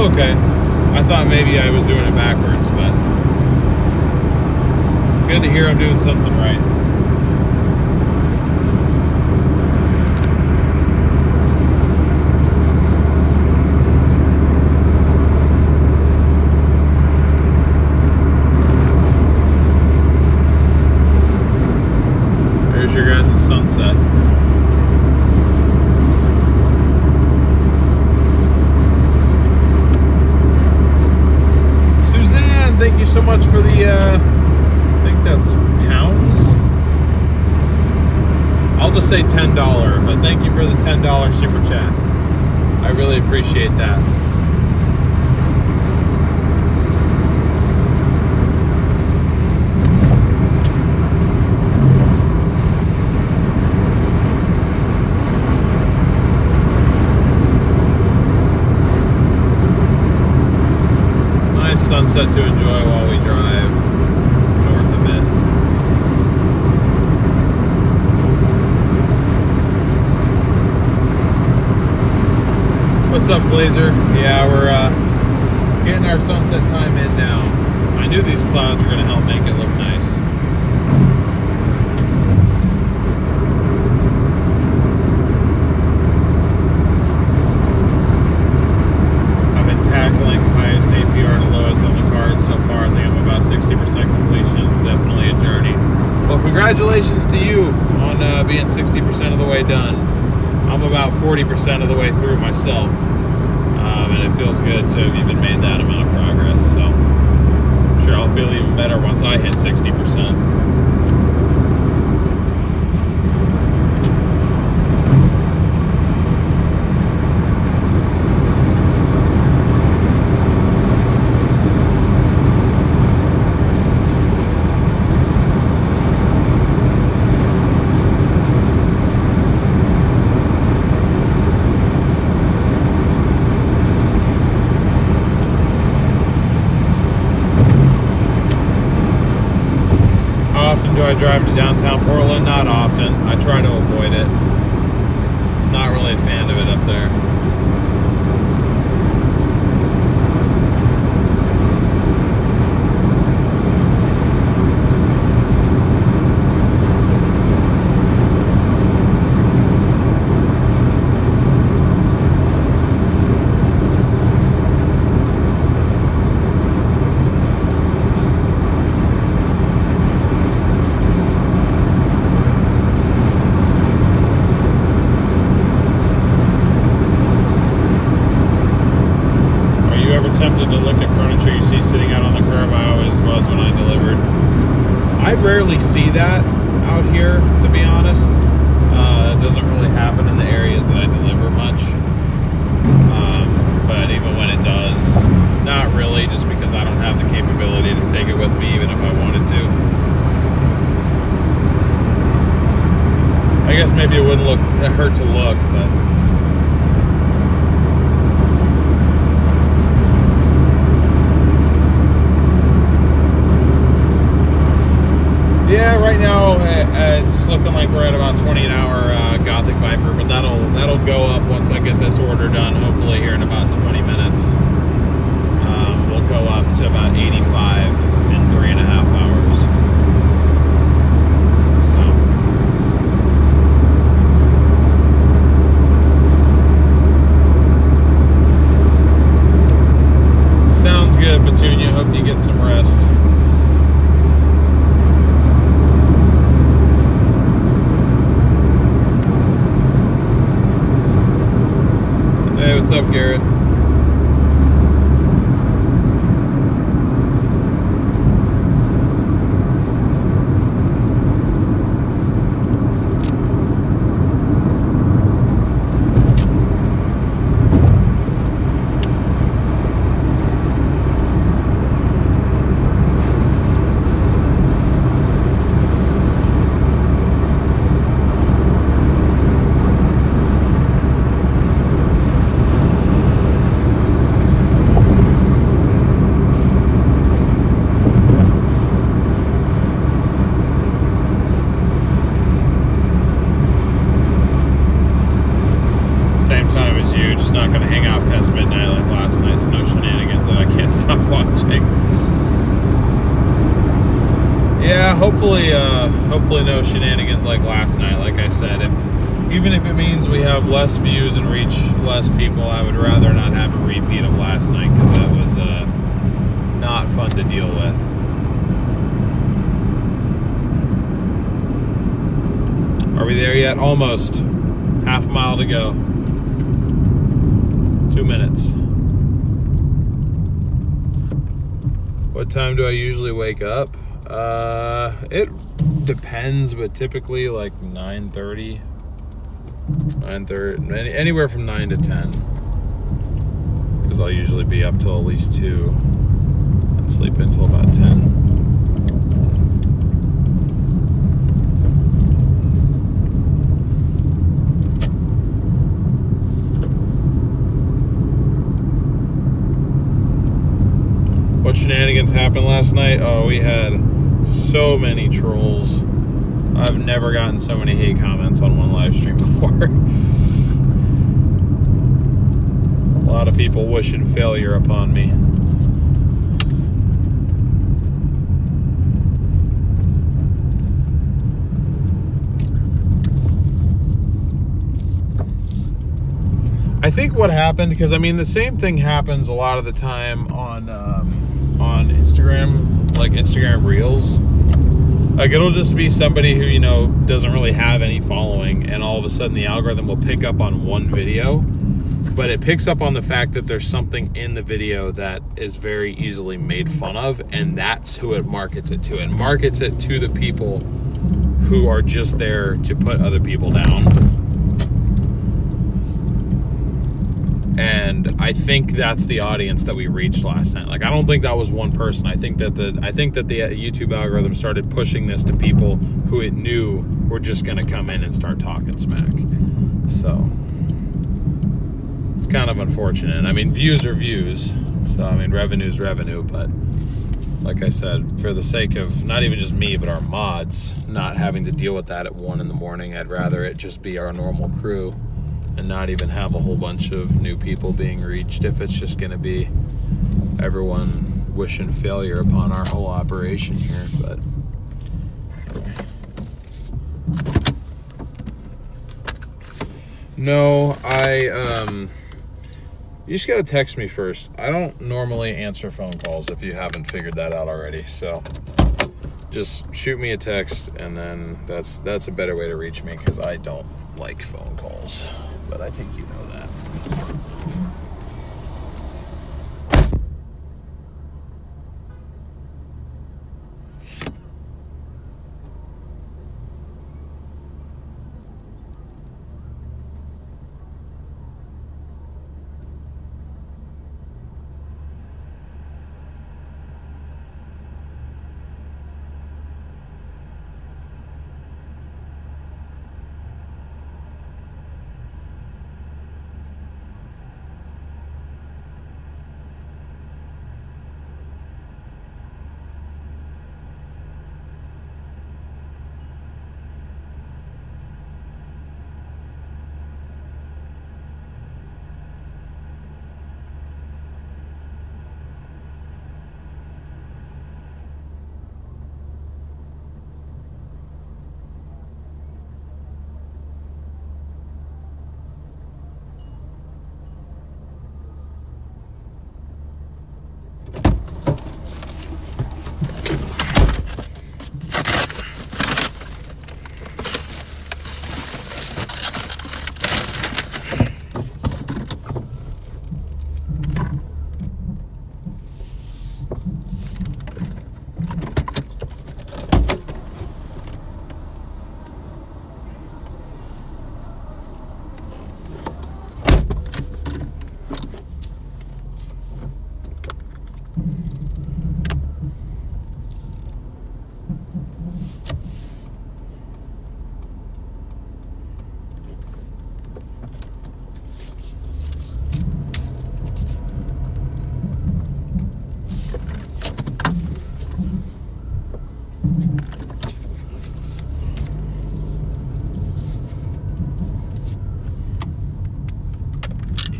Okay, I thought maybe I was doing it backwards, but good to hear I'm doing something right. There's your guys' sunset. Thank you so much for the, I think that's pounds. I'll just say $10, but thank you for the $10 super chat. I really appreciate that. Sunset to enjoy while we drive north a bit. What's up, Blazer? Yeah, we're getting our sunset time in now. I knew these clouds were going to help make it look nice. I've been tackling highest APR to lowest on the cards so far. I think I'm about 60% completion. It's definitely a journey. Well, congratulations to you on being 60% of the way done. I'm about 40% of the way through myself. And it feels good to have even made that amount of progress. So I'm sure I'll feel even better once I hit 60%. Do I drive to downtown Portland? Not often. I try to avoid it. Not really a fan of it up there. Tempted to look at furniture you see sitting out on the curb. I always was when I delivered. I rarely see that out here, to be honest. It doesn't really happen in the areas that I deliver much. But even when it does, not really, just because I don't have the capability to take it with me, even if I wanted to. I guess maybe it wouldn't hurt to look, but yeah, right now it's looking like we're at about 20 an hour Gothic Viper, but that'll go up once I get this order done. Hopefully here in about 20 minutes, we'll go up to about 85 in 3.5 hours. So sounds good, Petunia. Hope you get some rest. Hey, what's up, Garrett? Time as you, just not going to hang out past midnight like last night. So no shenanigans that I can't stop watching. Yeah, hopefully no shenanigans like last night. Like I said, even if it means we have less views and reach less people, I would rather not have a repeat of last night, because that was not fun to deal with. Are we there yet? Almost. Half a mile to go. 2 minutes. What time do I usually wake up? It depends, but typically like 9:30, anywhere from 9 to 10. Because I'll usually be up till at least 2 and sleep until about 10. What shenanigans happened last night? Oh, we had so many trolls. I've never gotten so many hate comments on one live stream before. of people wishing failure upon me. I think what happened, because I mean the same thing happens a lot of the time on Instagram, like Instagram Reels. Like it'll just be somebody who, you know, doesn't really have any following, and all of a sudden the algorithm will pick up on one video, but it picks up on the fact that there's something in the video that is very easily made fun of, and that's who it markets it to. It markets it to the people who are just there to put other people down. And I think that's the audience that we reached last night. Like, I don't think that was one person. I think that the YouTube algorithm started pushing this to people who it knew were just going to come in and start talking smack. So it's kind of unfortunate. I mean, views are views. So I mean, revenue's revenue. But like I said, for the sake of not even just me, but our mods not having to deal with that at 1 in the morning, I'd rather it just be our normal crew and not even have a whole bunch of new people being reached, if it's just going to be everyone wishing failure upon our whole operation here. But no, you just got to text me first. I don't normally answer phone calls, if you haven't figured that out already. So just shoot me a text, and then that's a better way to reach me, because I don't like phone calls. But I think you know that.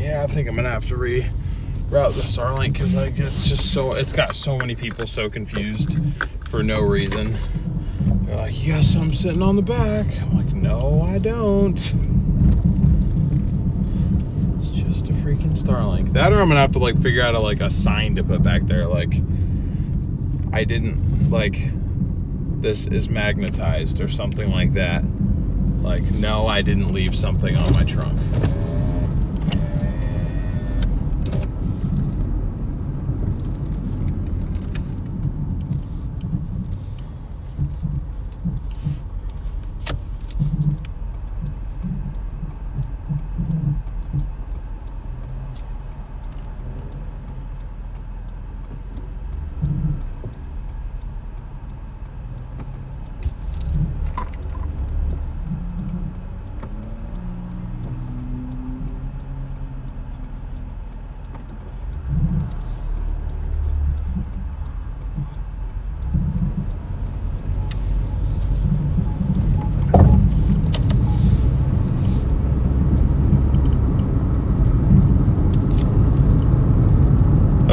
Yeah, I think I'm gonna have to reroute the Starlink, because like it's got so many people so confused for no reason. They're like, you got something sitting on the back. I'm like, no, I don't. It's just a freaking Starlink. That, or I'm gonna have to like figure out a sign to put back there, like I didn't, like, this is magnetized or something like that. Like, no, I didn't leave something on my trunk.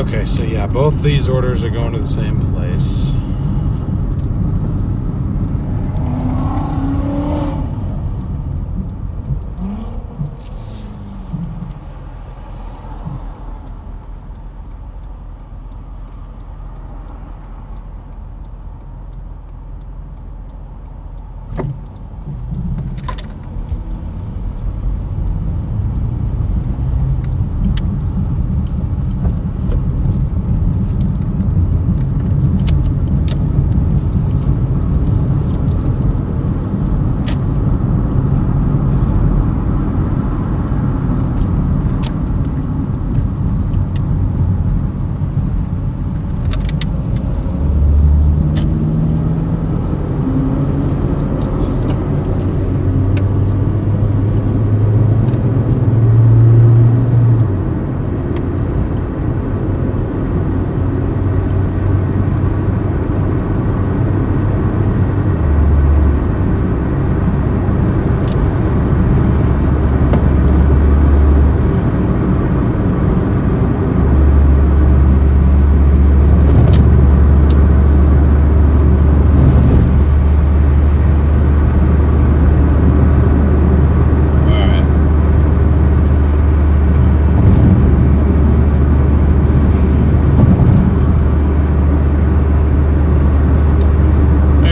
Okay, so yeah, both these orders are going to the same place.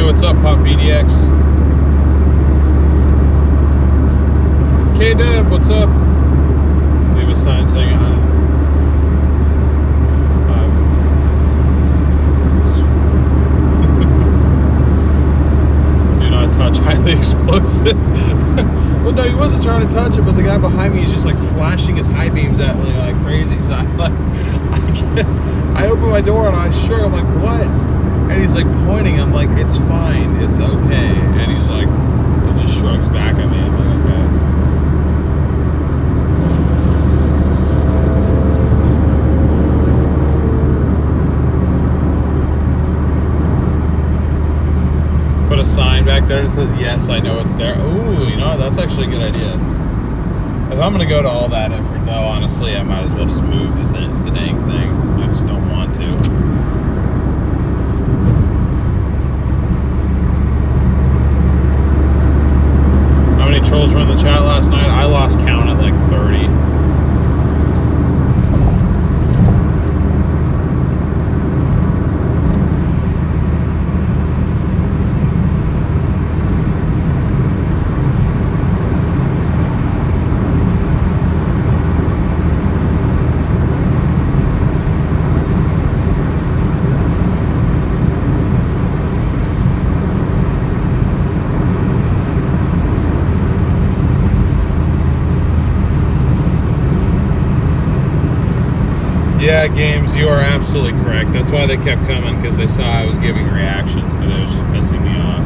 What's up, Pop BDX? K-Dub, what's up? Leave a sign saying do not touch highly explosive. Well, no, he wasn't trying to touch it, but the guy behind me is just like flashing his high beams at me like crazy. So I'm like, I open my door and I shrug. I'm like, what? And he's like pointing. I'm like, it's fine, it's okay. And he's like, he just shrugs back at me. I'm like, okay. Put a sign back there that says, yes, I know it's there. Ooh, you know what? That's actually a good idea. If I'm going to go to all that effort, though, honestly, I might as well just move the dang thing. I just don't want to. Trolls were in the chat last night. I lost count at like 30. Yeah, Games, you are absolutely correct. That's why they kept coming, because they saw I was giving reactions, but it was just pissing me off.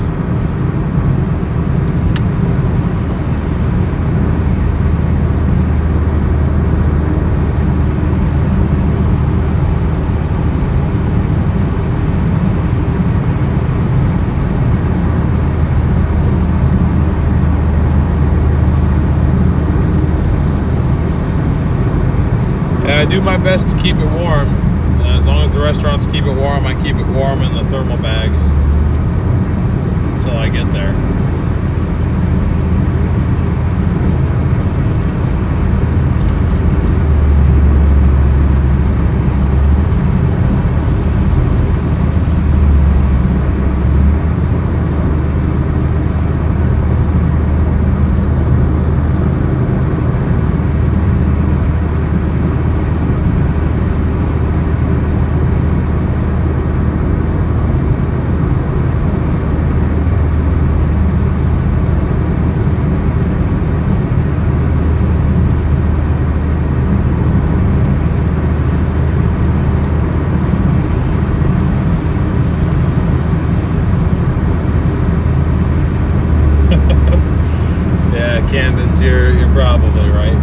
I do my best to keep it warm. And as long as the restaurants keep it warm, I keep it warm in the thermal bags until I get there. Candace, you're probably right.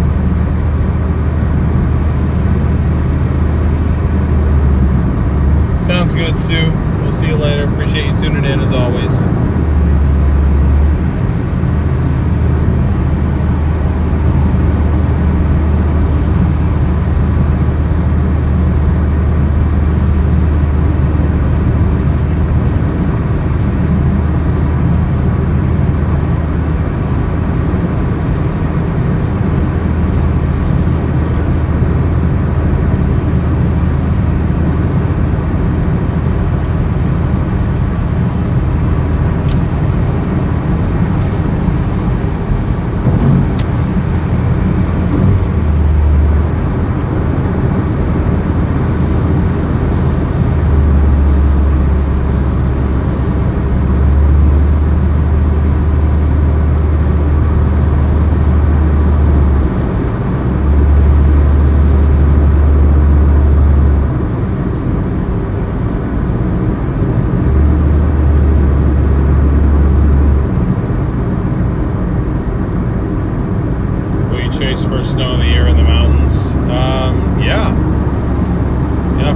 Sounds good, Sue. We'll see you later. Appreciate you tuning in as always.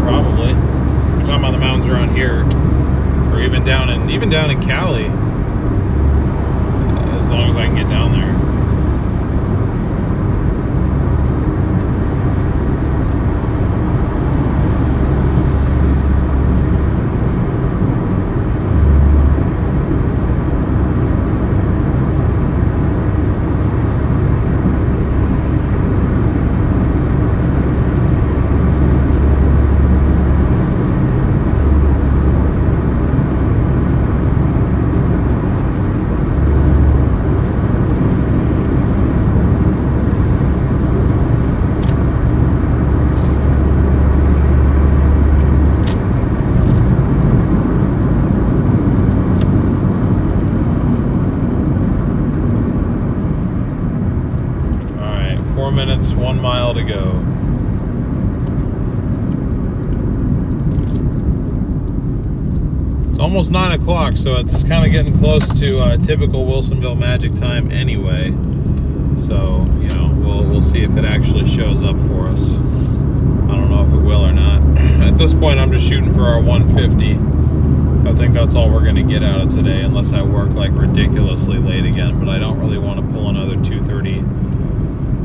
probably. If you're talking about the mountains around here, or even down in Cali, as long as I can get down there. All right, 4 minutes, 1 mile to go. It's almost 9 o'clock, so it's kind of getting close to typical Wilsonville magic time anyway. So, you know, we'll see if it actually shows up for us. I don't know if it will or not. At this point, I'm just shooting for our 150. I think that's all we're going to get out of today, unless I work like ridiculously late again. But I don't really want to pull another 2:30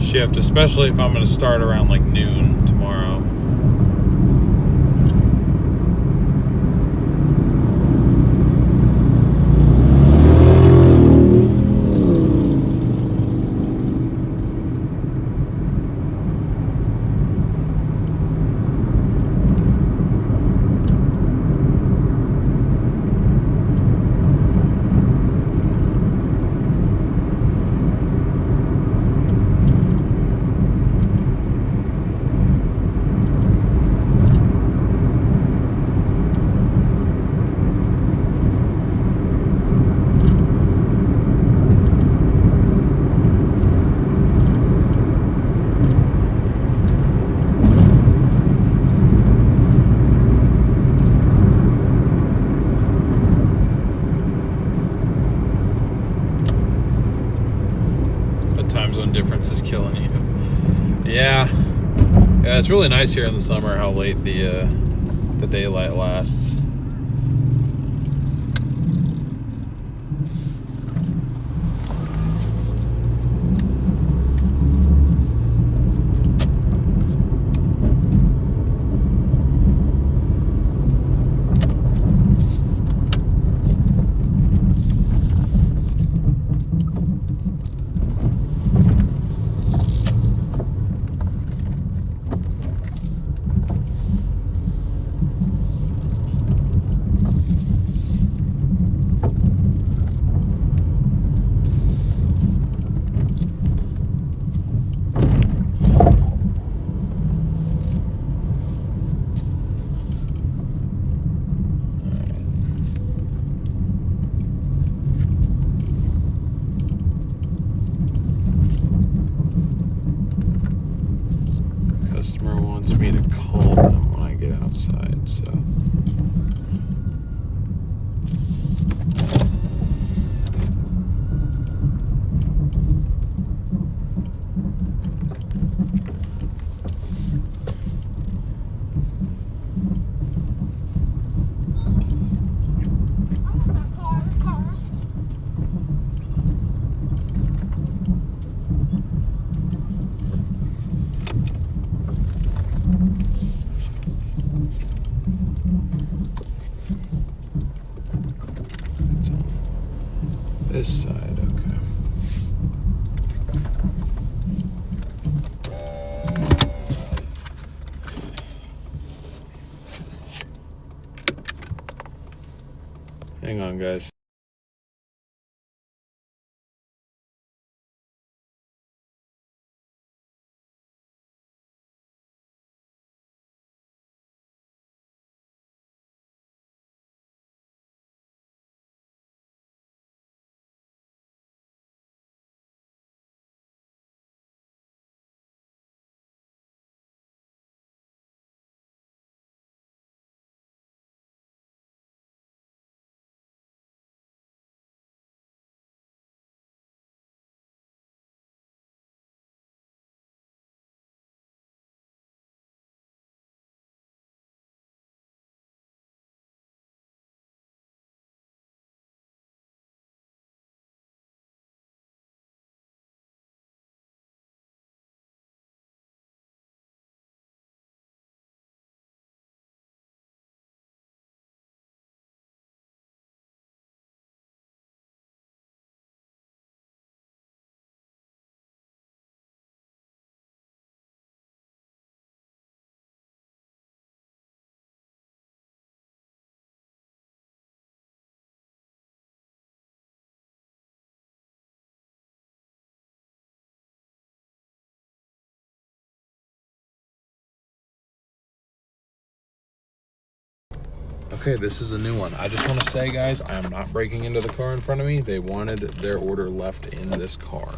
shift, especially if I'm going to start around like noon tomorrow. Time zone difference is killing you. Yeah, it's really nice here in the summer how late the daylight lasts. Customer wants me to call them when I get outside, so. It's on this side, okay. Hang on, guys. Okay, this is a new one. I just want to say, guys, I am not breaking into the car in front of me. They wanted their order left in this car.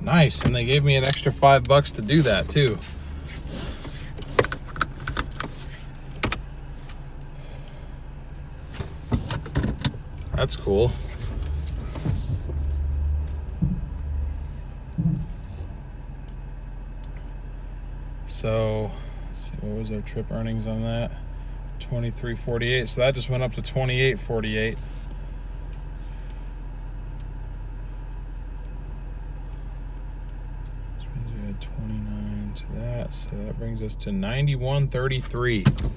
Nice, and they gave me an extra $5 to do that too. That's cool. So, let's see, what was our trip earnings on that? $23.48. So that just went up to $28.48. We had 29 to that, so that brings us to $91.33.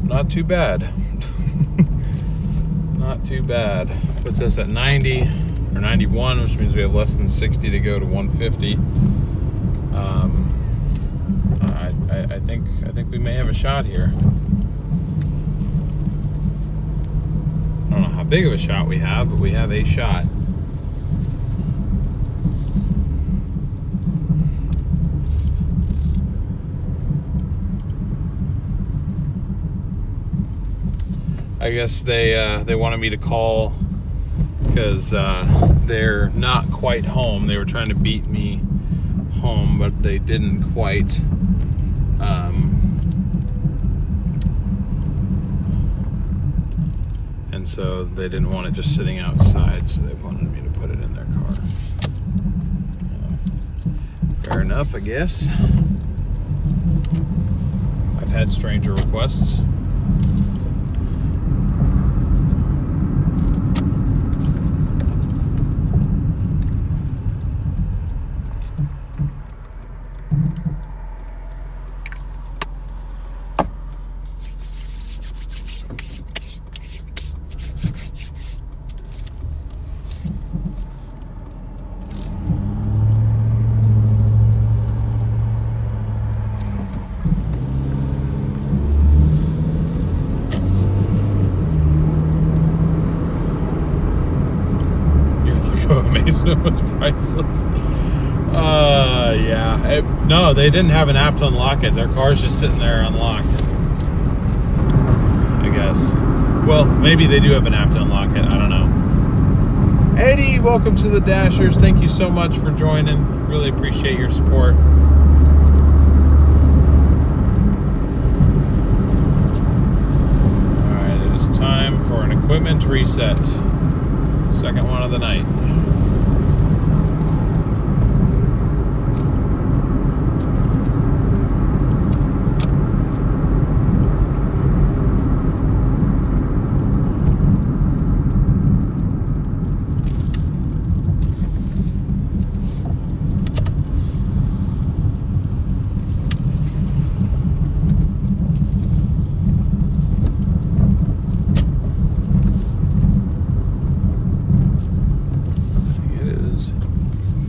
Not too bad. Not too bad. Puts us at 90 or 91, which means we have less than 60 to go to 150. I think we may have a shot here. I don't know how big of a shot we have, but we have a shot. I guess they wanted me to call because they're not quite home. They were trying to beat me home, but they didn't quite. And so they didn't want it just sitting outside, so they wanted me to put it in their car. Fair enough, I guess. I've had stranger requests. Amazement was priceless. Yeah. No, they didn't have an app to unlock it. Their car's just sitting there unlocked, I guess. Well, maybe they do have an app to unlock it. I don't know. Eddie, welcome to the Dashers. Thank you so much for joining. Really appreciate your support. All right, it is time for an equipment reset. Second one of the night.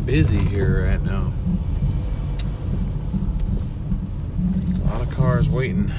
Busy here right now. A A lot of cars waiting.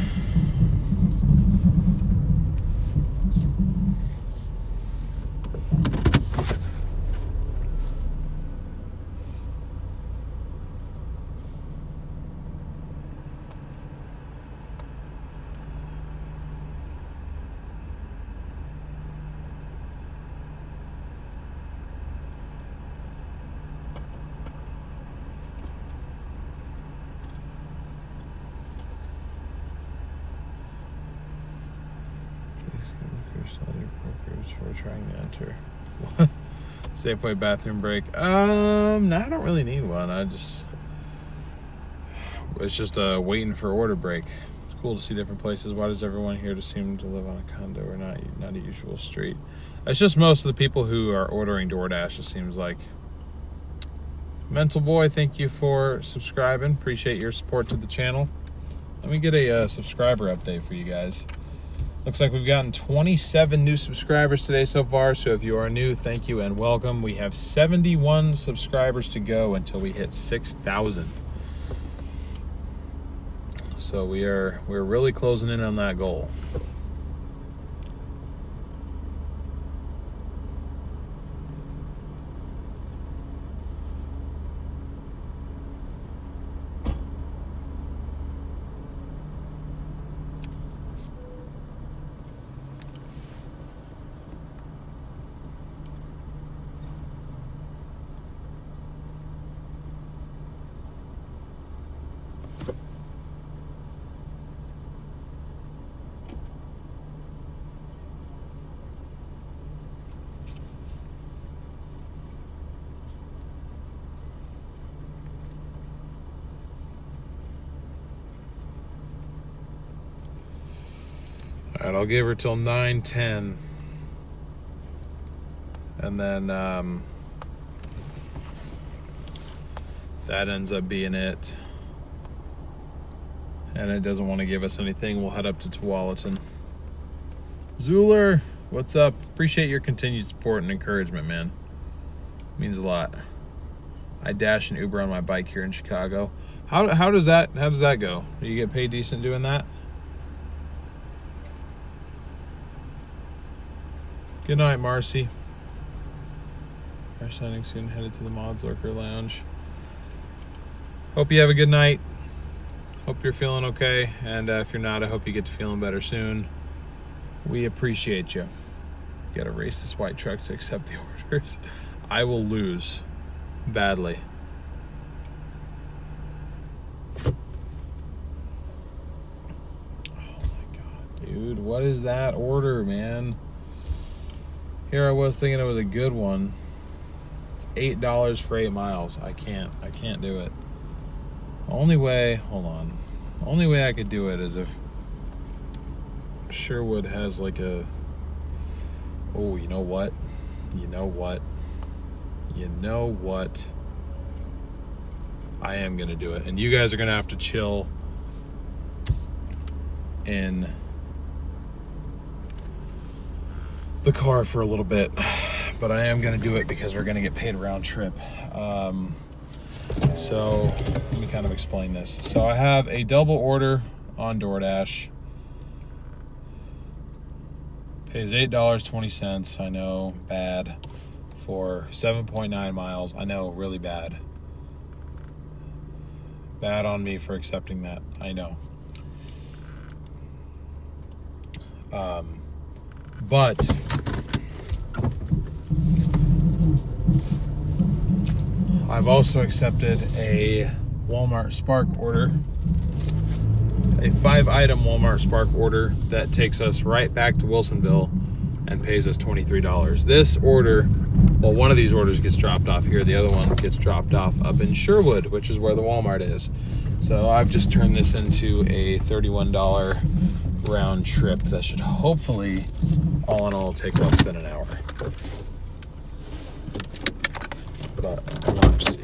We're trying to enter. Safeway bathroom break. No, I don't really need one. It's just waiting for order break. It's cool to see different places. Why does everyone here to seem to live on a condo or not a usual street? It's just most of the people who are ordering DoorDash, it seems like. Mental Boy, thank you for subscribing. Appreciate your support to the channel. Let me get a subscriber update for you guys. Looks like we've gotten 27 new subscribers today so far, so if you are new, thank you and welcome. We have 71 subscribers to go until we hit 6,000. So we're really closing in on that goal. All right, I'll give her till 9:10, and then that ends up being it. And it doesn't want to give us anything. We'll head up to Tualatin. Zuler, what's up? Appreciate your continued support and encouragement, man. Means a lot. I dash and Uber on my bike here in Chicago. How does that go? Do you get paid decent doing that? Good night, Marcy. Our signing soon, headed to the Mods Lurker Lounge. Hope you have a good night. Hope you're feeling okay. And if you're not, I hope you get to feeling better soon. We appreciate you. Gotta race this white truck to accept the orders. I will lose badly. Oh my God, dude. What is that order, man? Here I was thinking it was a good one. It's $8 for 8 miles. I can't do it. Only way, hold on. Only way I could do it is if Sherwood has like a, oh, you know what? I am gonna do it. And you guys are gonna have to chill in the car for a little bit, but I am gonna do it because we're gonna get paid round trip. So let me kind of explain this. So I have a double order on DoorDash. Pays $8.20. I know, bad. For 7.9 miles. I know, really bad. Bad on me for accepting that. I know. But I've also accepted a Walmart Spark order, a 5-item Walmart Spark order that takes us right back to Wilsonville and pays us $23. This order, well, one of these orders gets dropped off here. The other one gets dropped off up in Sherwood, which is where the Walmart is. So I've just turned this into a $31 round trip that should hopefully, all in all, take less than an hour. But we'll have to see.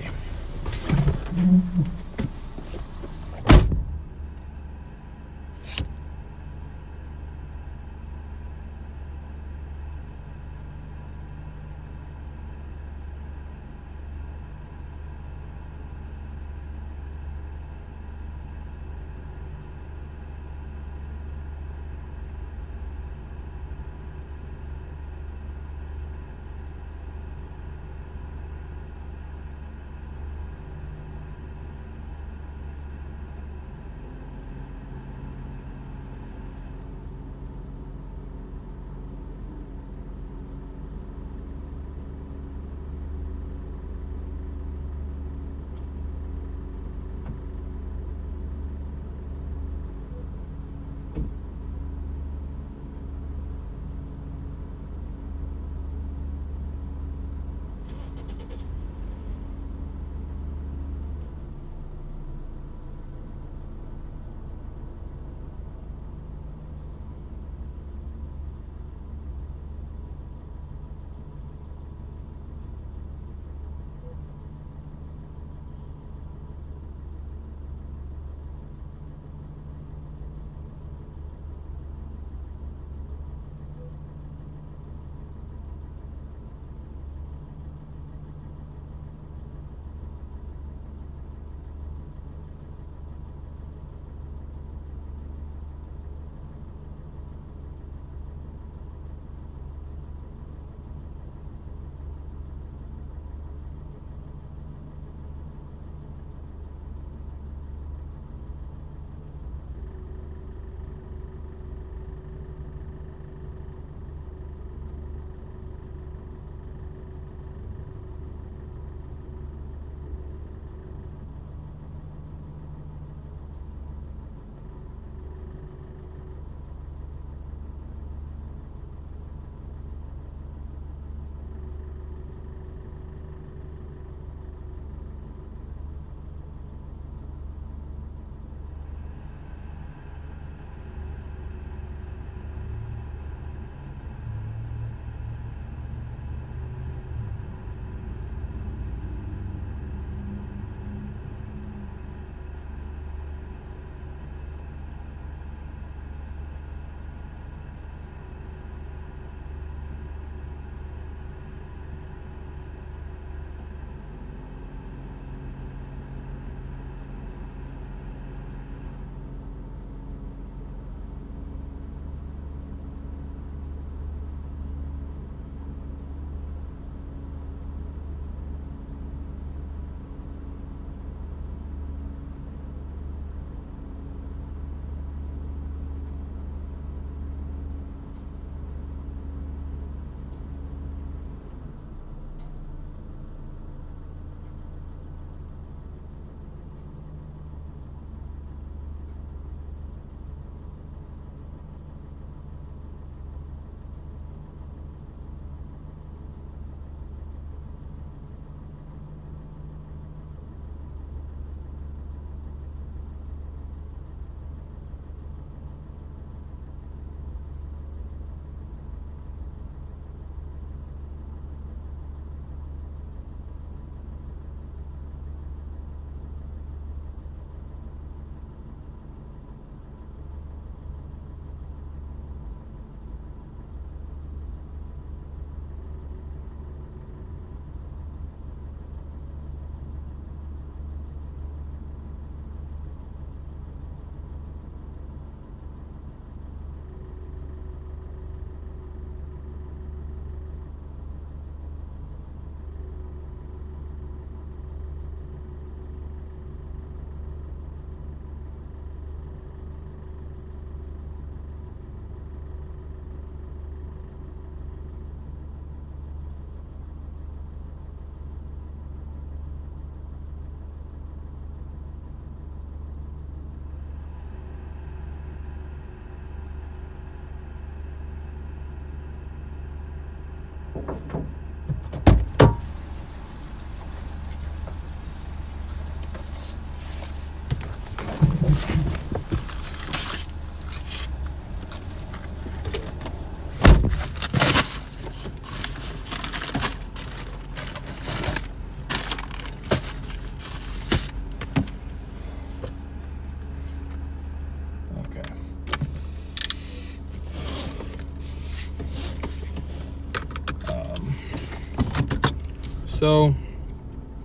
So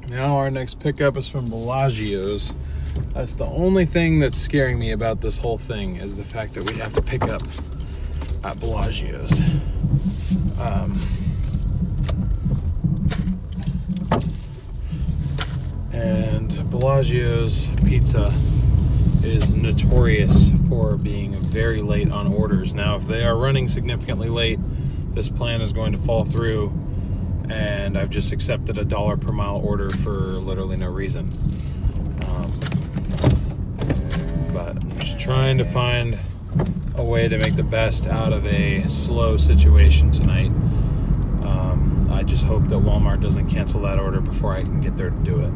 now our next pickup is from Bellagio's. That's the only thing that's scaring me about this whole thing, is the fact that we have to pick up at Bellagio's. And Bellagio's pizza is notorious for being very late on orders. Now, if they are running significantly late, this plan is going to fall through, and I've just accepted a $1 per mile order for literally no reason. But I'm just trying to find a way to make the best out of a slow situation tonight. I just hope that Walmart doesn't cancel that order before I can get there to do it.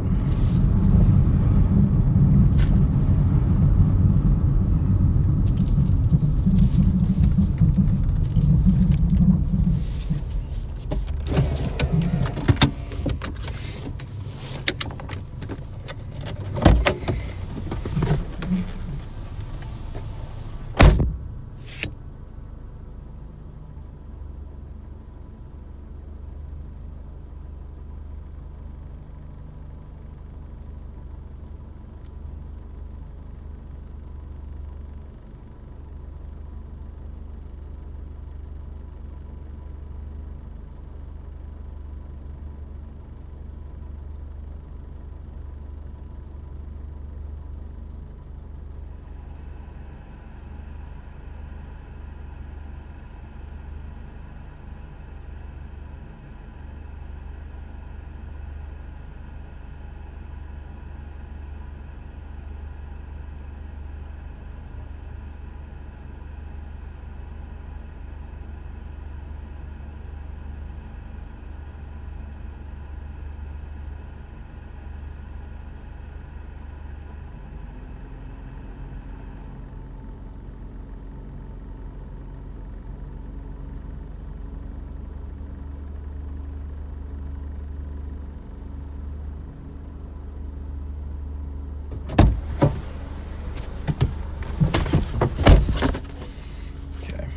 Okay.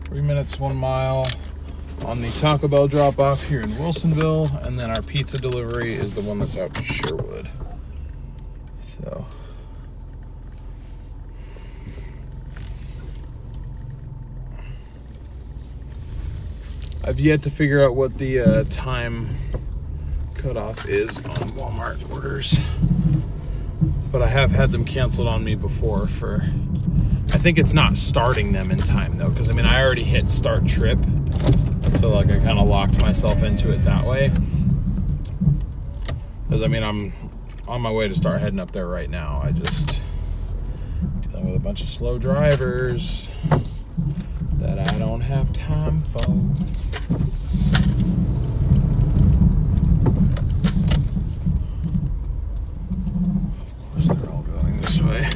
3 minutes, 1 mile on the Taco Bell drop off here in Wilsonville, and then our pizza delivery is the one that's out to Sherwood. So I've yet to figure out what the time cutoff is on Walmart orders, but I have had them canceled on me before for, I think it's not starting them in time though, because I mean I already hit start trip, so like I kind of locked myself into it that way, because I mean I'm on my way to start heading up there right now. I just dealing with a bunch of slow drivers that I don't have time for. Of course they're all going this way.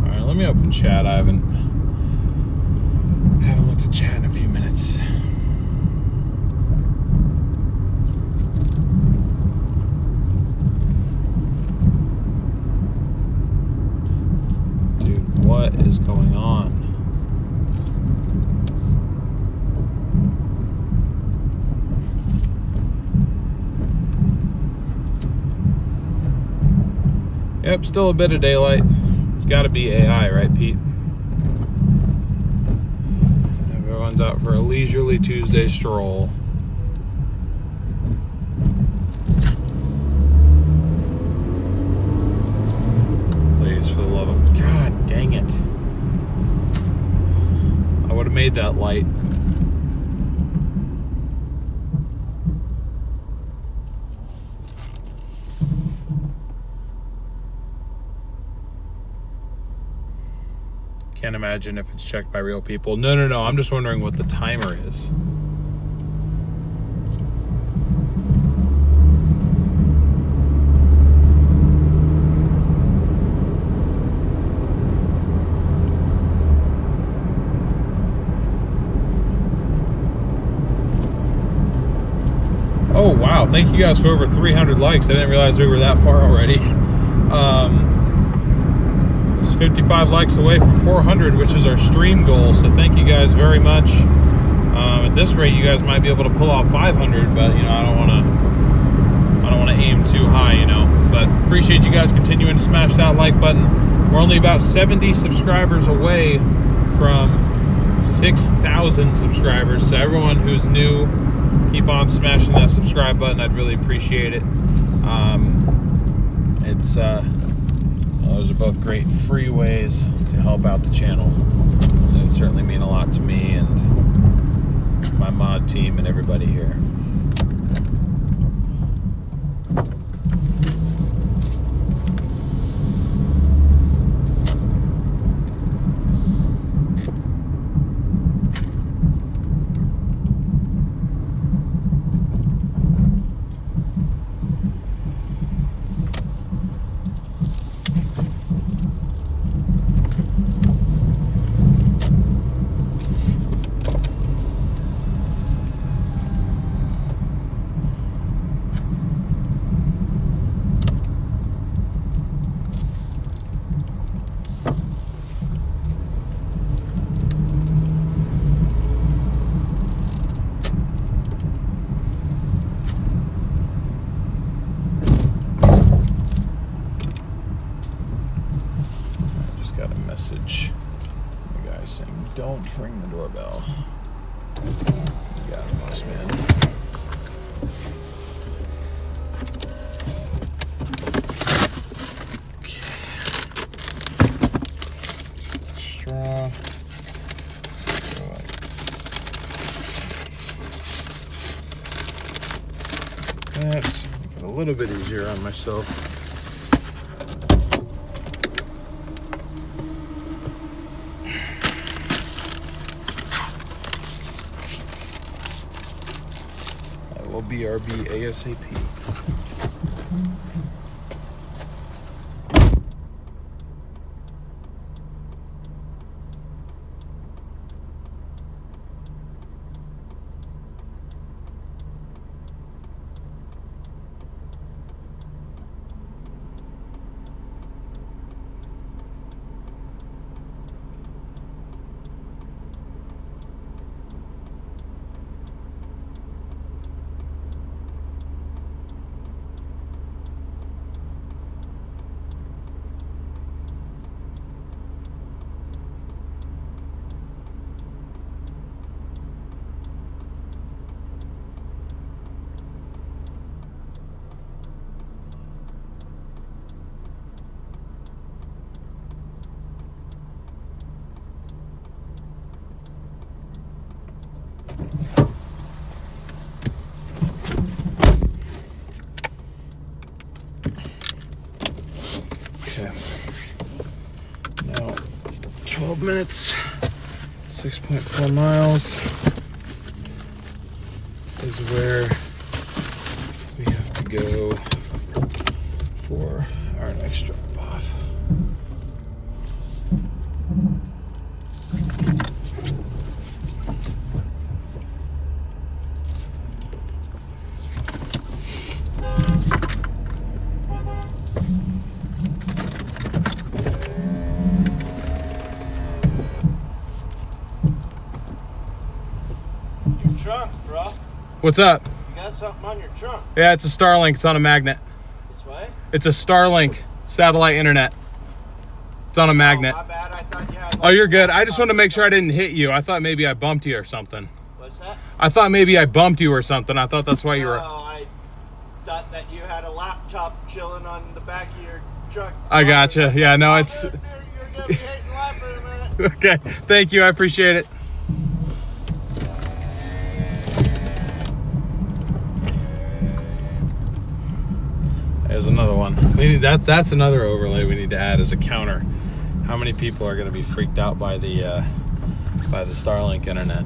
Alright, let me open chat. I haven't looked at chat in a few minutes. Dude, what is going on? Yep, still a bit of daylight. It's got to be AI, right, Pete? Everyone's out for a leisurely Tuesday stroll. Please, for the love of God, dang it. I would have made that light. Can't imagine if it's checked by real people. No. I'm just wondering what the timer is. Oh wow! Thank you guys for over 300 likes. I didn't realize we were that far already. just 55 likes away from 400, which is our stream goal. So thank you guys very much. At this rate, you guys might be able to pull off 500, but you know, I don't want to aim too high, you know. But appreciate you guys continuing to smash that like button. We're only about 70 subscribers away from 6,000 subscribers. So everyone who's new, keep on smashing that subscribe button. I'd really appreciate it. Those are both great free ways to help out the channel. It would certainly mean a lot to me and my mod team and everybody here. Message. The guy saying, "Don't ring the doorbell." You got it, boss man. Okay. Straw. That's make it a little bit easier on myself. Will BRB ASAP. Okay. Now, 12 minutes, 6.4 miles is where we have to go for our next drop off. Trunk, bro. What's up? You got something on your trunk. Yeah, it's a Starlink. It's on a magnet. This way? It's a Starlink satellite internet. It's on a magnet. Oh, my bad. I thought you had. Oh, you're good. I just wanted to make sure I didn't hit you. I thought maybe I bumped you or something. What's that? I thought maybe I bumped you or something. I thought that's why you were. No, I thought that you had a laptop chilling on the back of your truck. I gotcha. Yeah, no, it's. You're gonna be hating life for a minute. Okay. Thank you. I appreciate it. There's another one. That's another overlay we need to add as a counter. How many people are going to be freaked out by the Starlink internet?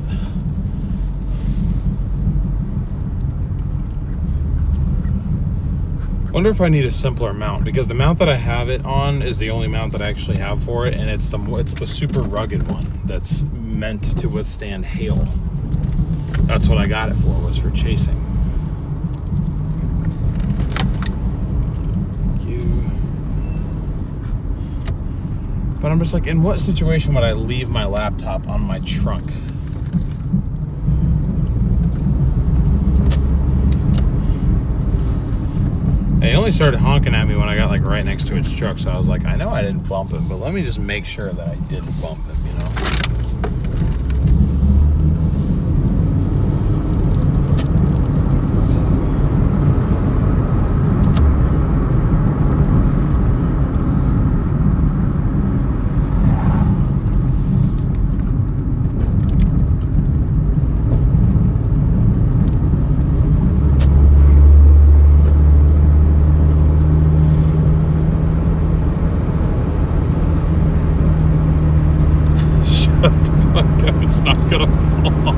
Wonder if I need a simpler mount, because the mount that I have it on is the only mount that I actually have for it, and it's the super rugged one that's meant to withstand hail. That's what I got it for, was for chasing. But But I'm just like, in what situation would I leave my laptop on my trunk? He only started honking at me when I got like right next to its truck, so I was like, I know I didn't bump him, but let me just make sure that I didn't bump him, you know? It's not gonna fall off.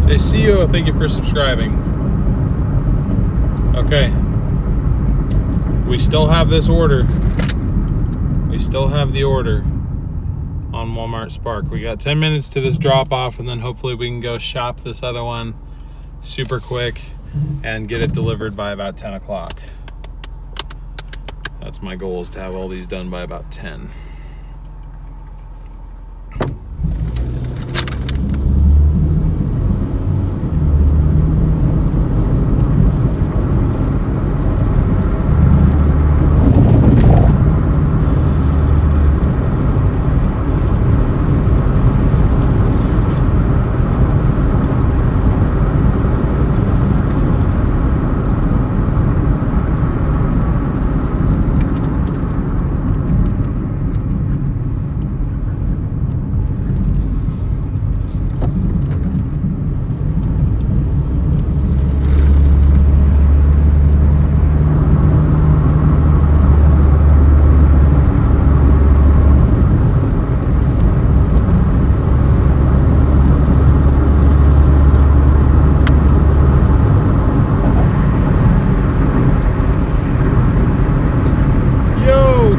Hey, CEO, thank you for subscribing. Okay, we still have this order. We still have the order on Walmart Spark. We got 10 minutes to this drop off, and then hopefully we can go shop this other one super quick and get it delivered by about 10 o'clock. That's my goal, is to have all these done by about 10.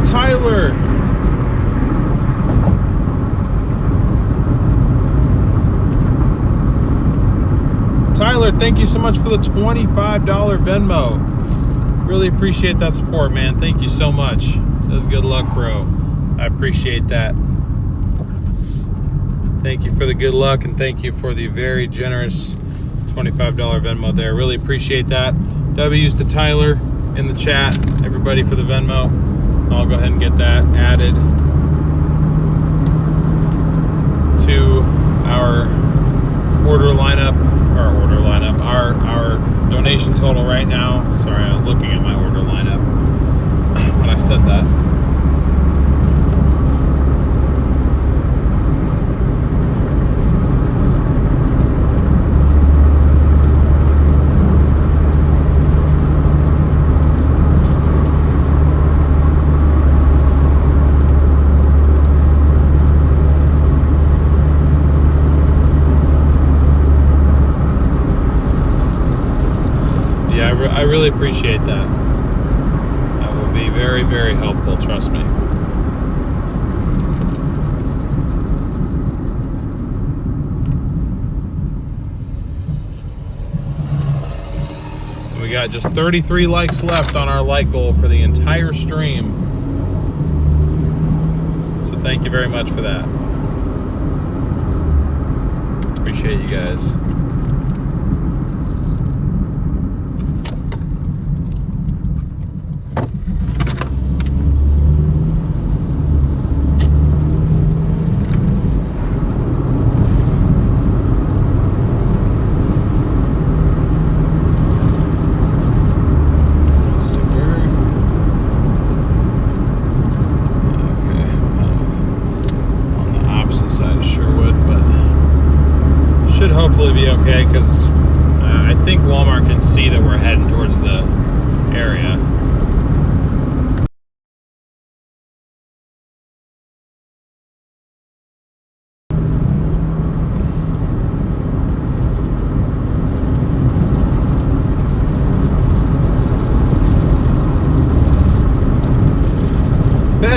Tyler. Tyler, thank you so much for the $25 Venmo. Really appreciate that support, man. Thank you so much. Says good luck, bro. I appreciate that. Thank you for the good luck, and thank you for the very generous $25 Venmo there. Really appreciate that. W's to Tyler in the chat. Everybody for the Venmo. I'll go ahead and get that added to our our donation total right now. Sorry, I was looking at my order lineup when I said that. I really appreciate that. That will be very, very helpful, trust me. We got just 33 likes left on our like goal for the entire stream. So thank you very much for that. Appreciate you guys. Hopefully be okay, because I think Walmart can see that we're heading towards the area.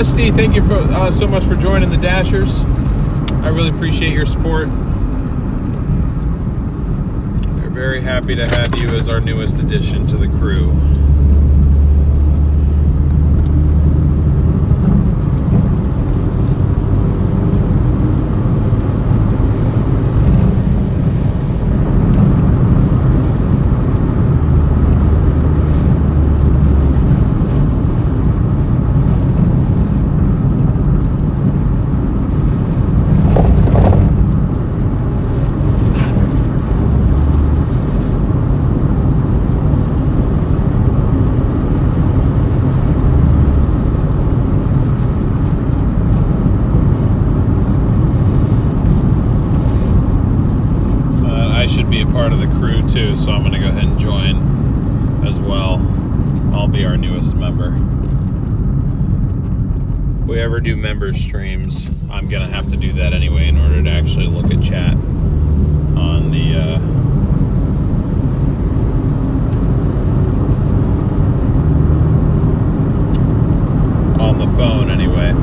Esty, thank you for so much for joining the Dashers. I really appreciate your support. We're very happy to have you as our newest addition to the crew. Part of the crew too, so I'm going to go ahead and join as well. I'll be our newest member. If we ever do member streams, I'm going to have to do that anyway in order to actually look at chat on the phone anyway.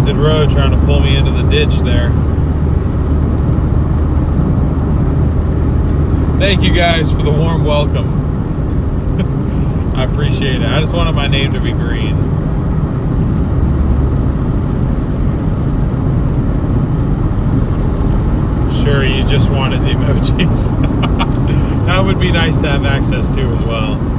Road trying to pull me into the ditch there. Thank you guys for the warm welcome. I appreciate it. I just wanted my name to be green. Sure, you just wanted the emojis. That would be nice to have access to as well.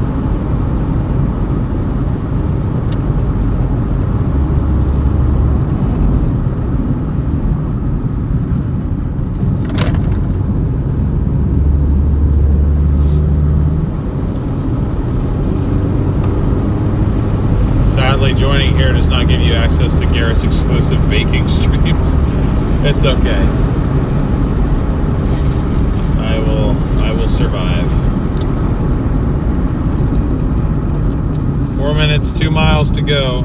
Joining here does not give you access to Garrett's exclusive baking streams. It's okay. I will survive. 4 minutes, 2 miles to go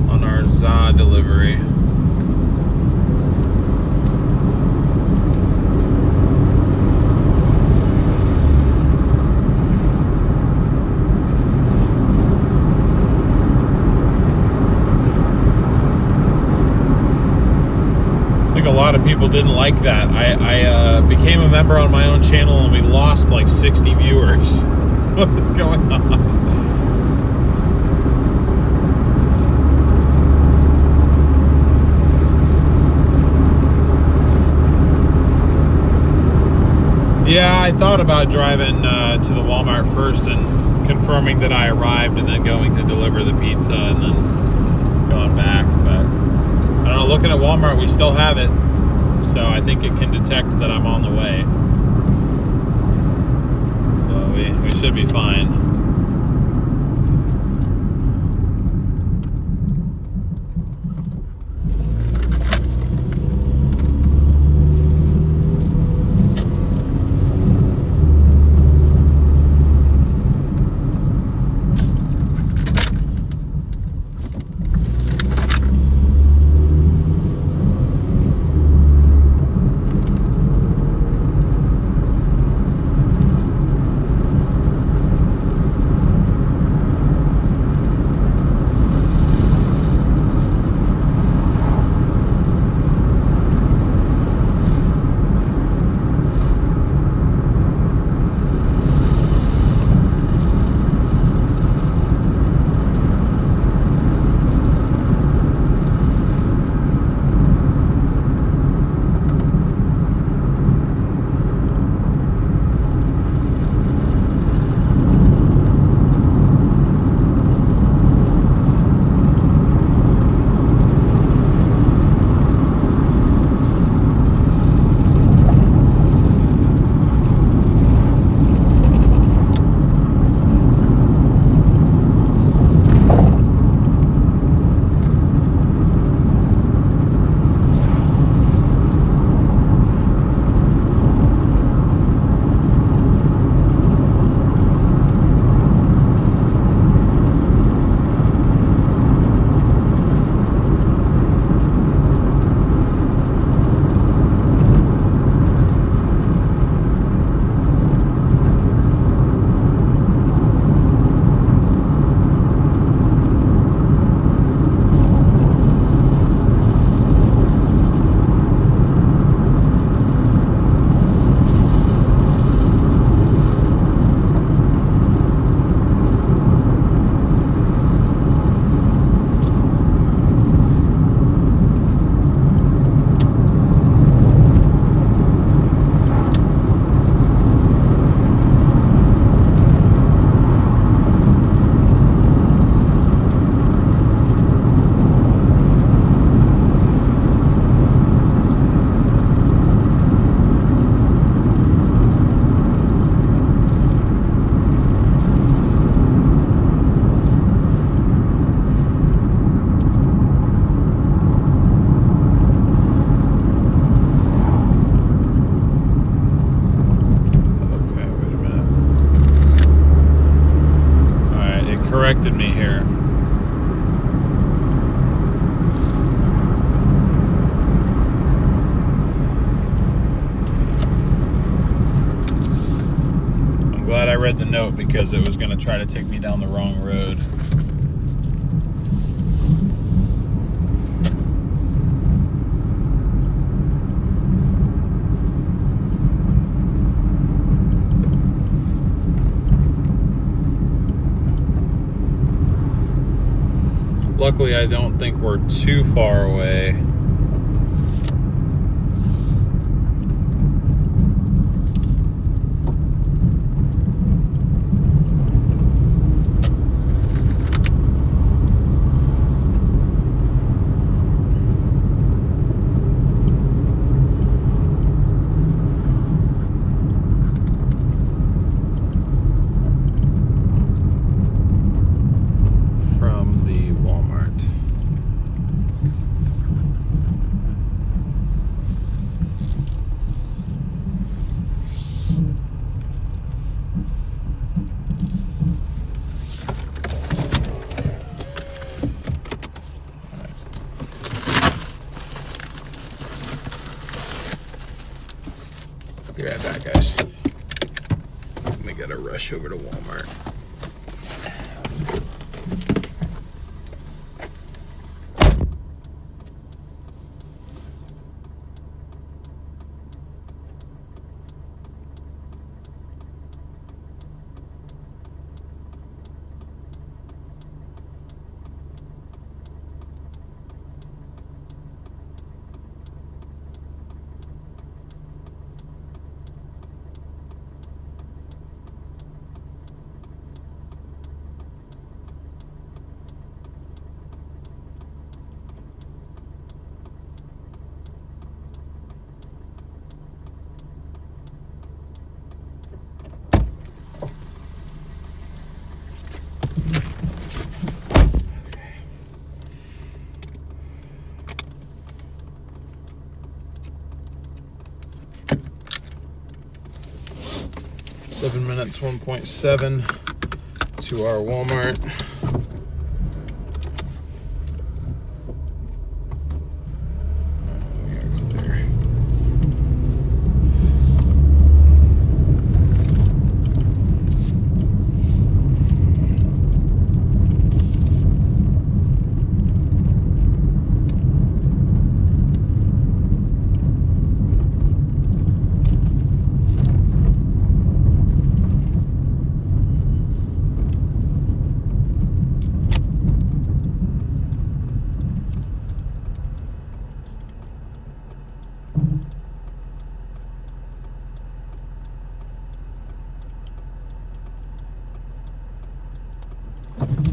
on our ZA delivery. A lot of people didn't like that. I became a member on my own channel and we lost like 60 viewers. What is going on? Yeah, I thought about driving to the Walmart first and confirming that I arrived and then going to deliver the pizza and then going back, but I don't know, looking at Walmart, we still have it, so I think it can detect that I'm on the way. So we should be fine. corrected me here. I'm glad I read the note because it was going to try to take me down the wrong road. Luckily, I don't think we're too far away. From the Walmart. 'Be right back, guys. We gotta rush over to Walmart. Seven minutes, 1.7 to our Walmart. We are clear.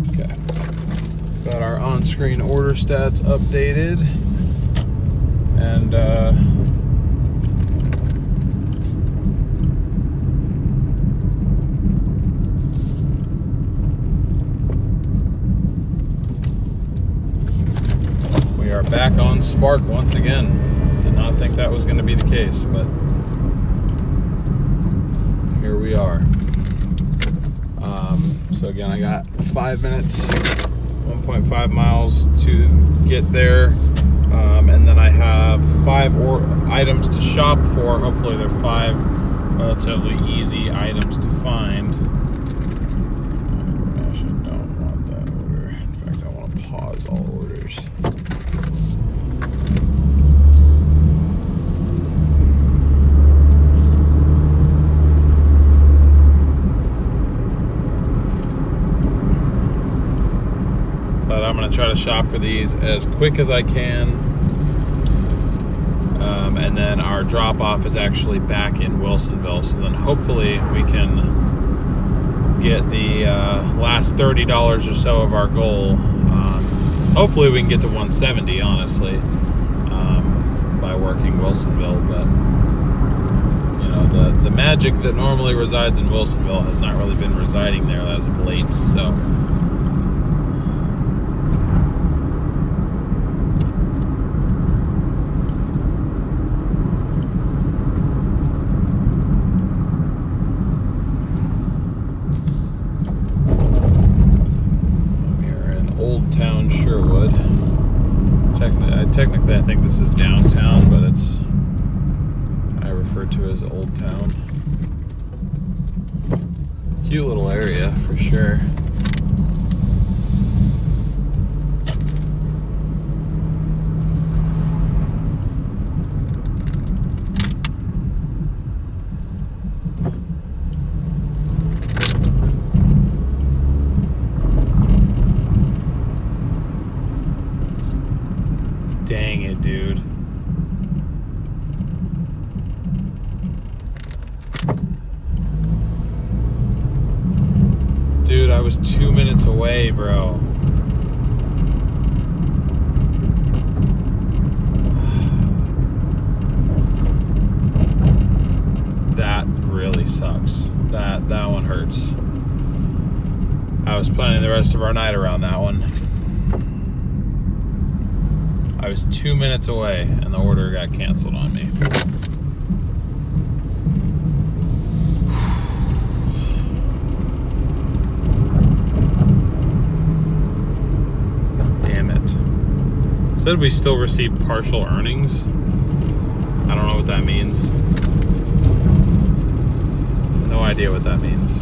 Okay, got our on-screen order stats updated, and we are back on Spark once again. Did not think that was going to be the case, but here we are. So again, I got 5 minutes, 1.5 miles to get there, and then I have 5 items to shop for. Hopefully they're 5 relatively easy items to find. Oh gosh, I don't want that order. In fact, I want to pause all orders. But I'm going to try to shop for these as quick as I can. And then our drop-off is actually back in Wilsonville. So then hopefully we can get the last $30 or so of our goal. Hopefully we can get to 170, honestly, by working Wilsonville. But, you know, the magic that normally resides in Wilsonville has not really been residing there as of late. So Technically, I think this is downtown, but it's I refer to as Old Town. Cute little area for sure. Dang it, dude. Dude, I was 2 minutes away, bro. That really sucks. That one hurts. I was planning the rest of our night around that one. I was 2 minutes away and the order got canceled on me. Damn it. Said we still receive partial earnings. I don't know what that means. No idea what that means.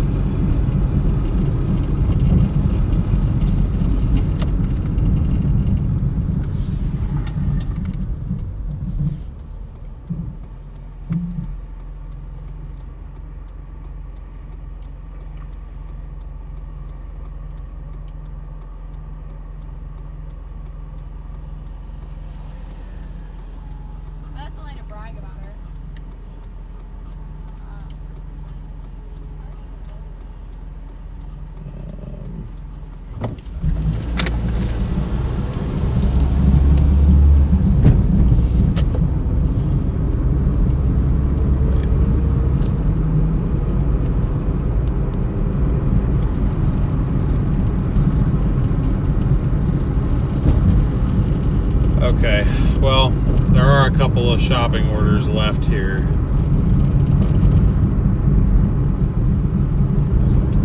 That's only to brag about her. Okay, well, there are a couple of shopping orders left here.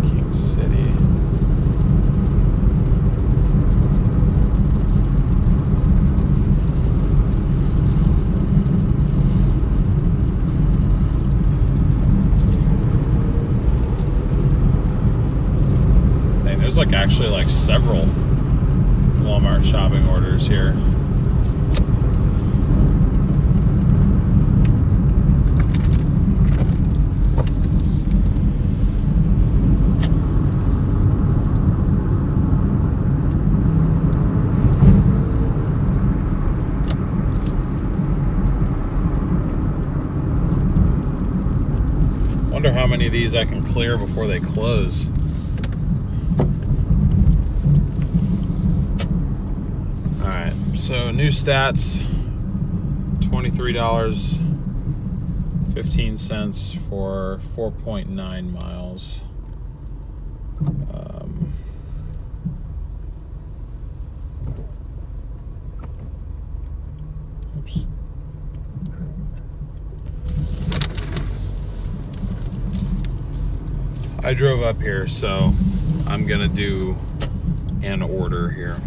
King City. Dang, there's like actually like several Walmart shopping orders here. Wonder how many of these I can clear before they close. Alright, so new stats, $23.15 for 4.9 miles. Oops. I drove up here, so I'm gonna do an order here.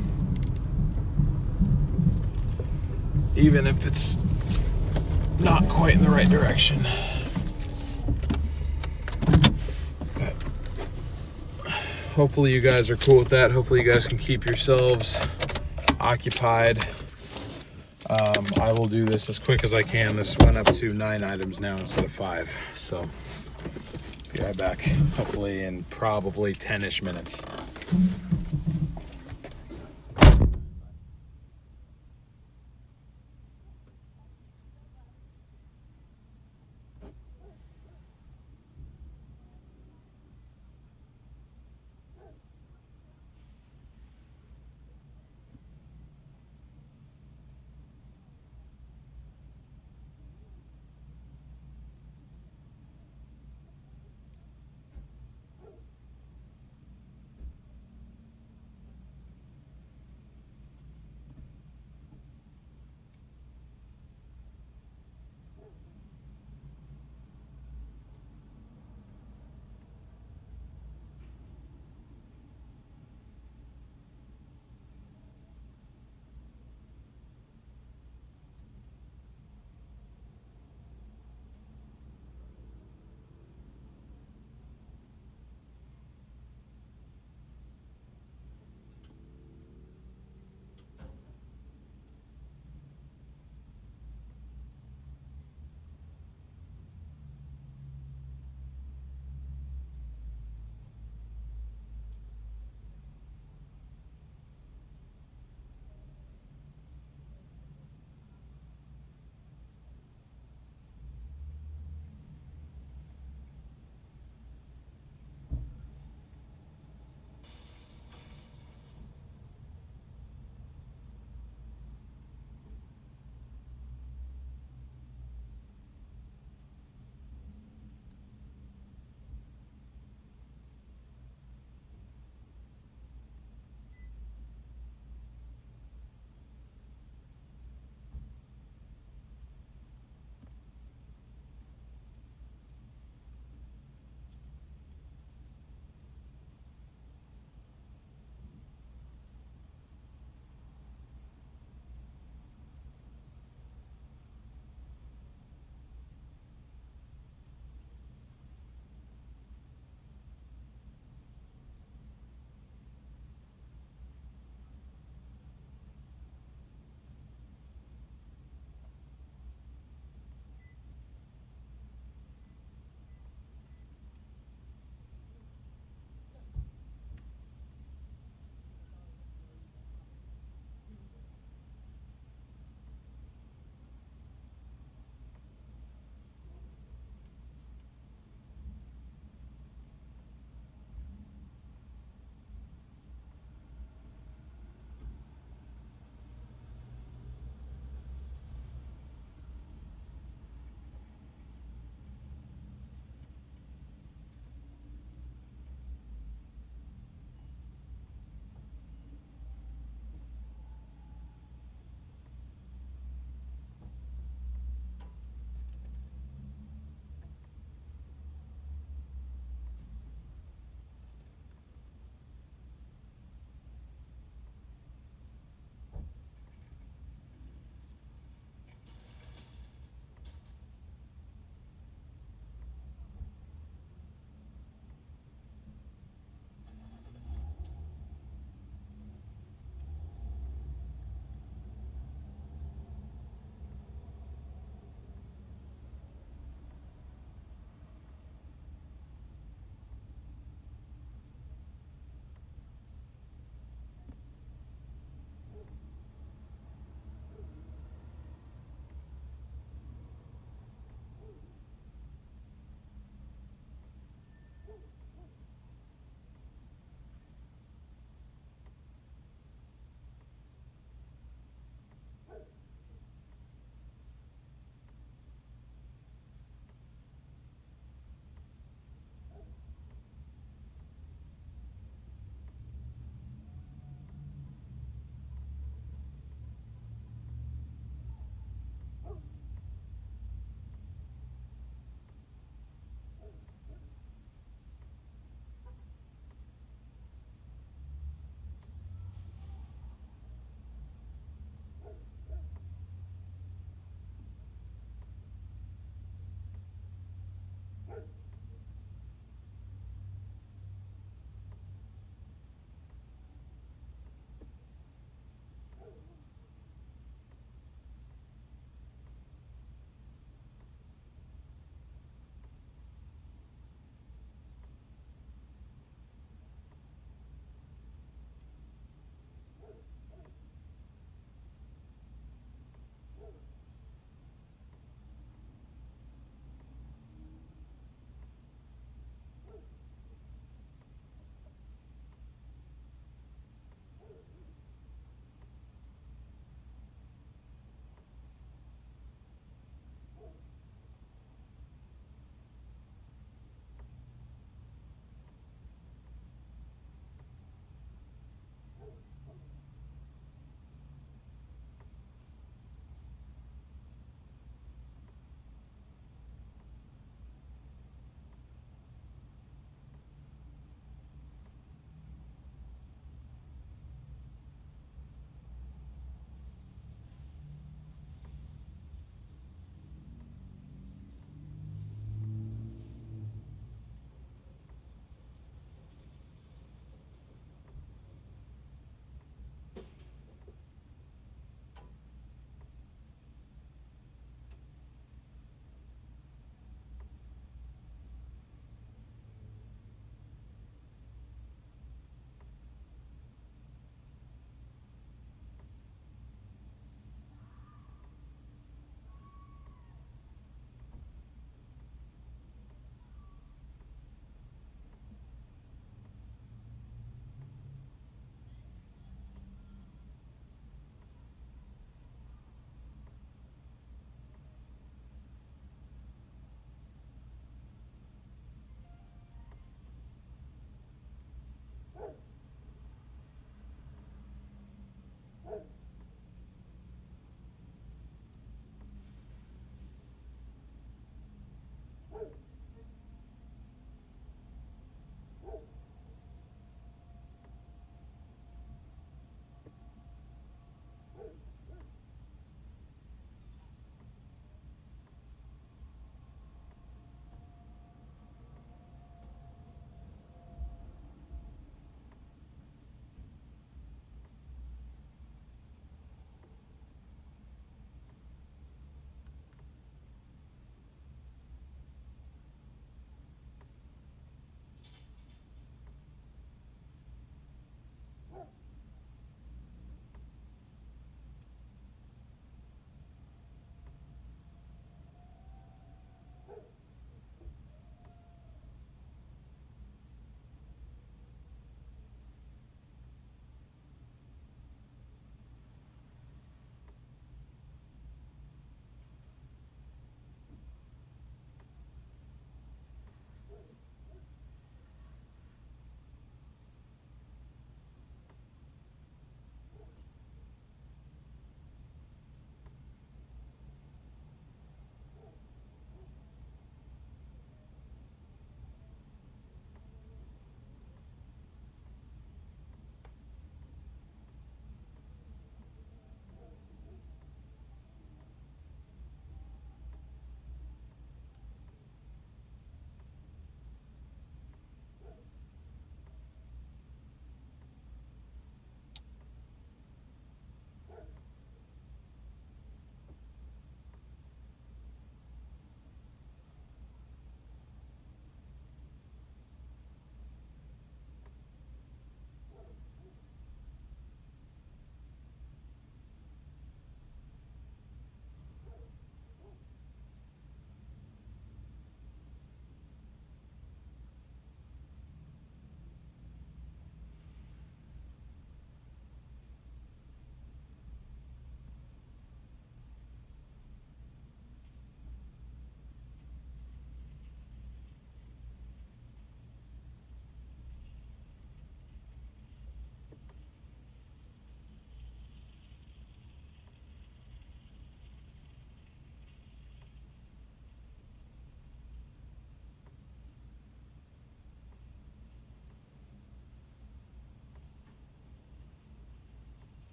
Even if it's not quite in the right direction. But hopefully you guys are cool with that. Hopefully you guys can keep yourselves occupied. I will do this as quick as I can. This went up to 9 items now instead of 5. So be right back, hopefully in probably 10-ish minutes.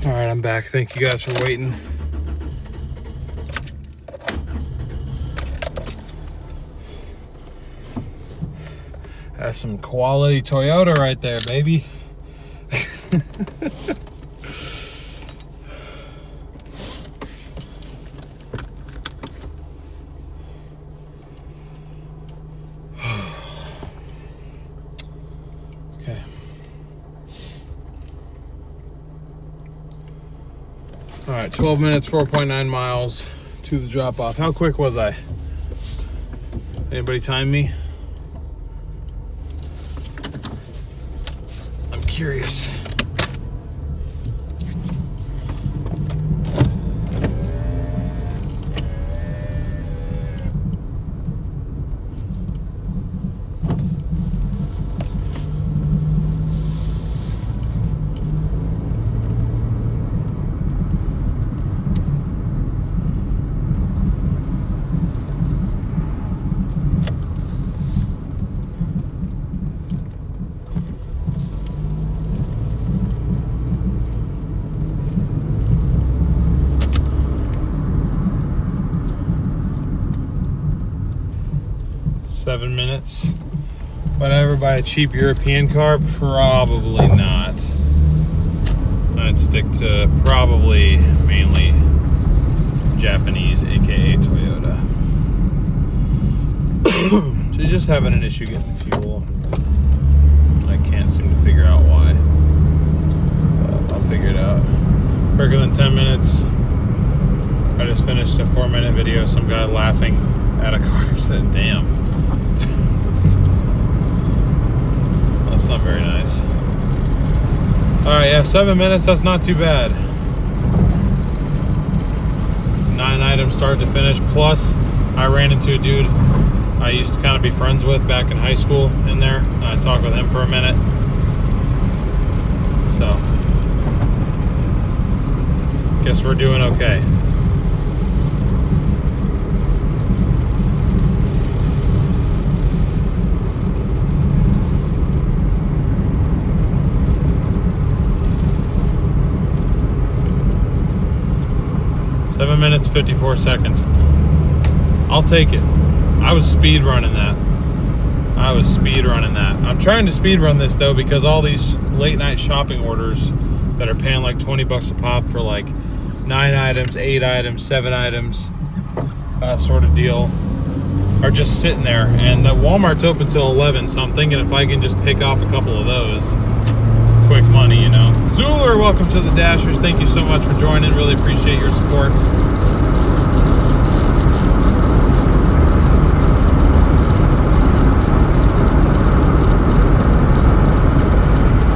All right, I'm back. Thank you guys for waiting. That's some quality Toyota right there, baby. Okay. All right, 12 minutes, 4.9 miles to the drop off. How quick was I? Anybody time me? I'm curious. Minutes. Would I ever buy a cheap European car? Probably not. I'd stick to probably mainly Japanese, aka Toyota. She's just having an issue getting fuel. I can't seem to figure out why. But I'll figure it out. Quicker than 10 minutes. I just finished a 4-minute video. Some guy laughing at a car accident. Damn. That's not very nice. Alright, yeah, 7 minutes, that's not too bad. 9 items start to finish, plus I ran into a dude I used to kind of be friends with back in high school in there. I talked with him for a minute. So, guess we're doing okay. Minutes 54 seconds. I'll take it. I was speed running that. I'm trying to speed run this though because all these late night shopping orders that are paying like 20 bucks a pop for like 9 items, 8 items, 7 items, sort of deal, are just sitting there. And Walmart's open till 11, so I'm thinking if I can just pick off a couple of those, quick money, you know. Zuler, welcome to the Dashers. Thank you so much for joining. Really appreciate your support.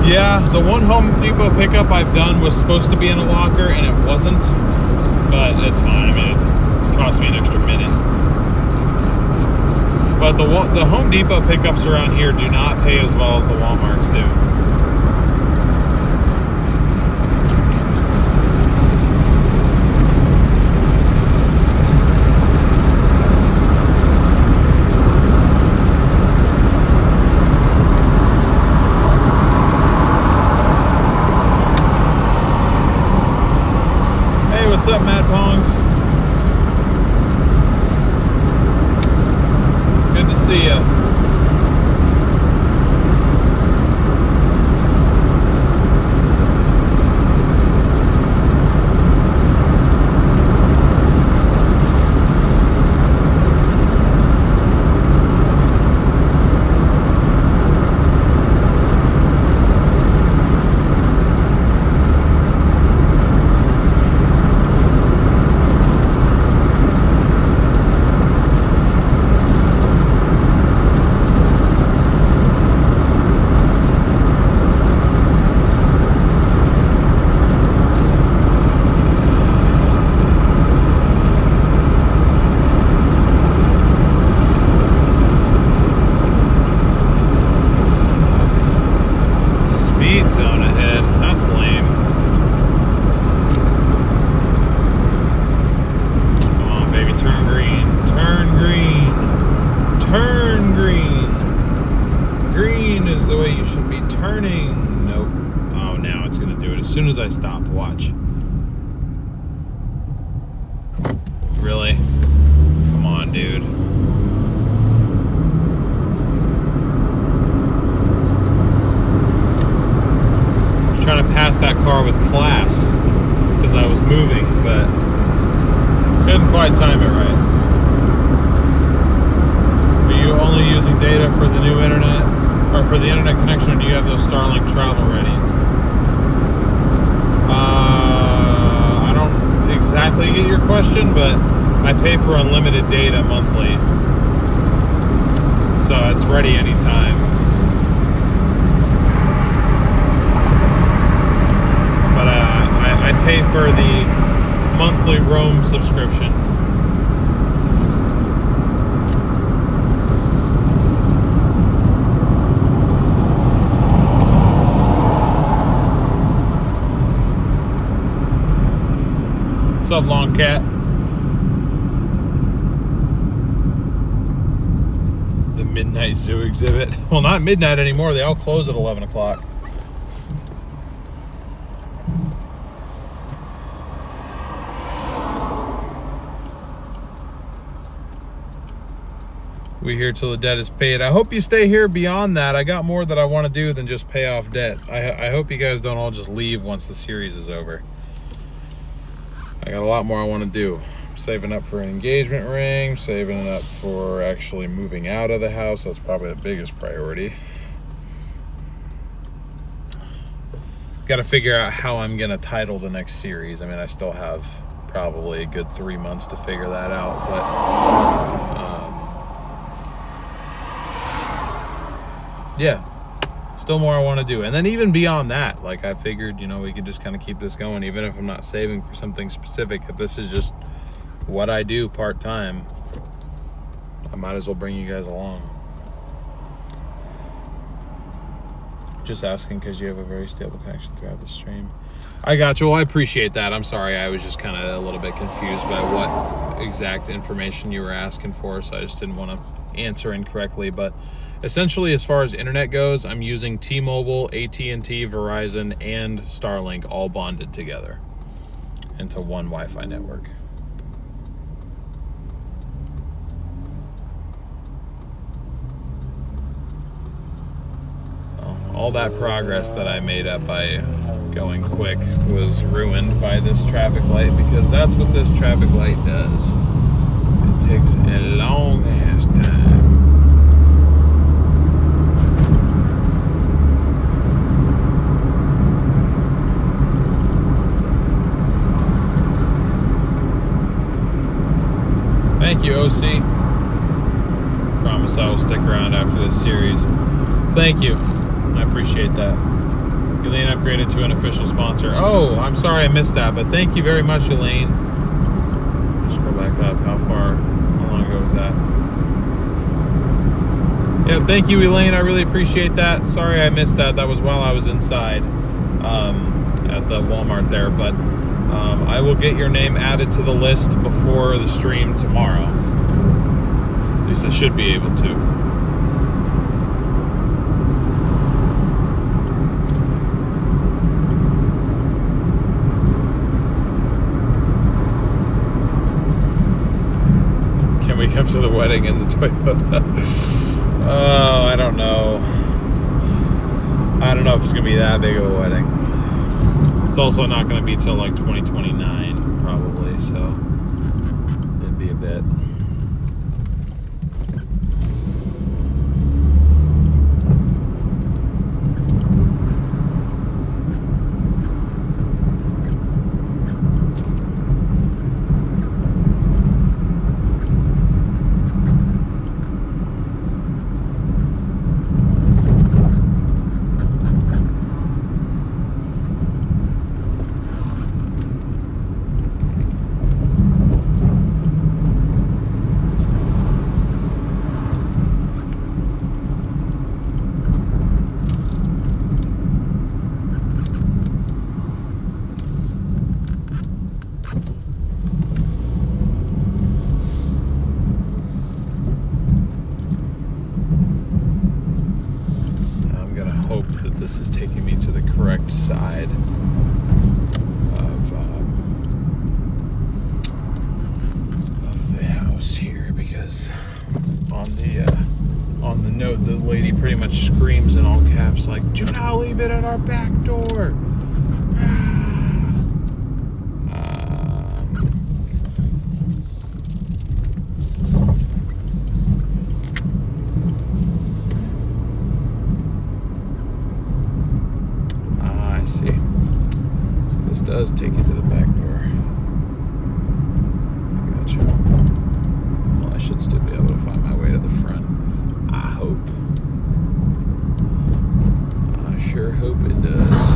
Yeah, the one Home Depot pickup I've done was supposed to be in a locker and it wasn't, but it's fine. I mean, it cost me an extra minute. But the Home Depot pickups around here do not pay as well as the Walmarts do. What's up, Mad Pongs? Good to see you. as soon as I stop. Watch. Really? Come on, dude. I was trying to pass that car with class because I was moving, but couldn't quite time it right. Are you only using data for the new internet, or for the internet connection, or do you have those Starlink travel ready? I don't exactly get your question, but I pay for unlimited data monthly, so it's ready anytime. But I pay for the monthly roam subscription. What's up, Long Cat? The Midnight Zoo exhibit. Well, not midnight anymore. They all close at 11 o'clock. We here till the debt is paid. I hope you stay here beyond that. I got more that I want to do than just pay off debt. I hope you guys don't all just leave once the series is over. I got a lot more I want to do. I'm saving up for an engagement ring, saving up for actually moving out of the house. That's probably the biggest priority. Got to figure out how I'm going to title the next series. I mean, I still have probably a good 3 months to figure that out, but yeah, still more I want to do. And then even beyond that, like I figured, you know, we could just kind of keep this going, even if I'm not saving for something specific. If this is just what I do part-time, I might as well bring you guys along. Just asking because you have a very stable connection throughout the stream. I got you. Well, I appreciate that. I'm sorry. I was just kind of a little bit confused by what exact information you were asking for, so I just didn't want to answer incorrectly. But essentially, as far as internet goes, I'm using T-Mobile, AT&T, Verizon, and Starlink all bonded together into one Wi-Fi network. All that progress that I made up by going quick was ruined by this traffic light, because that's what this traffic light does. It takes a long ass time. Thank you, OC. Promise I will stick around after this series. Thank you. I appreciate that. Elaine upgraded to an official sponsor. Oh, I'm sorry I missed that, but thank you very much, Elaine. Just scroll back up. How long ago was that? Yeah, thank you, Elaine. I really appreciate that. Sorry I missed that. That was while I was inside at the Walmart there, but I will get your name added to the list before the stream tomorrow. At least I should be able to. Come to the wedding in the Toyota. Oh, I don't know. I don't know if it's gonna be that big of a wedding. It's also not gonna be till like 2029 probably, so it'd be a bit. This does take you to the back door. Gotcha. Well, I should still be able to find my way to the front. I hope. I sure hope it does.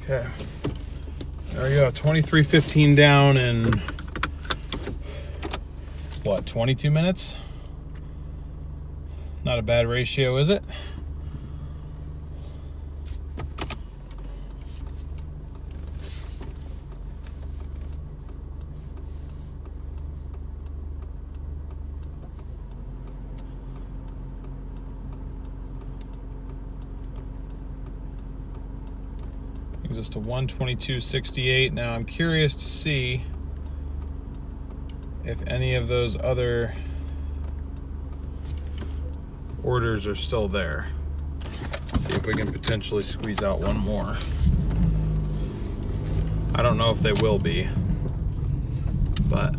Okay, there we go. 23:15 down in what, 22 minutes? Not a bad ratio, is it? Just a 122.68. Now I'm curious to see if any of those other orders are still there. See if we can potentially squeeze out one more. I don't know if they will be, but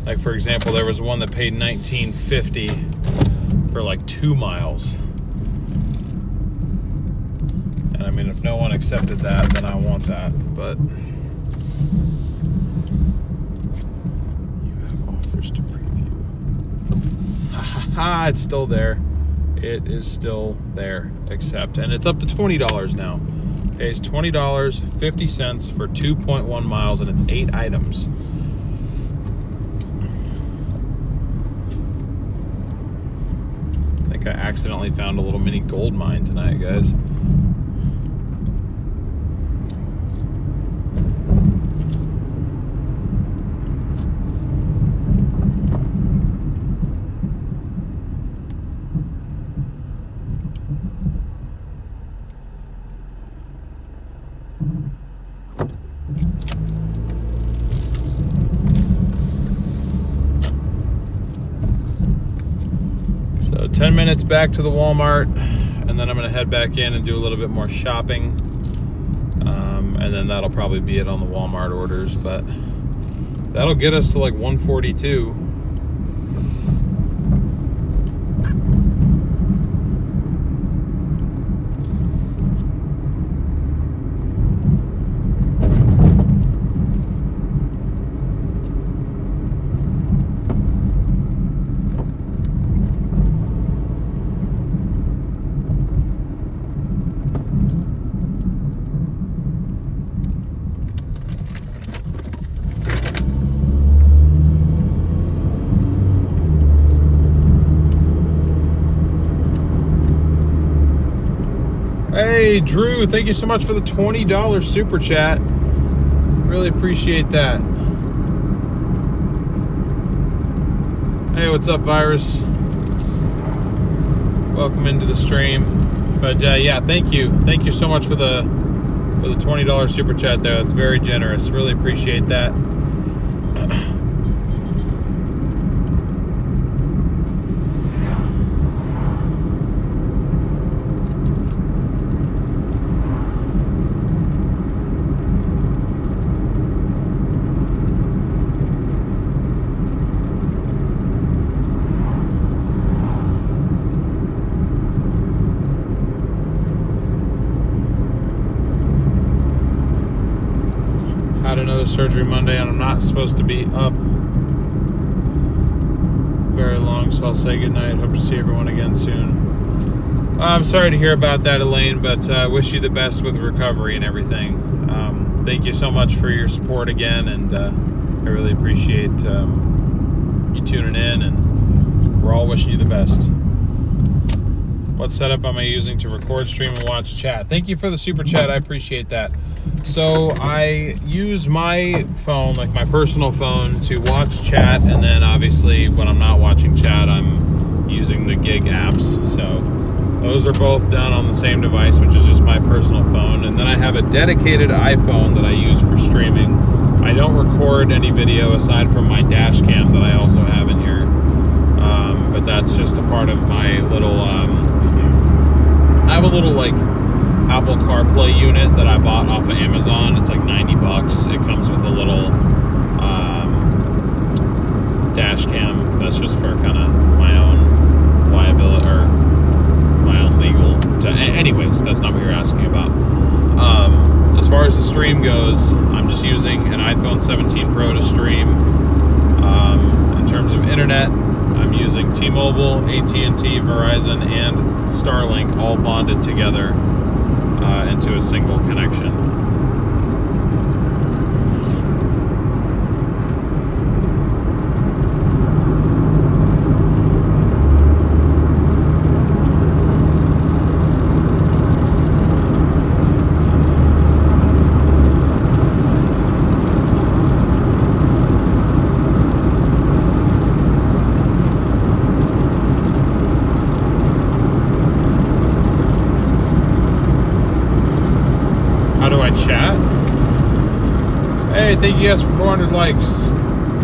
like for example, there was one that paid $19.50 for like 2 miles. And I mean, if no one accepted that, then I want that, but you have offers to preview. Ha ha ha, it's still there. It is still there, accept. And it's up to $20 now. Pays $20.50 for 2.1 miles, and it's 8 items. I think I accidentally found a little mini gold mine tonight, guys. So 10 minutes back to the Walmart, and then I'm gonna head back in and do a little bit more shopping. And then that'll probably be it on the Walmart orders, but that'll get us to like 142. Hey, Drew, thank you so much for the $20 super chat. Really appreciate that. Hey, what's up, Virus? Welcome into the stream. But yeah, thank you. Thank you so much for the for the $20 super chat there. That's very generous. Really appreciate that. Had another surgery Monday, and I'm not supposed to be up very long, so I'll say goodnight. Hope to see everyone again soon. I'm sorry to hear about that, Elaine, but I wish you the best with recovery and everything. Thank you so much for your support again, and I really appreciate you tuning in, and we're all wishing you the best. What setup am I using to record, stream, and watch chat? Thank you for the super chat. I appreciate that. So I use my phone, like my personal phone, to watch chat, and then obviously when I'm not watching chat, I'm using the gig apps. So those are both done on the same device, which is just my personal phone. And then I have a dedicated iPhone that I use for streaming. I don't record any video aside from my dash cam that I also have in here. But that's just a part of my little, I have a little like Apple CarPlay unit that I bought off of Amazon. It's like $90. It comes with a little dash cam. That's just for kind of my own liability or my own legal. Anyways, that's not what you're asking about. As far as the stream goes, I'm just using an iPhone 17 Pro to stream. In terms of internet, I'm using T-Mobile, AT&T, Verizon, and Starlink all bonded together into a single connection. Chat. Hey, thank you guys for 400 likes.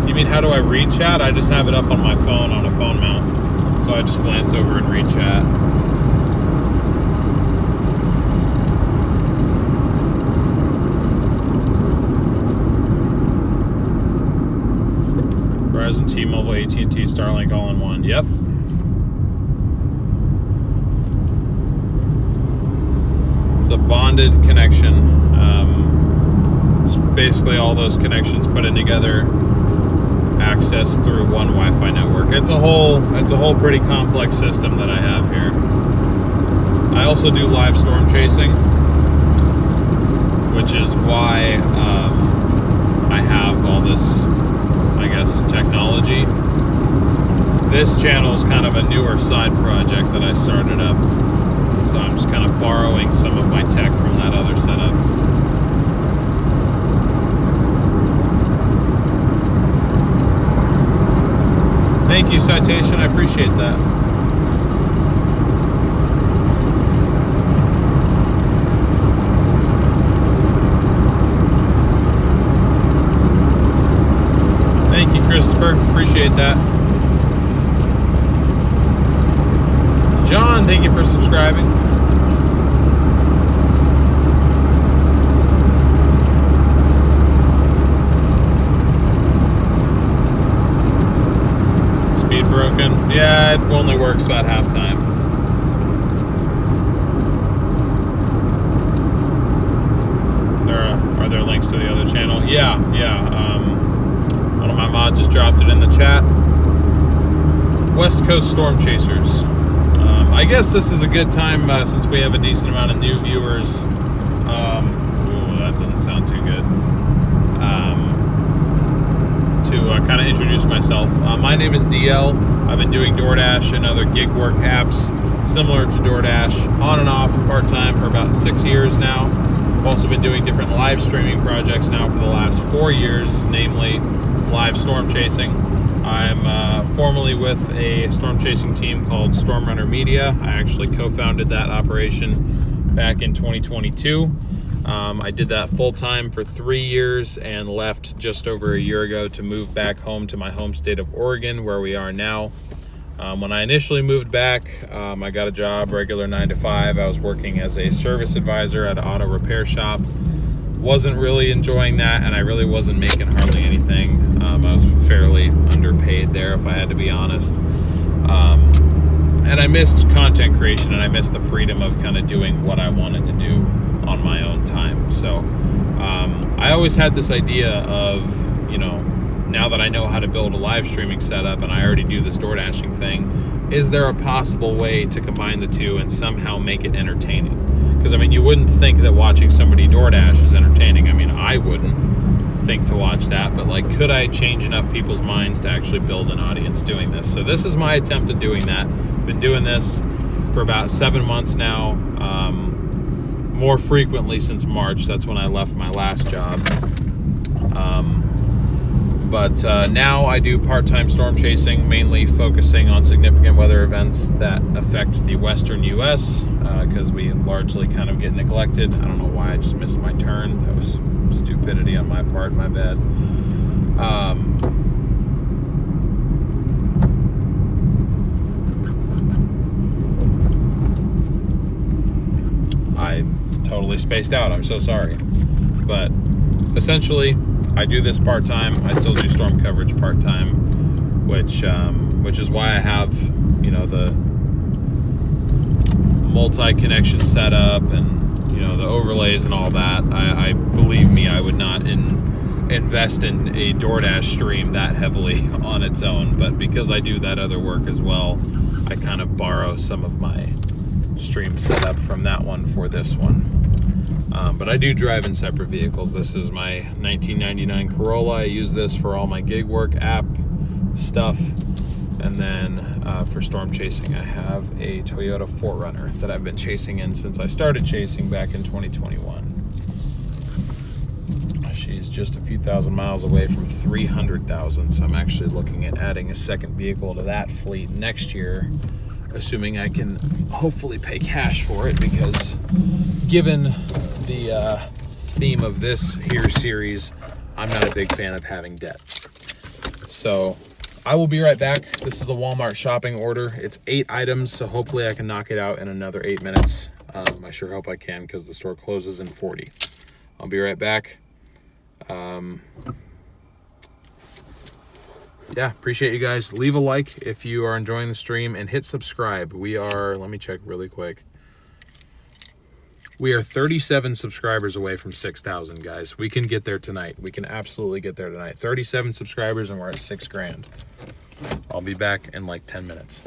You mean how do I read chat? I just have it up on my phone on a phone mount. So I just glance over and read chat. Verizon, T-Mobile, AT&T, Starlink all in one. Yep. It's a bonded connection. It's basically all those connections put in together, access through one Wi-Fi network. It's a whole pretty complex system that I have here. I also do live storm chasing, which is why I have all this, I guess, technology. This channel is kind of a newer side project that I started up. So I'm just kind of borrowing some of my tech from that other setup. Thank you, Citation. I appreciate that. Thank you, Christopher. Appreciate that. John, thank you for subscribing. Speed broken. Yeah, it only works about half time. Are there links to the other channel? Yeah. One of my mods just dropped it in the chat. West Coast Storm Chasers. I guess this is a good time, since we have a decent amount of new viewers. Ooh, that doesn't sound too good. To kind of introduce myself. My name is DL. I've been doing Doordash and other gig work apps similar to Doordash on and off part-time for about 6 years now. I've also been doing different live streaming projects now for the last 4 years, namely live storm chasing. I'm formerly with a storm chasing team called Storm Runner Media. I actually co-founded that operation back in 2022. I did that full-time for 3 years and left just over a year ago to move back home to my home state of Oregon, where we are now. When I initially moved back, I got a job, regular 9 to 5. I was working as a service advisor at an auto repair shop. Wasn't really enjoying that, and I really wasn't making hardly anything. I was fairly underpaid there, if I had to be honest. And I missed content creation, and I missed the freedom of kind of doing what I wanted to do on my own time. So I always had this idea of, you know, now that I know how to build a live streaming setup and I already do this Doordashing thing, is there a possible way to combine the two and somehow make it entertaining? Because, I mean, you wouldn't think that watching somebody Doordash is entertaining. I mean, I wouldn't think to watch that, but like, could I change enough people's minds to actually build an audience doing this? So this is my attempt at doing that. Been doing this for about 7 months now, more frequently since March. That's when I left my last job. But now I do part-time storm chasing, mainly focusing on significant weather events that affect the western U.S. Because we largely kind of get neglected. I don't know why I just missed my turn. That was stupidity on my part, my bad. I totally spaced out. I'm so sorry. But essentially, I do this part-time. I still do storm coverage part-time, which is why I have, you know, the multi-connection setup and, you know, the overlays and all that. I believe me, I would not invest in a Doordash stream that heavily on its own, but because I do that other work as well, I kind of borrow some of my stream setup from that one for this one. But I do drive in separate vehicles. This is my 1999 Corolla. I use this for all my gig work app stuff. And then for storm chasing, I have a Toyota 4Runner that I've been chasing in since I started chasing back in 2021. She's just a few thousand miles away from 300,000, so I'm actually looking at adding a second vehicle to that fleet next year, assuming I can hopefully pay cash for it, because given the theme of this here series, I'm not a big fan of having debt. So I will be right back. This is a Walmart shopping order. It's 8 items, so hopefully I can knock it out in another 8 minutes. I sure hope I can, because the store closes in 40. I'll be right back. Yeah, appreciate you guys. Leave a like if you are enjoying the stream, and hit subscribe. We are, let me check really quick. We are 37 subscribers away from 6,000, guys. We can get there tonight. We can absolutely get there tonight. 37 subscribers and we're at 6 grand. I'll be back in like 10 minutes.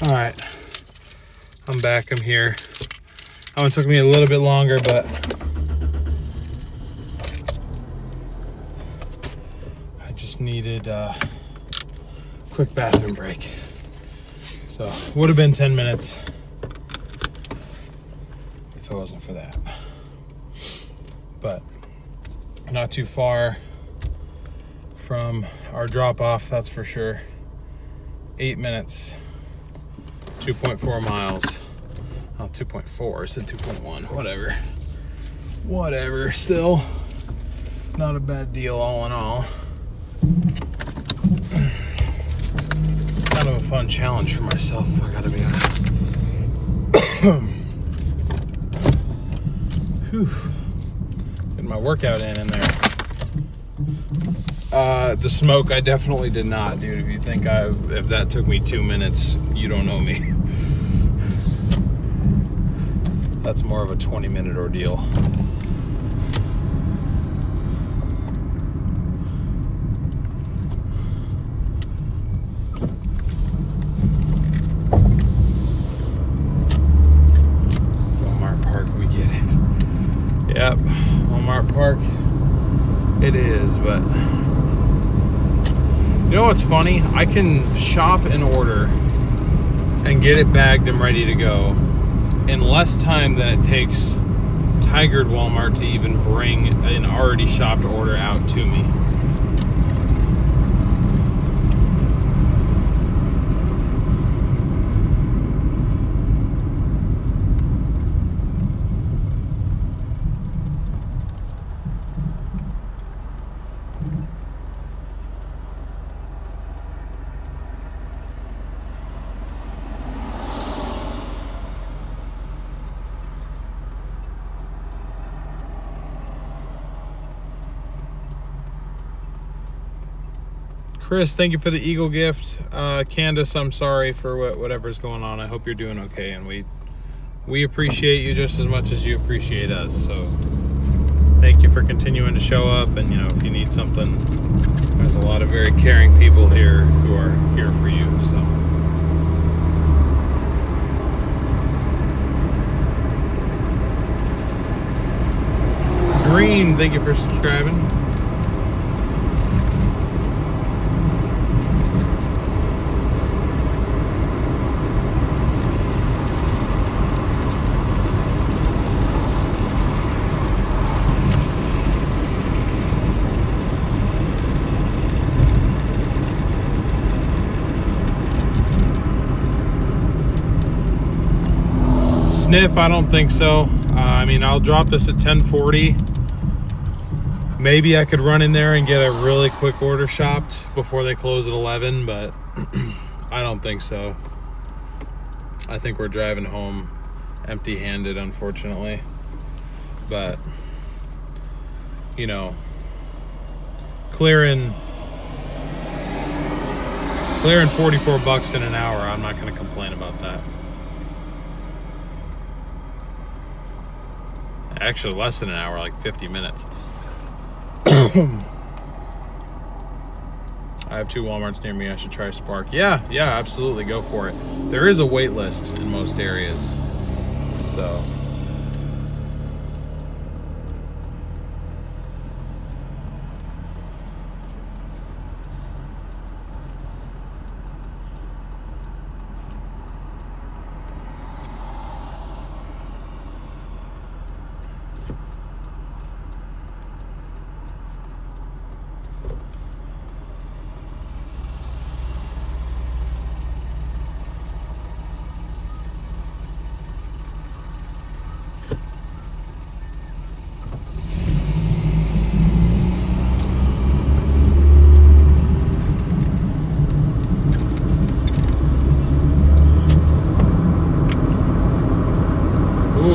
All right, I'm back. I'm here. That one took me a little bit longer, but I just needed a quick bathroom break. So would have been 10 minutes if it wasn't for that. But not too far from our drop off, that's for sure. 8 minutes. 2.4 miles. Oh, 2.4. I said 2.1. Whatever. Still not a bad deal all in all. Kind of a fun challenge for myself, I gotta be honest. Whew. Getting my workout in there. The smoke, I definitely did not, dude. If you think if that took me 2 minutes, you don't know me. That's more of a 20-minute ordeal. Walmart Park, we get it. Yep, Walmart Park it is, but you know what's funny? I can shop and order and get it bagged and ready to go in less time than it takes Tigard Walmart to even bring an already shopped order out to me. Chris, thank you for the Eagle gift. Candace, I'm sorry for whatever's going on. I hope you're doing okay, and we appreciate you just as much as you appreciate us. So thank you for continuing to show up, and if you need something, there's a lot of very caring people here who are here for you. So Green, thank you for subscribing. Sniff, I don't think so. I'll drop this at 10:40. Maybe I could run in there and get a really quick order shopped before they close at 11, but I don't think so. I think we're driving home empty-handed, unfortunately. But, clearing $44 in an hour, I'm not going to complain about that. Actually, less than an hour, like 50 minutes. I have 2 Walmarts near me. I should try Spark. Yeah, absolutely. Go for it. There is a wait list in most areas. So.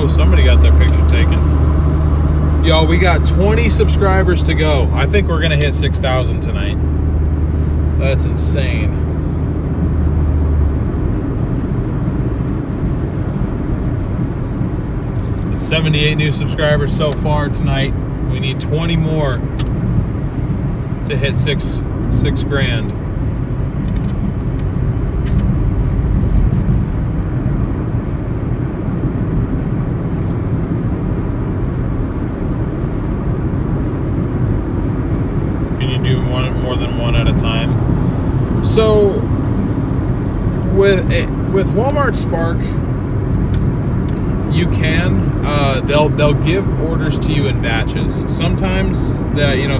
Ooh, somebody got their picture taken. Yo, we got 20 subscribers to go. I think we're gonna hit 6,000 tonight. That's insane. It's 78 new subscribers so far tonight. We need 20 more to hit six grand. More than one at a time. So with Walmart Spark, you can they'll give orders to you in batches. Sometimes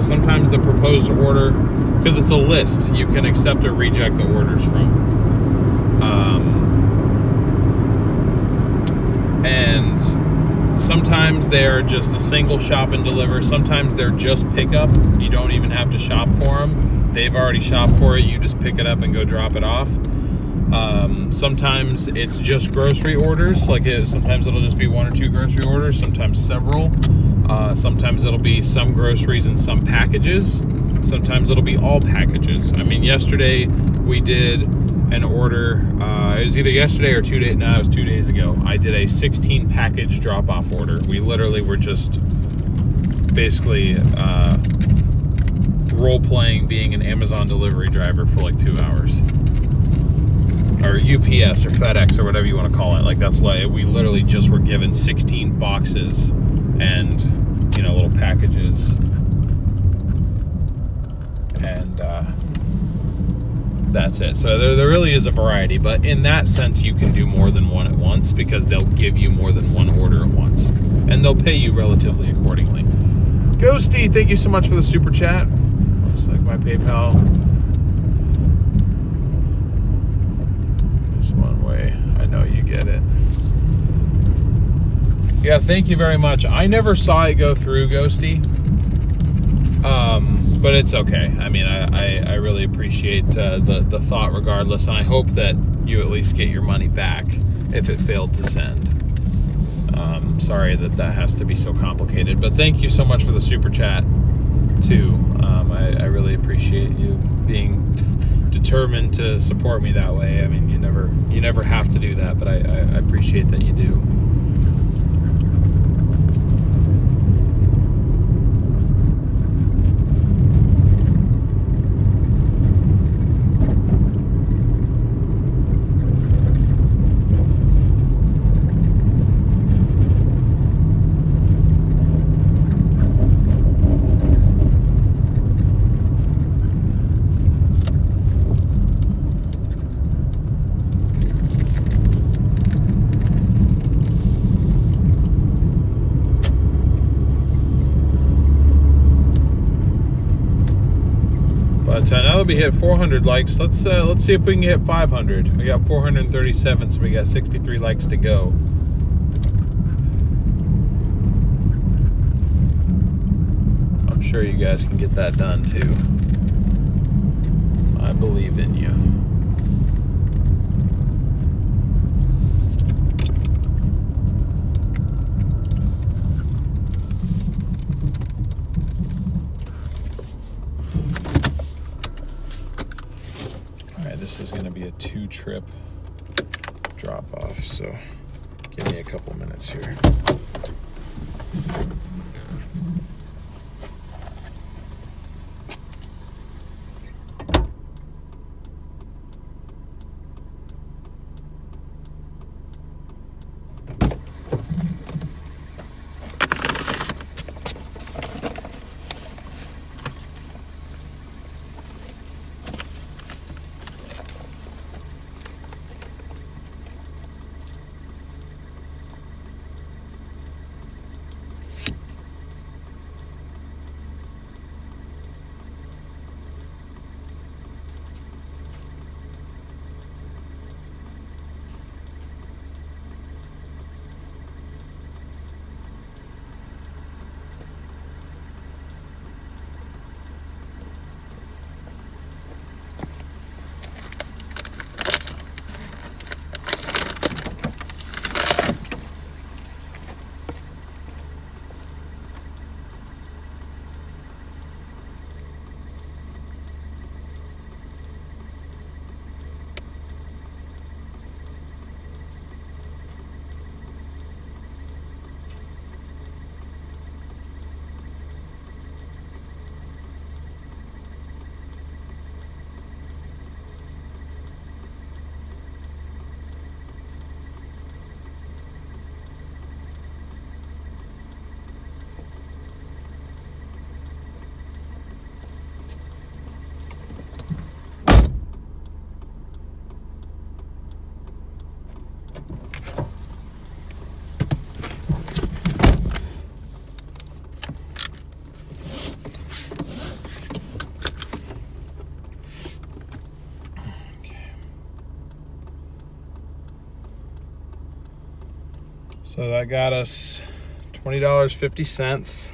sometimes the proposed order, because it's a list, you can accept or reject the orders from. And sometimes they're just a single shop and deliver. Sometimes they're just pickup. You don't even have to shop for them. They've already shopped for it. You just pick it up and go drop it off. Sometimes it's just grocery orders. Sometimes it'll just be 1 or 2 grocery orders. Sometimes several. Sometimes it'll be some groceries and some packages. Sometimes it'll be all packages. I mean, yesterday we did an order. It was either yesterday or 2 days. No, it was 2 days ago. I did a 16 package drop-off order. We literally were just basically role-playing being an Amazon delivery driver for like 2 hours, or UPS or FedEx or whatever you want to call it. We literally just were given 16 boxes and little packages, and that's it. So there really is a variety, but in that sense, you can do more than one at once because they'll give you more than one order at once, and they'll pay you relatively accordingly. Ghosty, thank you so much for the super chat. Looks like my PayPal. There's one way. I know you get it. Yeah, thank you very much. I never saw it go through, Ghosty. But it's okay. I mean, I really appreciate the thought regardless, and I hope that you at least get your money back if it failed to send. Sorry that has to be so complicated, but thank you so much for the super chat too. I really appreciate you being determined to support me that way. I mean, you never have to do that, but I appreciate that you do. Now that we hit 400 likes, let's see if we can hit 500. We got 437, so we got 63 likes to go. I'm sure you guys can get that done too. I believe in you. This is going to be a 2-trip drop off, so give me a couple minutes here. So that got us $20.50.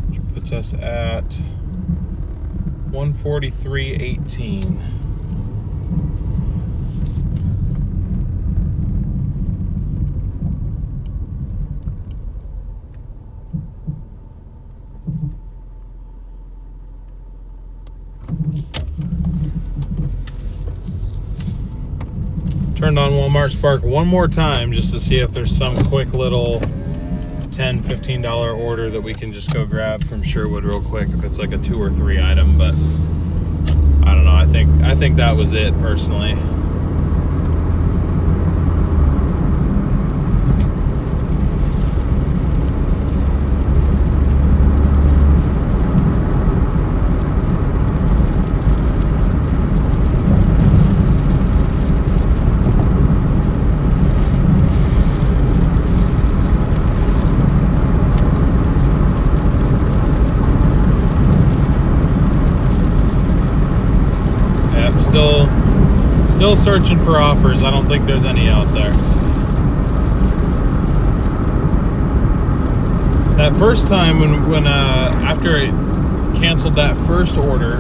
Which puts us at 143.18. Turned on Walmart Spark one more time just to see if there's some quick little $10, $15 order that we can just go grab from Sherwood real quick if it's like a 2 or 3 item, but I don't know. I think that was it personally. Still searching for offers. I don't think there's any out there. That first time when after I canceled that first order,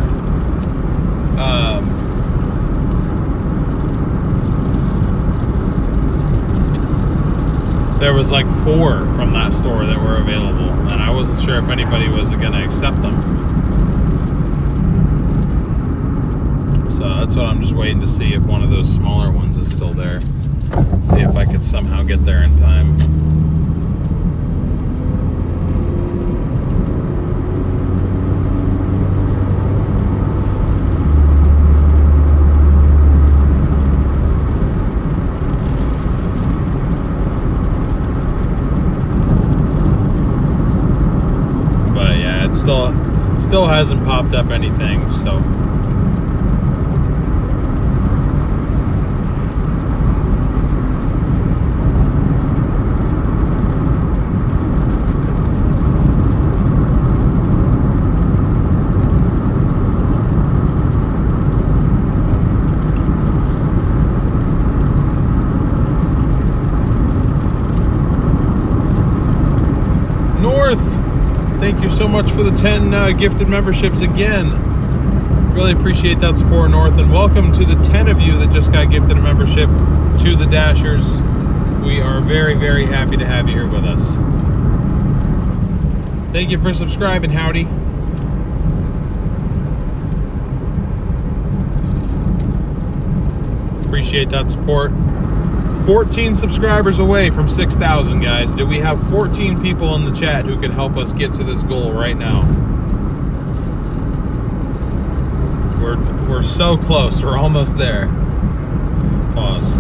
there was like 4 from that store that were available, and I wasn't sure if anybody was going to accept them. So that's what I'm just waiting to see, if one of those smaller ones is still there. See if I could somehow get there in time. But yeah, it still hasn't popped up anything, so. Thank you so much for the 10 gifted memberships again. Really appreciate that support, North, and welcome to the 10 of you that just got gifted a membership to the Dashers. We are very, very happy to have you here with us. Thank you for subscribing, howdy. Appreciate that support. 14 subscribers away from 6,000, guys. Do we have 14 people in the chat who could help us get to this goal right now? We're so close. We're almost there. Pause.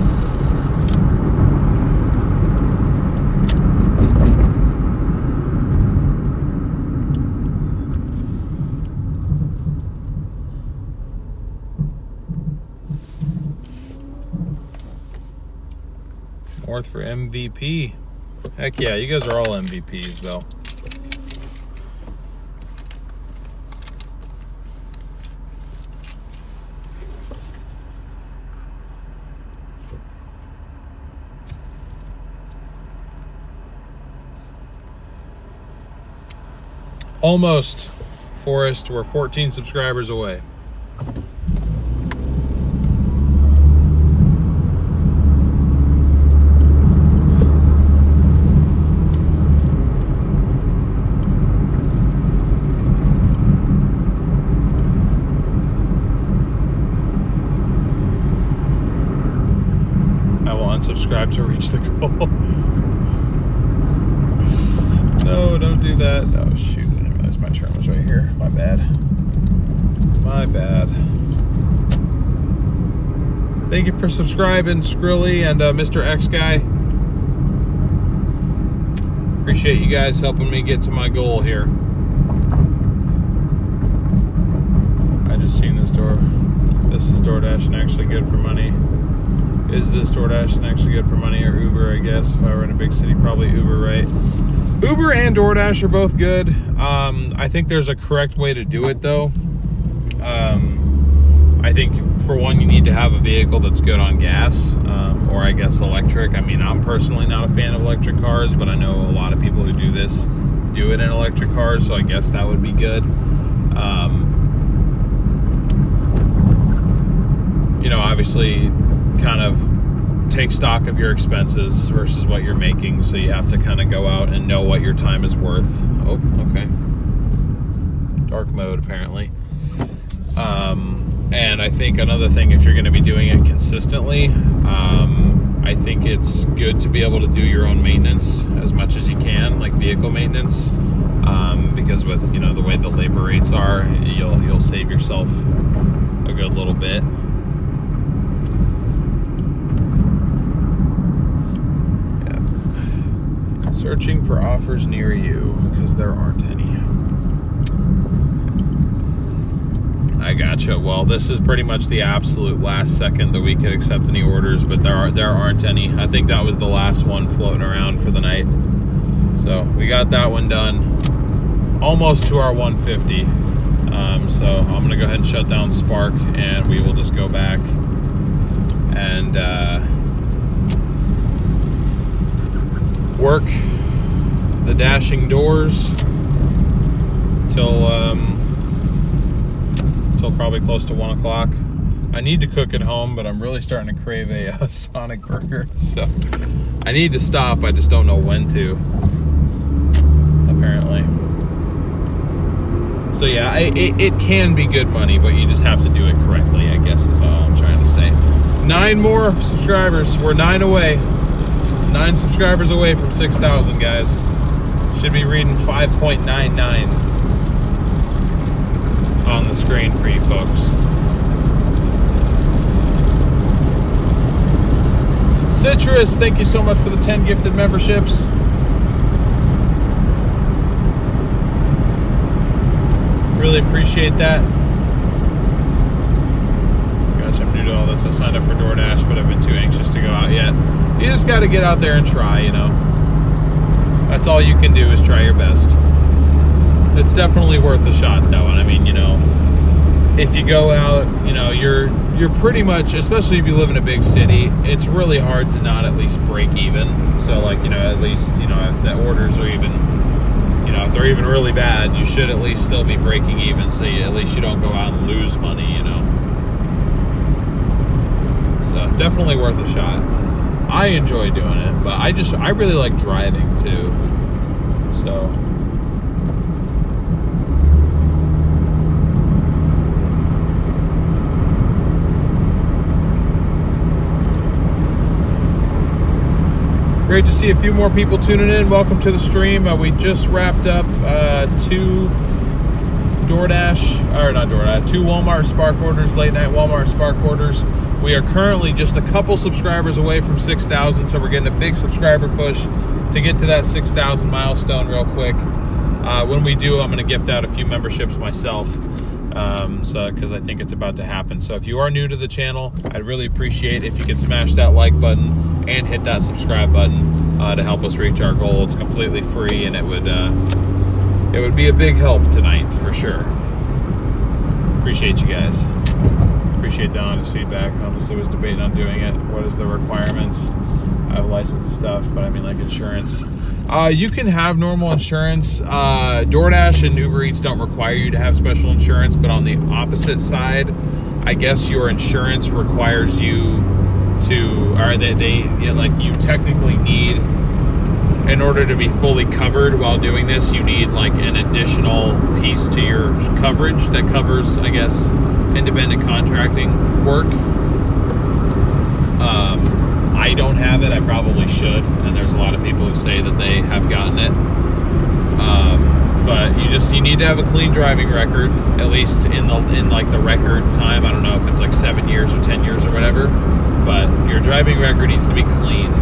North for MVP. Heck yeah, you guys are all MVPs though. Almost, Forrest. We're 14 subscribers away. Unsubscribe to reach the goal. No, don't do that. Oh shoot, I didn't realize my turn was right here. My bad. My bad. Thank you for subscribing, Skrilly and Mr. X Guy. Appreciate you guys helping me get to my goal here. I this is Doordashing actually good for money? Is this Doordashing actually good for money, or Uber? I guess if I were in a big city, probably Uber, right? Uber and DoorDash are both good. I think there's a correct way to do it though. I think for one, you need to have a vehicle that's good on gas, or I guess electric. I mean, I'm personally not a fan of electric cars, but I know a lot of people who do this do it in electric cars, so I guess that would be good. You know, obviously kind of take stock of your expenses versus what you're making, so you have to kind of go out and know what your time is worth. Oh, okay. Dark mode, apparently. And I think another thing, if you're going to be doing it consistently, I think it's good to be able to do your own maintenance as much as you can, like vehicle maintenance, because with, you know, the way the labor rates are, you'll save yourself a good little bit. Yeah. Searching for offers near you, because there aren't any. I gotcha. Well, this is pretty much the absolute last second that we could accept any orders, but there aren't any. I think that was the last one floating around for the night. So we got that one done, almost to our 150. So I'm gonna go ahead and shut down Spark, and we will just go back and work the dashing doors till probably close to 1 o'clock. I need to cook at home, but I'm really starting to crave a Sonic burger, so I need to stop. I just don't know when to, apparently. So yeah, it can be good money, but you just have to do it correctly, I guess is all I'm trying to say. 9 more subscribers. We're 9 away. 9 subscribers away from 6,000, guys. Should be reading 5.99 on the screen for you folks. Citrus, thank you so much for the 10 gifted memberships. Really appreciate that. Gosh, I'm new to all this. I signed up for DoorDash, but I've been too anxious to go out yet. You just got to get out there and try, you know. That's all you can do is try your best. It's definitely worth a shot, though. And I mean, you know, if you go out, you know, you're pretty much, especially if you live in a big city, it's really hard to not at least break even. So, like, you know, at least, you know, if the orders are even, you know, if they're even really bad, you should at least still be breaking even, so at least you don't go out and lose money, you know. So, definitely worth a shot. I enjoy doing it, but I really like driving, too. So... Great to see a few more people tuning in. Welcome to the stream. We just wrapped up 2 Walmart Spark orders, late night Walmart Spark orders. We are currently just a couple subscribers away from 6,000, so we're getting a big subscriber push to get to that 6,000 milestone real quick. When we do, I'm going to gift out a few memberships myself, because I think it's about to happen. So if you are new to the channel, I'd really appreciate if you could smash that like button and hit that subscribe button to help us reach our goal. It's completely free, and it would be a big help tonight for sure. Appreciate you guys. Appreciate the honest feedback. Honestly, was debating on doing it. What is the requirements? I have a license and stuff, but I mean, like, insurance. You can have normal insurance. DoorDash and Uber Eats don't require you to have special insurance, but on the opposite side, I guess your insurance requires you to, or you technically need, in order to be fully covered while doing this, you need like an additional piece to your coverage that covers, I guess, independent contracting work. I don't have it. I probably should, and there's a lot of people who say that they have gotten it. But you need to have a clean driving record, at least in the record time. I don't know if it's like 7 years or 10 years or whatever, but your driving record needs to be clean.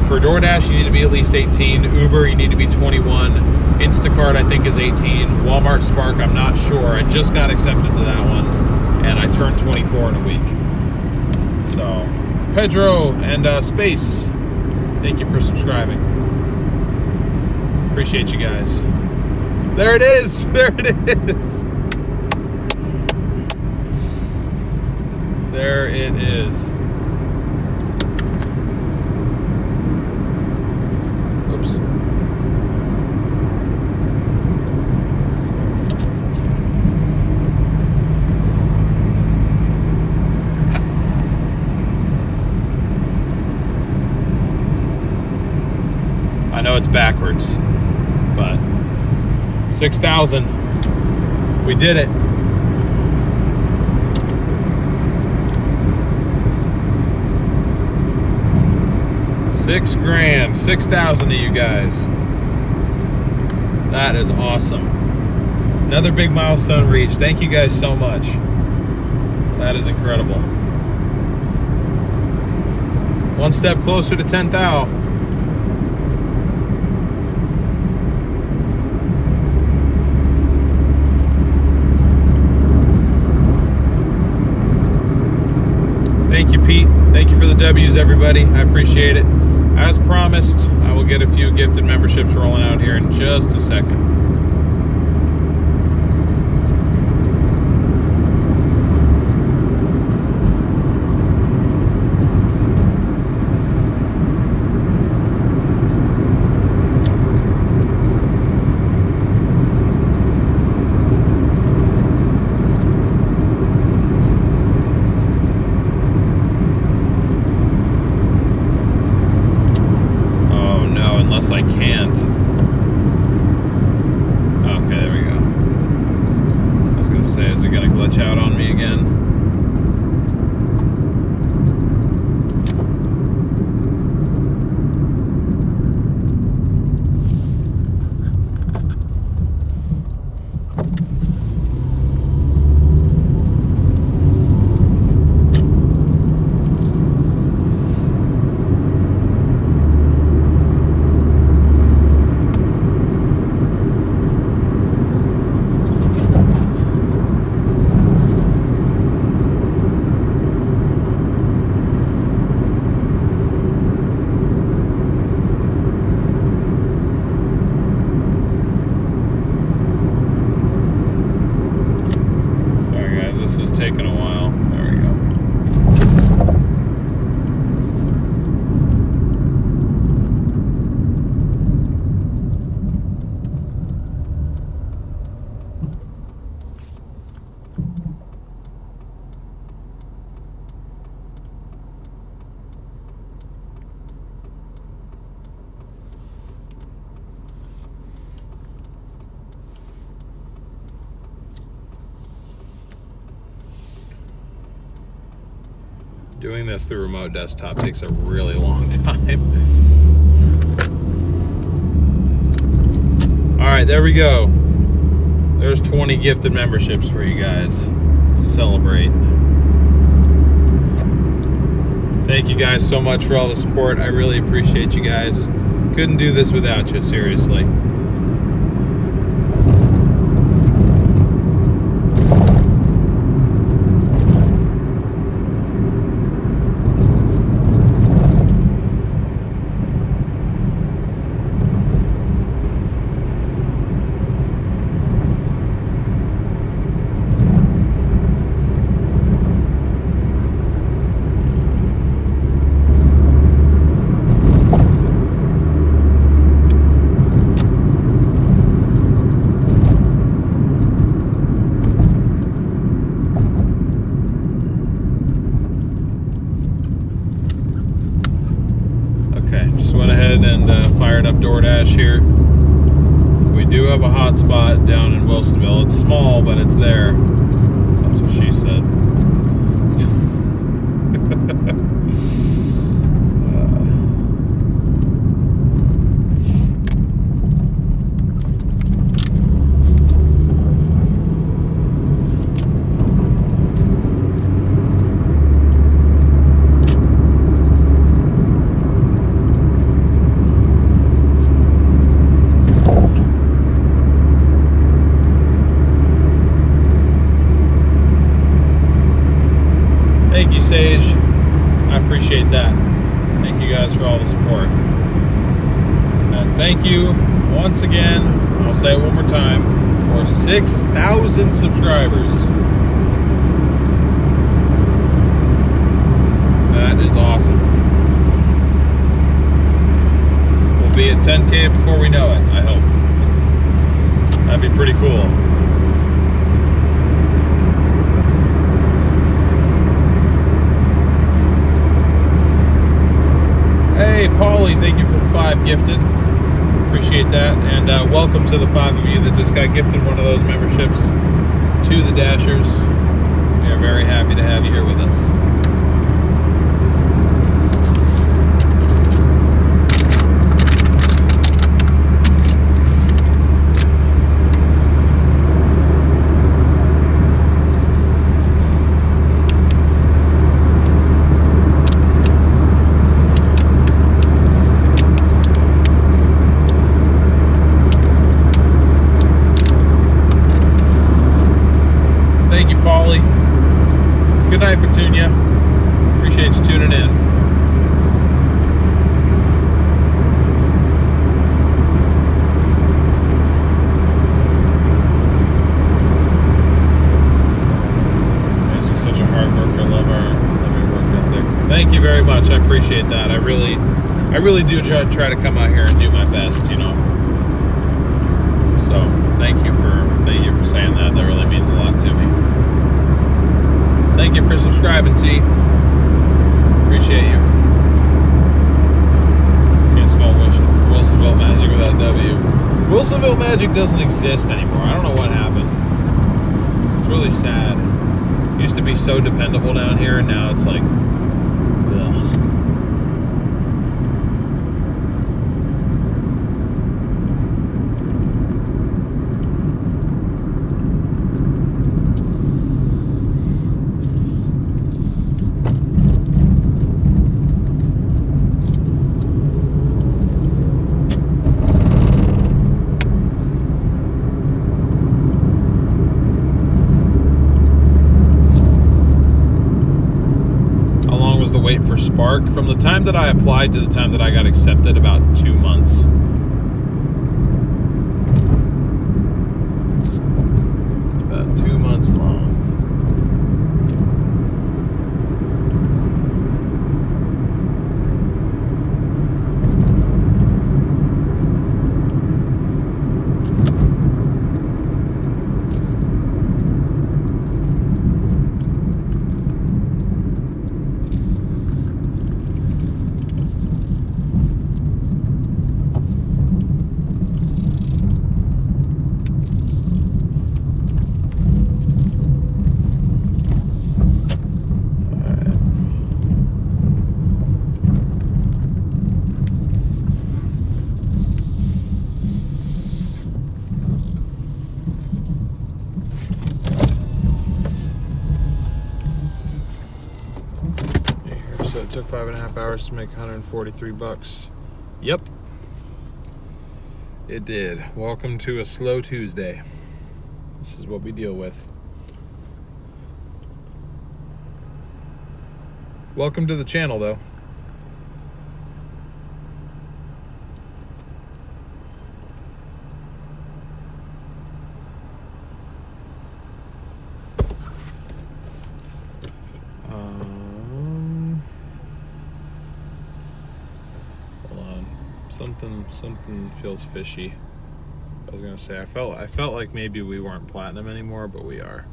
For DoorDash, you need to be at least 18. Uber, you need to be 21. Instacart, I think, is 18. Walmart Spark, I'm not sure. I just got accepted to that one. and I turned 24 in a week. So, Pedro and Space, thank you for subscribing. Appreciate you guys. There it is. There it is. There it is. Oops. I know it's backwards, but 6,000. We did it. $6,000, 6,000 to you guys. That is awesome. Another big milestone reached. Thank you guys so much. That is incredible. One step closer to 10,000. Thank you, Pete. Thank you for the W's, everybody. I appreciate it. As promised, I will get a few gifted memberships rolling out here in just a second. I can't. Okay, there we go. I was gonna say, is it gonna glitch out on me again? Taking a while. There we go. Doing this through remote desktop takes a really long time. All right, there we go. There's 20 gifted memberships for you guys to celebrate. Thank you guys so much for all the support. I really appreciate you guys. Couldn't do this without you, seriously. Fired up Doordash here. We do have a hotspot down in Wilsonville. It's small, but it's there. That's what she said. Sage. I appreciate that. Thank you guys for all the support. And thank you once again, I'll say it one more time, for 6,000 subscribers. That is awesome. We'll be at 10K before we know it, I hope. That'd be pretty cool. Hey, Paulie, thank you for the 5 gifted. Appreciate that. And welcome to the 5 of you that just got gifted one of those memberships to the Dashers. We are very happy to have you here with us. Thank you, Paulie. Good night, Petunia. Appreciate you tuning in. You're such a hard worker. Love your work ethic. Thank you very much. I appreciate that. I really do try to come out here and do my best, you know. So thank you for saying that. That really means a lot to me. Thank you for subscribing, T. Appreciate you. Can't spell Wilsonville Magic without W. Wilsonville Magic doesn't exist anymore. I don't know what happened. It's really sad. It used to be so dependable down here, and now it's like, ugh. The wait for Spark from the time that I applied to the time that I got accepted, about 2 months. It's about 2 months long. It took 5.5 hours to make 143 bucks. Yep, it did. Welcome to a slow Tuesday. This is what we deal with. Welcome to the channel, though. Something feels fishy. I was gonna say I felt like maybe we weren't platinum anymore, but we are.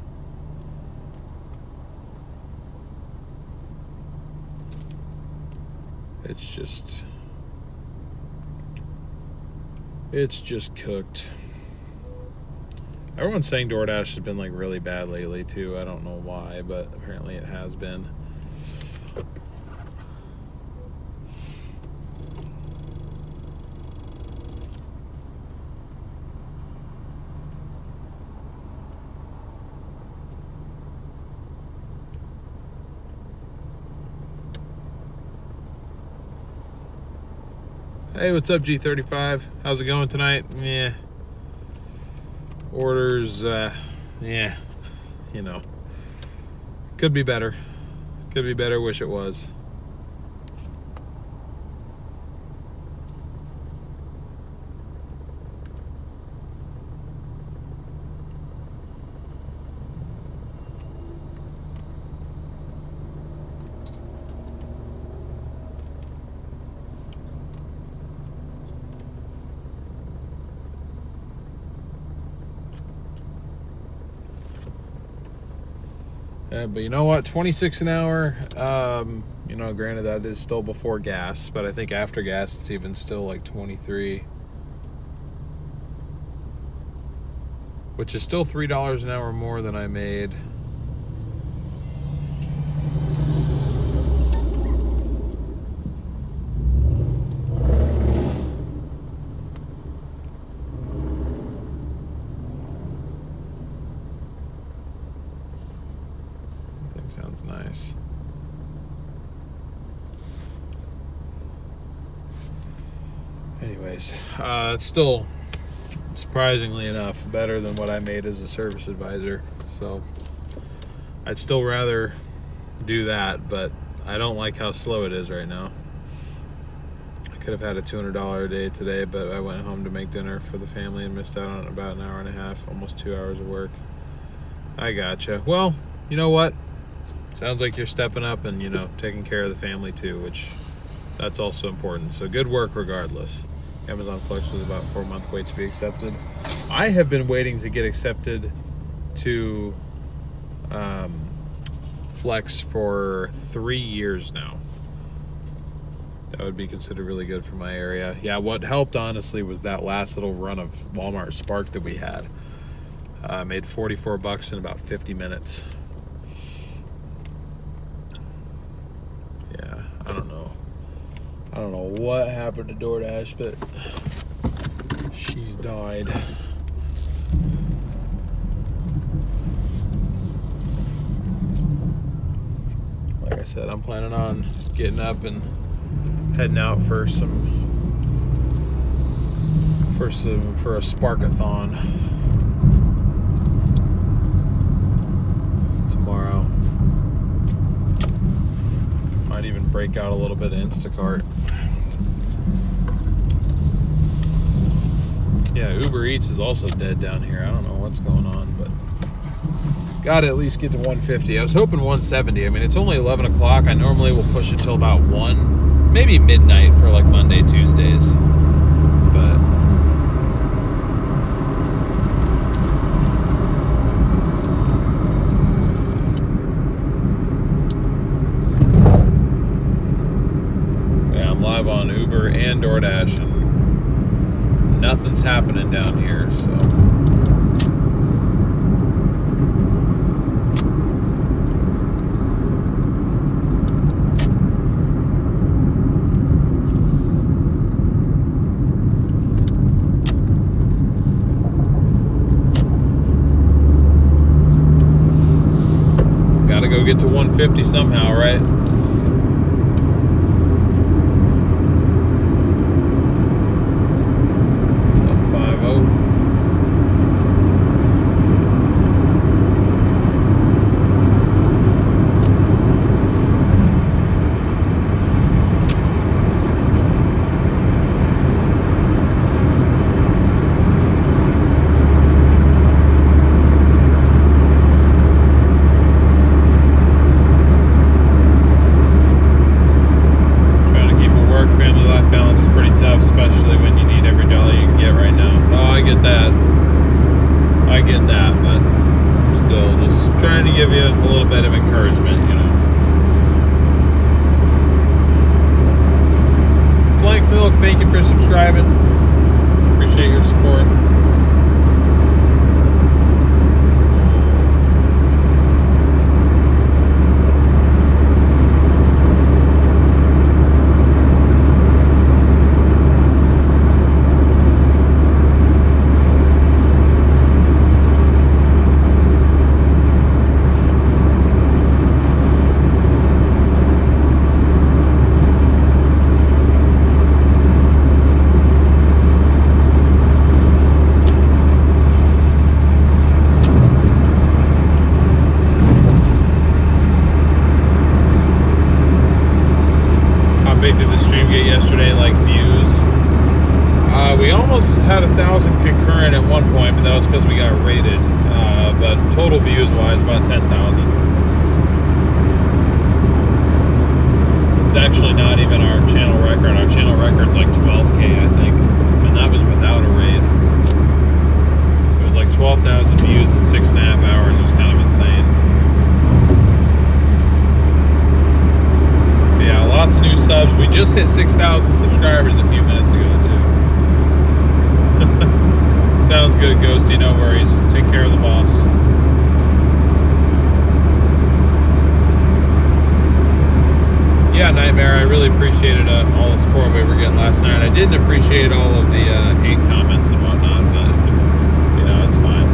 It's just cooked. Everyone's saying Doordash has been like really bad lately too. I don't know why, but apparently it has been. Hey, what's up, G35? How's it going tonight? Yeah. Orders, yeah. You know. Could be better. Could be better, wish it was. But you know what? 26 an hour. You know, granted that is still before gas, but I think after gas it's even still like 23, which is still $3 an hour more than I made. Sounds nice. Anyways, it's still, surprisingly enough, better than what I made as a service advisor. So I'd still rather do that, but I don't like how slow it is right now. I could have had a $200 a day today, but I went home to make dinner for the family and missed out on about an hour and a half, almost 2 hours of work. I gotcha. Well, you know what? Sounds like you're stepping up and, you know, taking care of the family too, which that's also important. So good work regardless. Amazon Flex was about 4-month wait to be accepted. I have been waiting to get accepted to Flex for 3 years now. That would be considered really good for my area. Yeah, what helped honestly was that last little run of Walmart Spark that we had. Made $44 in about 50 minutes. Yeah, I don't know what happened to Doordash, but she's died. Like I said, I'm planning on getting up and heading out for a Sparkathon tomorrow. Might even break out a little bit of Instacart. Yeah, Uber Eats is also dead down here. I don't know what's going on, but gotta at least get to 150. I was hoping 170. I mean, it's only 11 o'clock. I normally will push it till about 1, maybe midnight for like Monday, Tuesdays. But yeah, I'm live on Uber and Doordash, and nothing's happening down here, so. Gotta go get to 150 somehow, right? 750. Especially when you need every dollar you can get right now. Oh, I get that, but still just trying to give you a little bit of encouragement, you know. Blank Milk, thank you for subscribing. Appreciate your support. total views wise, about 10,000. It's actually not even our channel record. Our channel record's like 12K, I think, and that was without a raid. It was like 12,000 views in 6.5 hours. It was kind of insane. But yeah, lots of new subs. We just hit 6,000 subscribers a few minutes ago too. Sounds good, Ghosty. No worries. Take care of the boss. Yeah, Nightmare, I really appreciated all the support we were getting last night. I didn't appreciate all of the hate comments and whatnot, but, you know, it's fine.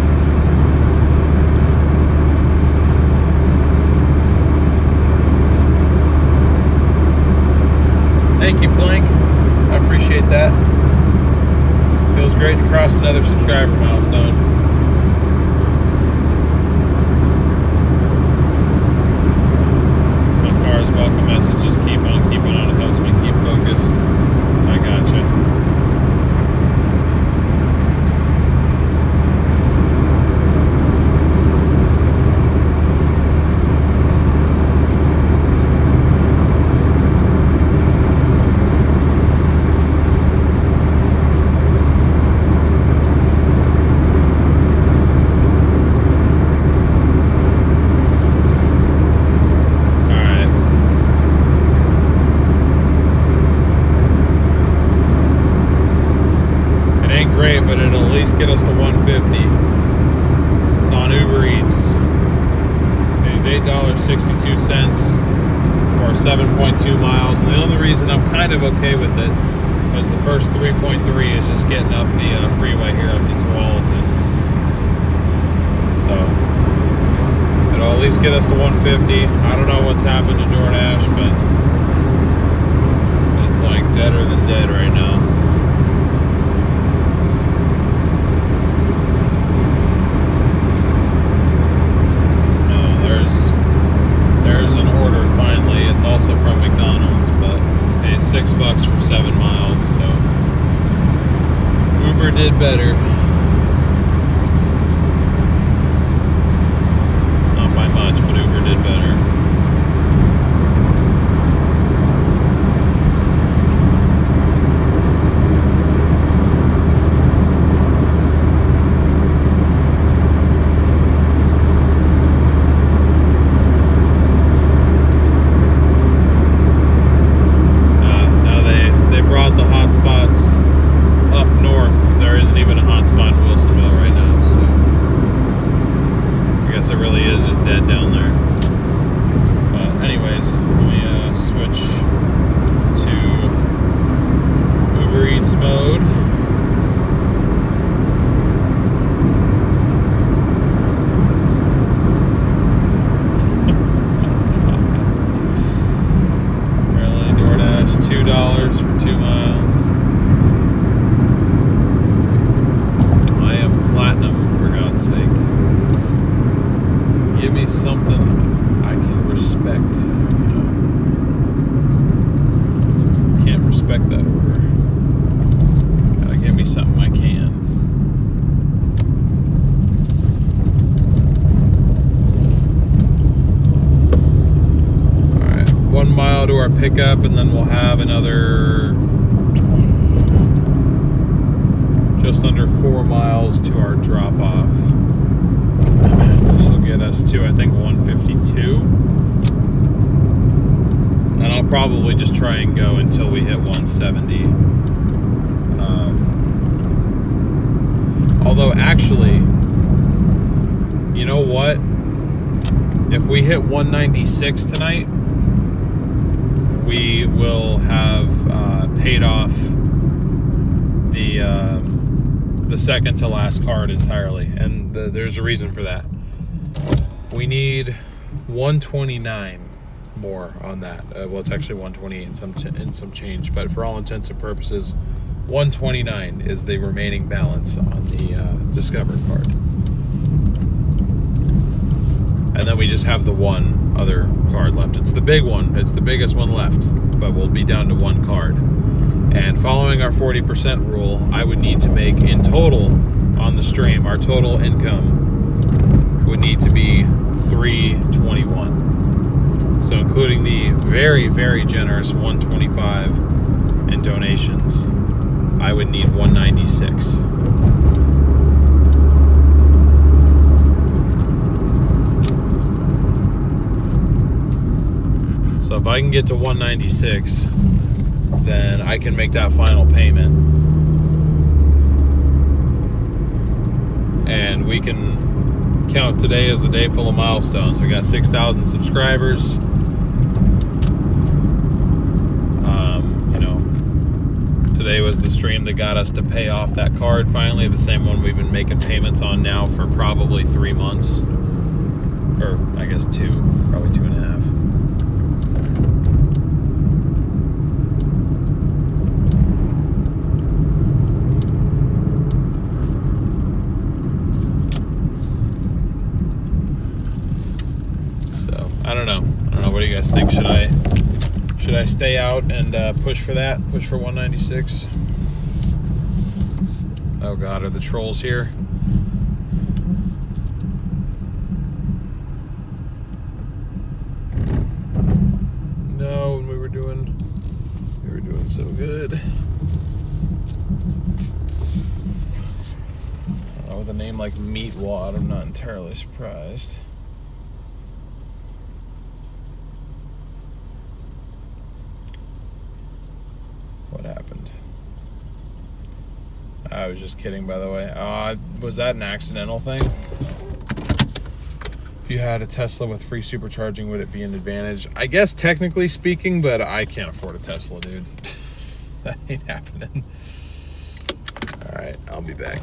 Thank you, Blink. I appreciate that. Feels great to cross another subscriber milestone. Welcome message, just keep on keeping on. It helps me keep focused. I gotcha. But it'll at least get us to 150. It's on Uber Eats. It's $8.62 or 7.2 miles. And the only reason I'm kind of okay with it is the first 3.3 is just getting up the freeway here up to Tualatin. So it'll at least get us to 150. I don't know what's happened to Doordash, but it's like deader than dead right now. There's an order finally. It's also from McDonald's, but it's $6 for 7 miles, so Uber did better. Not by much, but Uber did better. $2 for 2 miles. I am platinum, for God's sake. Give me something I can respect. Can't respect that order. Gotta give me something I can. Alright, 1 mile to our pickup, and then we'll have another just under 4 miles to our drop-off. This will get us to, I think, 152. And I'll probably just try and go until we hit 170. Although, actually, you know what? If we hit 196 tonight, we will have paid off the second to last card entirely, and there's a reason for that. We need 129 more on that. Well, it's actually 128 and some change, but for all intents and purposes, 129 is the remaining balance on the Discover card. And then we just have the one other card left. It's the big one. It's the biggest one left, but we'll be down to one card. And following our 40% rule, I would need to make in total on the stream, our total income would need to be $321. So including the very, very generous $125 in donations, I would need $196. So if I can get to $196, then I can make that final payment. And we can count today as the day full of milestones. We got 6,000 subscribers. Today was the stream that got us to pay off that card finally, the same one we've been making payments on now for probably 3 months. Or I guess probably 2.5. I don't know. What do you guys think? Should I stay out and push for that? Push for 196? Oh God, are the trolls here? No, we were doing so good. With a name like Meatwad, I'm not entirely surprised. What happened? I was just kidding, by the way. Was that an accidental thing? If you had a Tesla with free supercharging, would it be an advantage? I guess technically speaking, but I can't afford a Tesla, dude. That ain't happening. All right, I'll be back.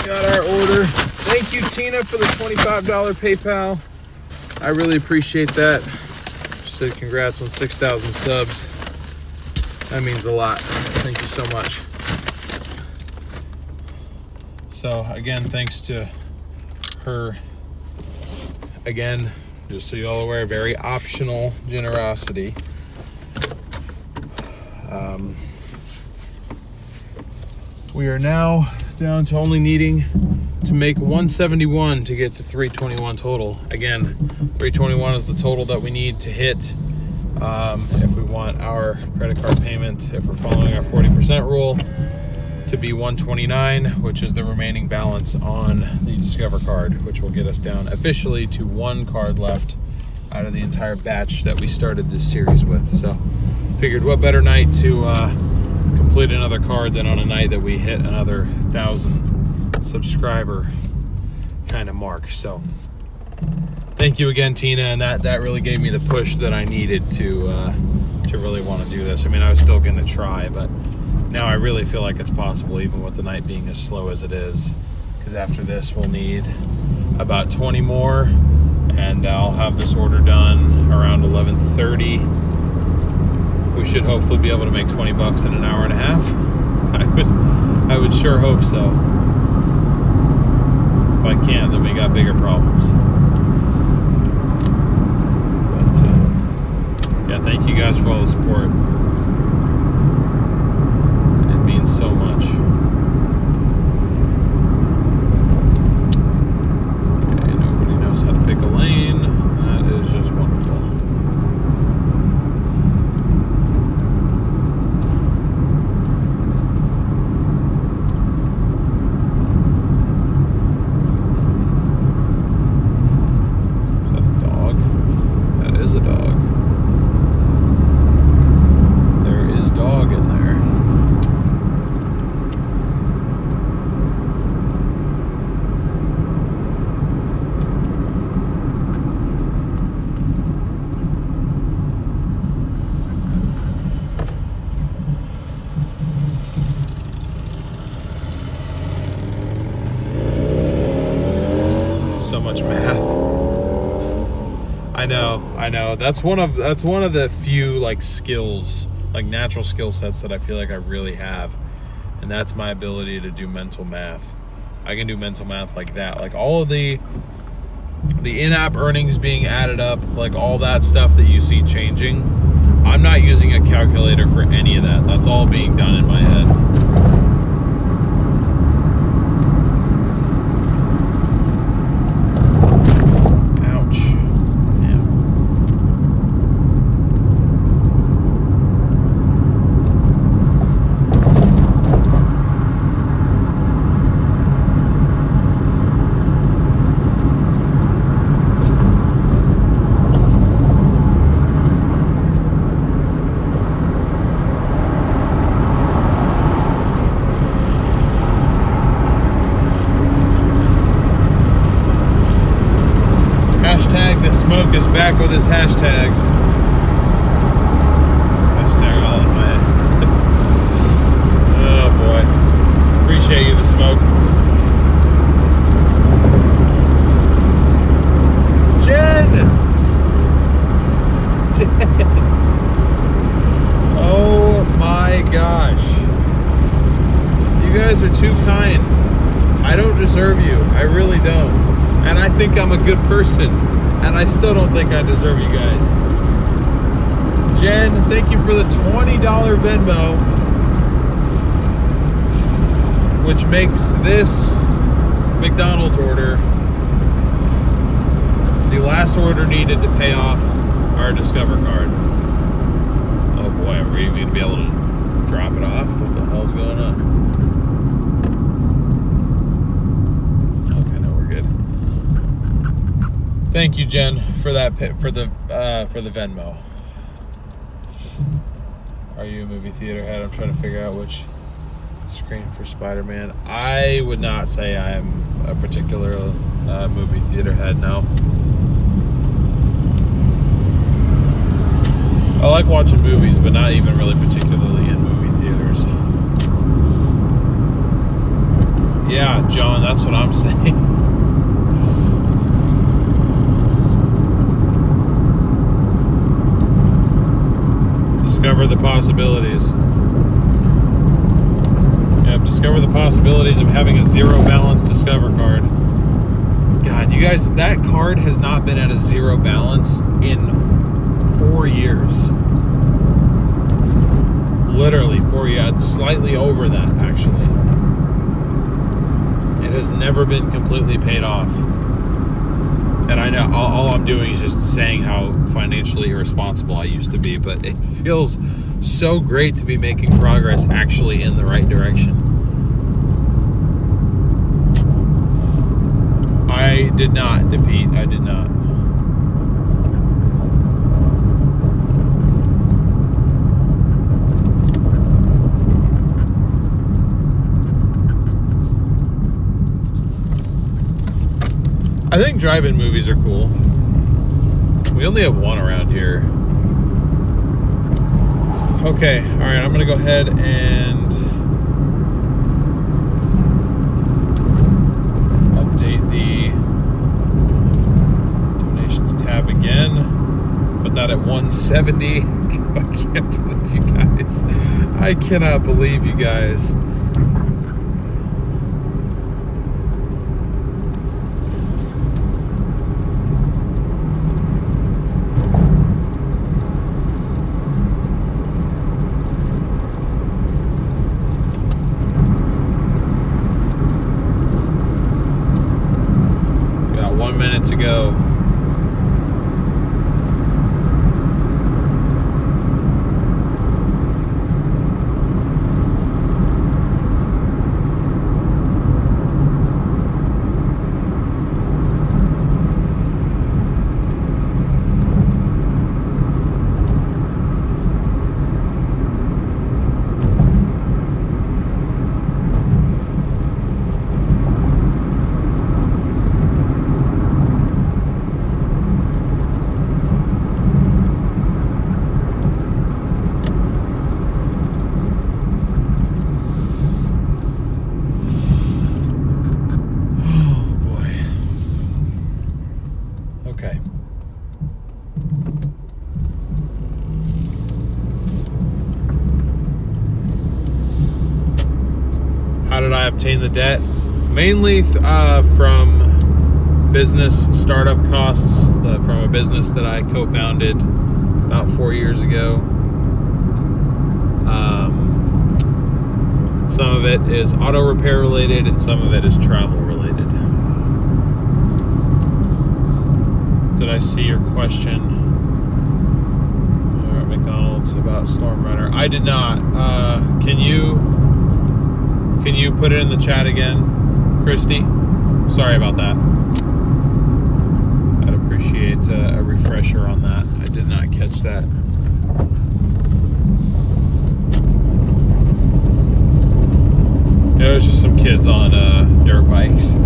got our order. Thank you, Tina, for the $25 PayPal. I really appreciate that. She said congrats on 6,000 subs. That means a lot. Thank you so much. So again, thanks to her. Again, just so you all aware, very optional generosity. We are now down to only needing to make 171 to get to 321 total. Again, 321 is the total that we need to hit if we want our credit card payment, if we're following our 40% rule, to be 129, which is the remaining balance on the Discover card, which will get us down officially to one card left out of the entire batch that we started this series with. So figured what better night to complete another card than on a night that we hit another 1,000 subscriber kind of mark. So thank you again, Tina, and that really gave me the push that I needed to really want to do this. I mean, I was still going to try, but now I really feel like it's possible, even with the night being as slow as it is, because after this we'll need about 20 more, and I'll have this order done around 11:30. We should hopefully be able to make 20 bucks in an hour and a half. I would sure hope so. If I can't, then we got bigger problems. But yeah, thank you guys for all the support. It means so much. Okay, nobody knows how to pick a lane. That is just wonderful. So much math. I know. That's one of the few like skills, like natural skill sets that I feel like I really have, and that's my ability to do mental math. I can do mental math like that, like all of the in-app earnings being added up, like all that stuff that you see changing. I'm not using a calculator for any of that. That's all being done in my head. Smoke is back with his hashtags. Hashtag all in my head. Oh boy. Appreciate you, the smoke. Jen! Oh my gosh. You guys are too kind. I don't deserve you. I really don't. And I think I'm a good person. And I still don't think I deserve you guys. Jen, thank you for the $20 Venmo, which makes this McDonald's order the last order needed to pay off our Discover card. Oh boy, are we going to be able to drop it off? What the hell's going on? Thank you, Jen, for that for the Venmo. Are you a movie theater head? I'm trying to figure out which screen for Spider-Man. I would not say I am a particular movie theater head. No. I like watching movies, but not even really particularly in movie theaters. Yeah, John, that's what I'm saying. Discover the possibilities. Yep, discover the possibilities of having a zero balance Discover card. God, you guys, that card has not been at a zero balance in 4 years. Literally 4 years, slightly over that, actually. It has never been completely paid off. And I know all I'm doing is just saying how financially irresponsible I used to be, but it feels so great to be making progress actually in the right direction. I did not, Pete. I did not. I think drive-in movies are cool. We only have one around here. Okay, all right, I'm gonna go ahead and update the donations tab again. Put that at 170. I can't believe you guys. I cannot believe you guys. To go. How did I obtain the debt? Mainly from business startup costs, from a business that I co-founded about 4 years ago. Some of it is auto repair related and some of it is travel related. Did I see your question? McDonald's about Storm Runner. I did not. Can you put it in the chat again, Christy? Sorry about that. I'd appreciate a refresher on that. I did not catch that. It was just some kids on dirt bikes.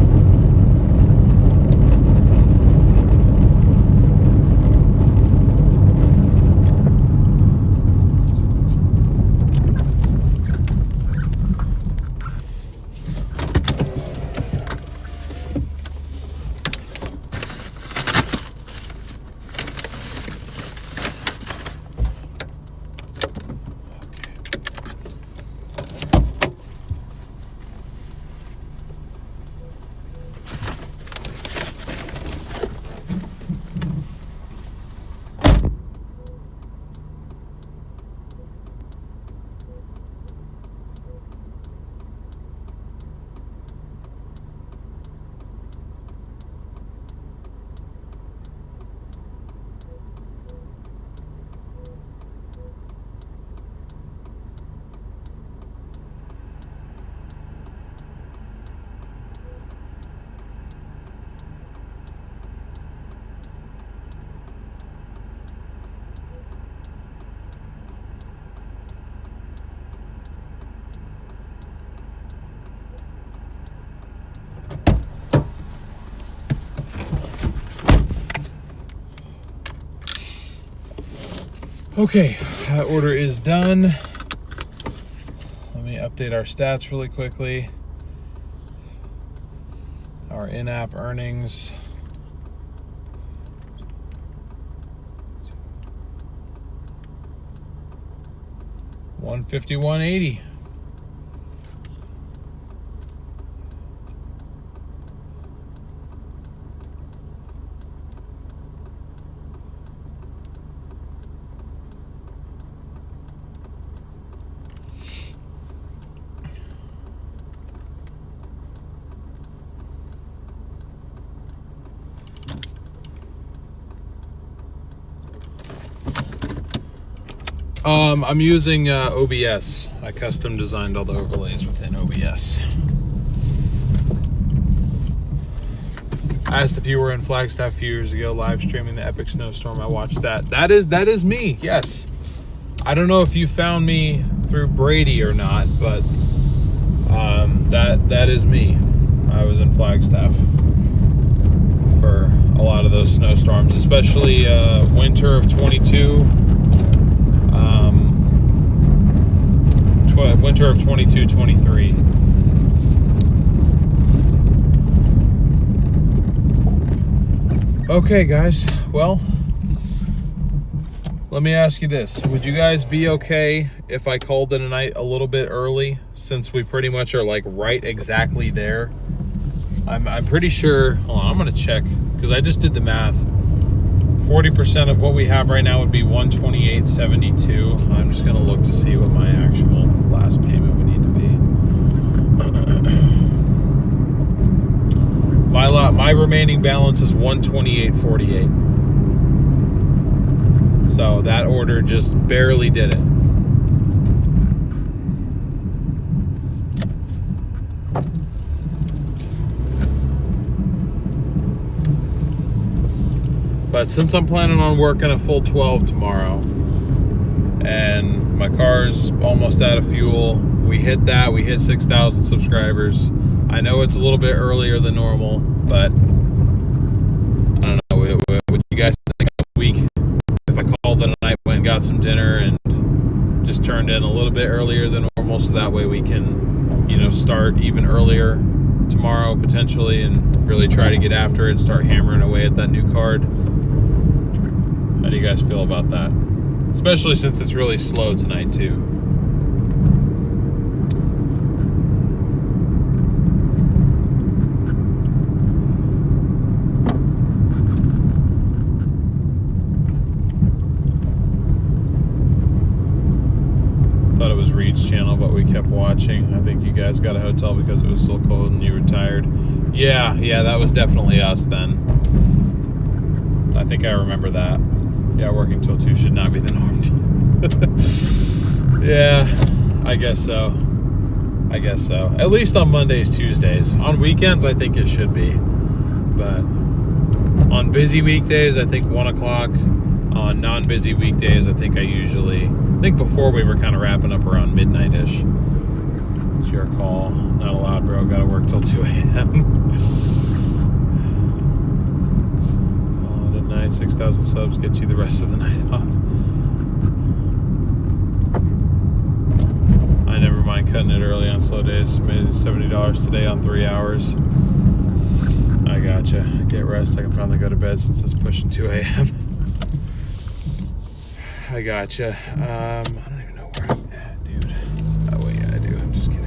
Okay, that order is done. Let me update our stats really quickly. Our in-app earnings. $151.80. I'm using OBS. I custom designed all the overlays within OBS. I asked if you were in Flagstaff a few years ago, live streaming the epic snowstorm. I watched that. That is me. Yes. I don't know if you found me through Brady or not, but that is me. I was in Flagstaff for a lot of those snowstorms, especially winter of 22. Winter of 22, 23. Okay, guys. Well, let me ask you this. Would you guys be okay if I called it a night a little bit early, since we pretty much are like right exactly there? I'm pretty sure. Hold on, I'm going to check because I just did the math. 40% of what we have right now would be $128.72. I'm just going to look to see what my actual last payment would need to be. My remaining balance is $128.48. So that order just barely did it. But since I'm planning on working a full 12 tomorrow, and my car's almost out of fuel, we hit 6,000 subscribers. I know it's a little bit earlier than normal, but I don't know. Would you guys think of a week if I called it a night, went and got some dinner, and just turned in a little bit earlier than normal, so that way we can, start even earlier tomorrow potentially, and really try to get after it and start hammering away at that new card? How do you guys feel about that? Especially since it's really slow tonight too. Thought it was Reed's channel, but we kept watching. I think you guys got a hotel because it was so cold and you were tired. Yeah, that was definitely us then. I think I remember that. Yeah, working till 2 should not be the norm. Yeah, I guess so. At least on Mondays, Tuesdays. On weekends, I think it should be. But on busy weekdays, I think 1 o'clock. On non-busy weekdays, I think before we were kind of wrapping up around midnight-ish. It's your call. Not allowed, bro. Gotta work till 2 a.m. 6,000 subs gets you the rest of the night off. I never mind cutting it early on slow days. Made it $70 today on 3 hours. I gotcha. Get rest. I can finally go to bed since it's pushing 2 a.m. I gotcha. I don't even know where I'm at, dude. Oh, wait, yeah, I do. I'm just kidding.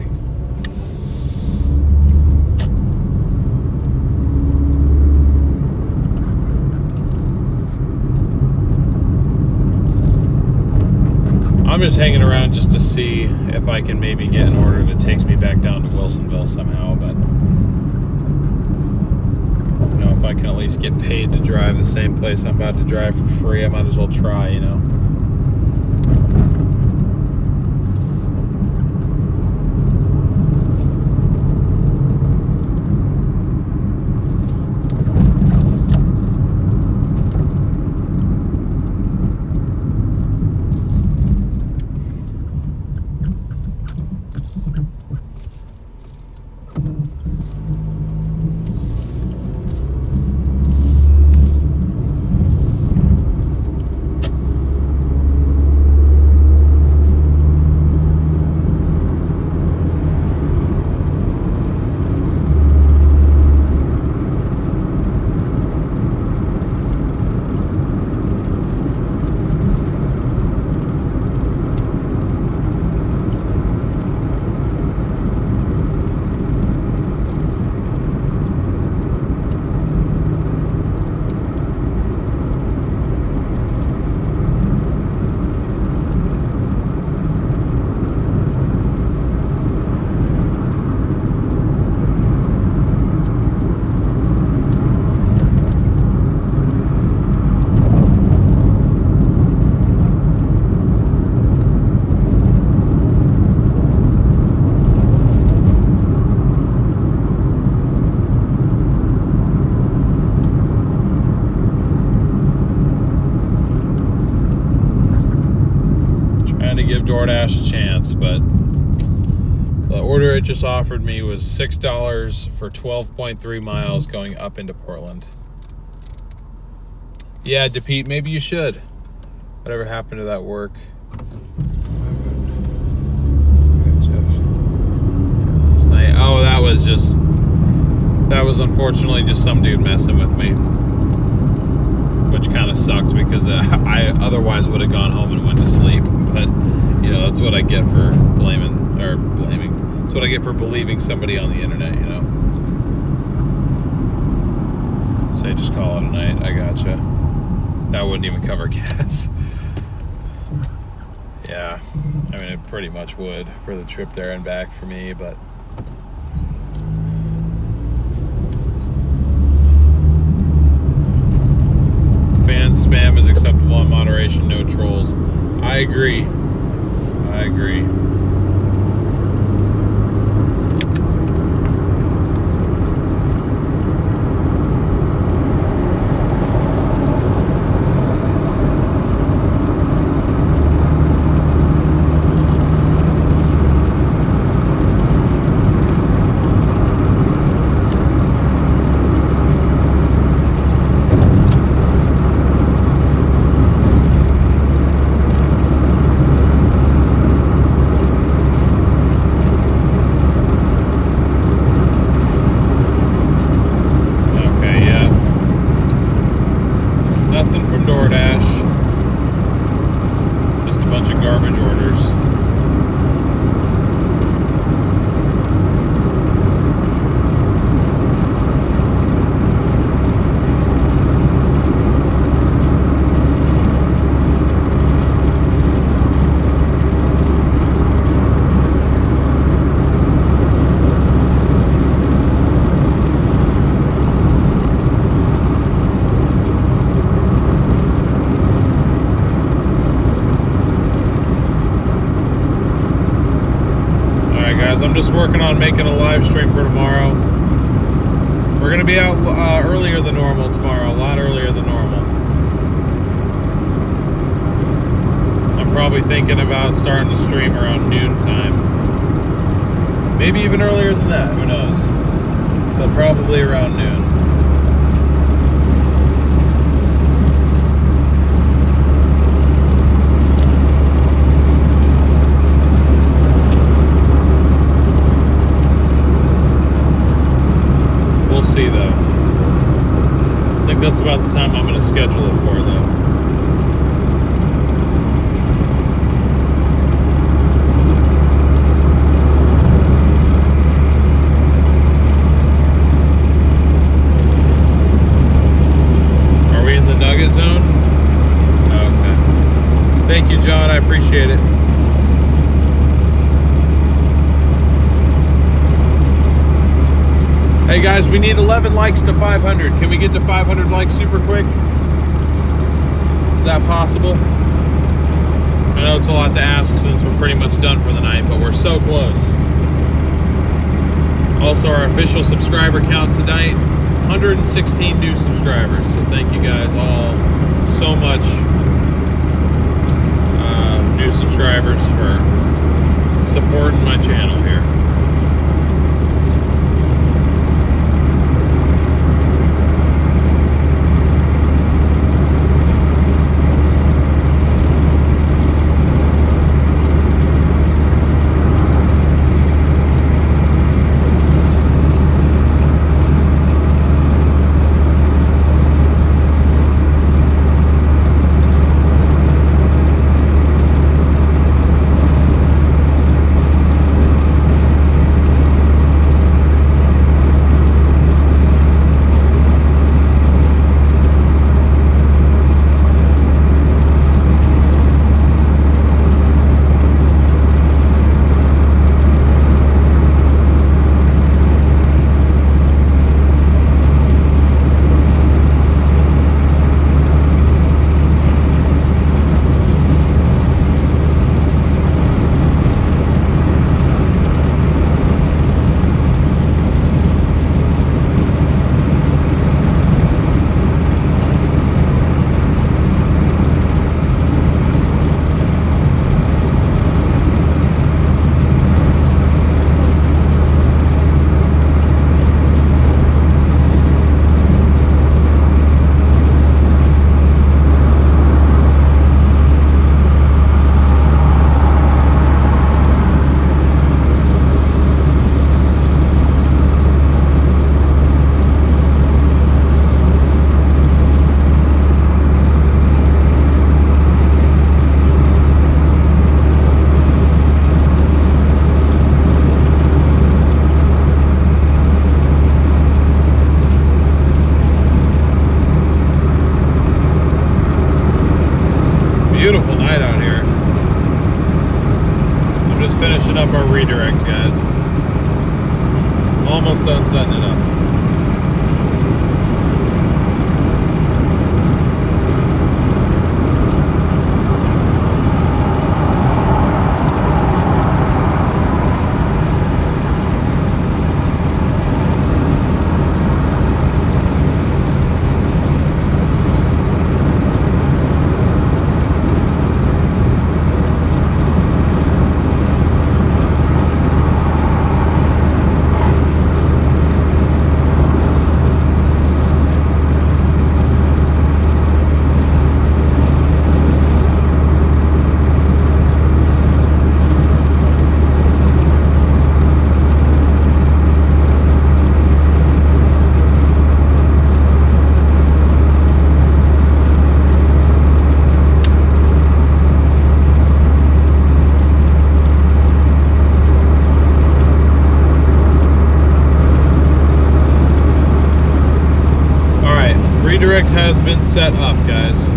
I'm just hanging around just to see if I can maybe get an order that takes me back down to Wilsonville somehow, but if I can at least get paid to drive the same place I'm about to drive for free, I might as well try, give DoorDash a chance, but the order it just offered me was $6 for 12.3 miles going up into Portland. Yeah, DePete, maybe you should. Whatever happened to that work? Oh, that was unfortunately just some dude messing with me, which kind of sucked because I otherwise would have gone home and went to sleep. But you know, that's what I get for blaming. That's what I get for believing somebody on the internet. You know, say just call it a night. I gotcha. That wouldn't even cover gas. Yeah, I mean it pretty much would for the trip there and back for me, but. Fan spam is acceptable in moderation, no trolls. I agree. Nothing from DoorDash. Just a bunch of garbage orders. I'm just working on making a live stream for tomorrow. We're going to be out earlier than normal tomorrow, a lot earlier than normal. I'm probably thinking about starting to stream around noon time. Maybe even earlier than that, who knows? But probably around noon. See though. I think that's about the time I'm going to schedule it for though. Are we in the nugget zone? Okay. Thank you, John. I appreciate it. Hey guys, we need 11 likes to 500. Can we get to 500 likes super quick? Is that possible? I know it's a lot to ask since we're pretty much done for the night, but we're so close. Also, our official subscriber count tonight, 116 new subscribers. So thank you guys all so much, new subscribers, for supporting my channel here. finishing up our redirect, guys. Almost done setting it up. Redirect has been set up, guys.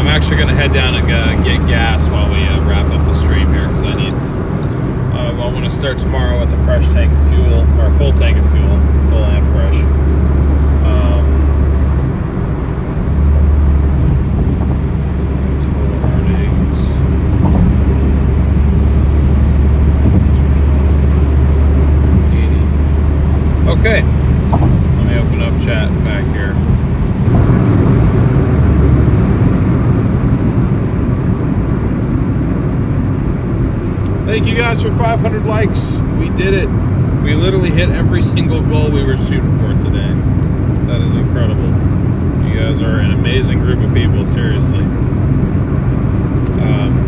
Actually going to head down and get gas while we wrap up the stream here, because I want to start tomorrow with a fresh tank of fuel, or a full tank of fuel, full and fresh. Total earnings. Okay, let me open up chat back here. Thank you guys for 500 likes. We did it. We literally hit every single goal we were shooting for today. That is incredible. You guys are an amazing group of people, seriously.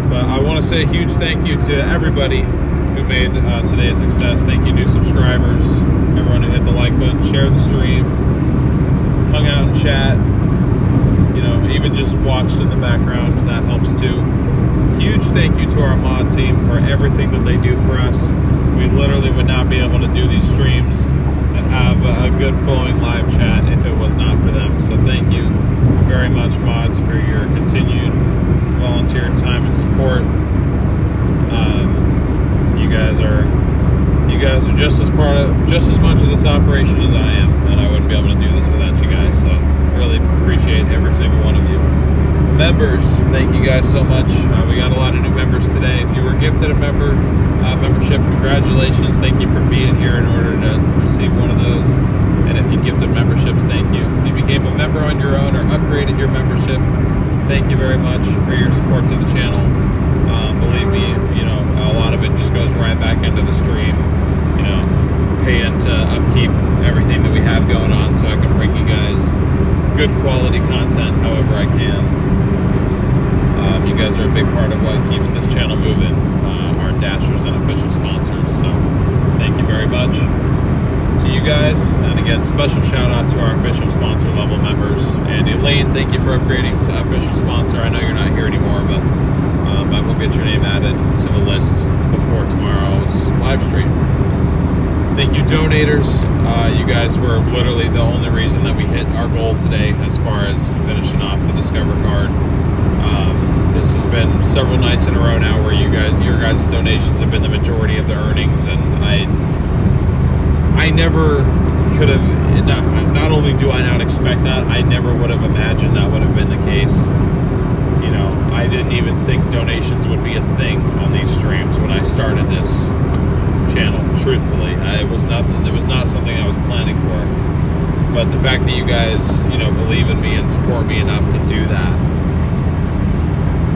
But I want to say a huge thank you to everybody who made today a success. Thank you, new subscribers, everyone who hit the like button, shared the stream, hung out and chat, you know, even just watched in the background. That helps too. Huge thank you to our mod team for everything that they do for us. We literally would not be able to do these streams and have a good flowing live chat if it was not for them. So thank you very much, mods, for your continued volunteer time and support. You guys are just as much of this operation as I am, and I wouldn't be able to do this without you guys. So really appreciate every single one of you. Members, thank you guys so much. We got a lot of new members today. If you were gifted a membership, congratulations. Thank you for being here in order to receive one of those. And if you gifted memberships, thank you. If you became a member on your own or upgraded your membership, thank you very much for your support to the channel. Believe me, you know, a lot of it just goes right back into the stream. You know, paying to upkeep everything that we have going on, so I can bring you guys good quality content however I can. You guys are a big part of what keeps this channel moving, our Dashers and official sponsors, so thank you very much to you guys. And again, special shout out to our official sponsor level members. And Elaine, thank you for upgrading to official sponsor. I know you're not here anymore, but I will get your name added to the list before tomorrow's live stream. Thank you, donators. You guys were literally the only reason that we hit our goal today as far as finishing off the Discover card. This has been several nights in a row now where your guys' donations have been the majority of the earnings, and I never could have, not only do I not expect that, I never would have imagined that would have been the case. You know, I didn't even think donations would be a thing on these streams when I started this channel, truthfully. It was not something I was planning for. But the fact that you guys, you know, believe in me and support me enough to do that,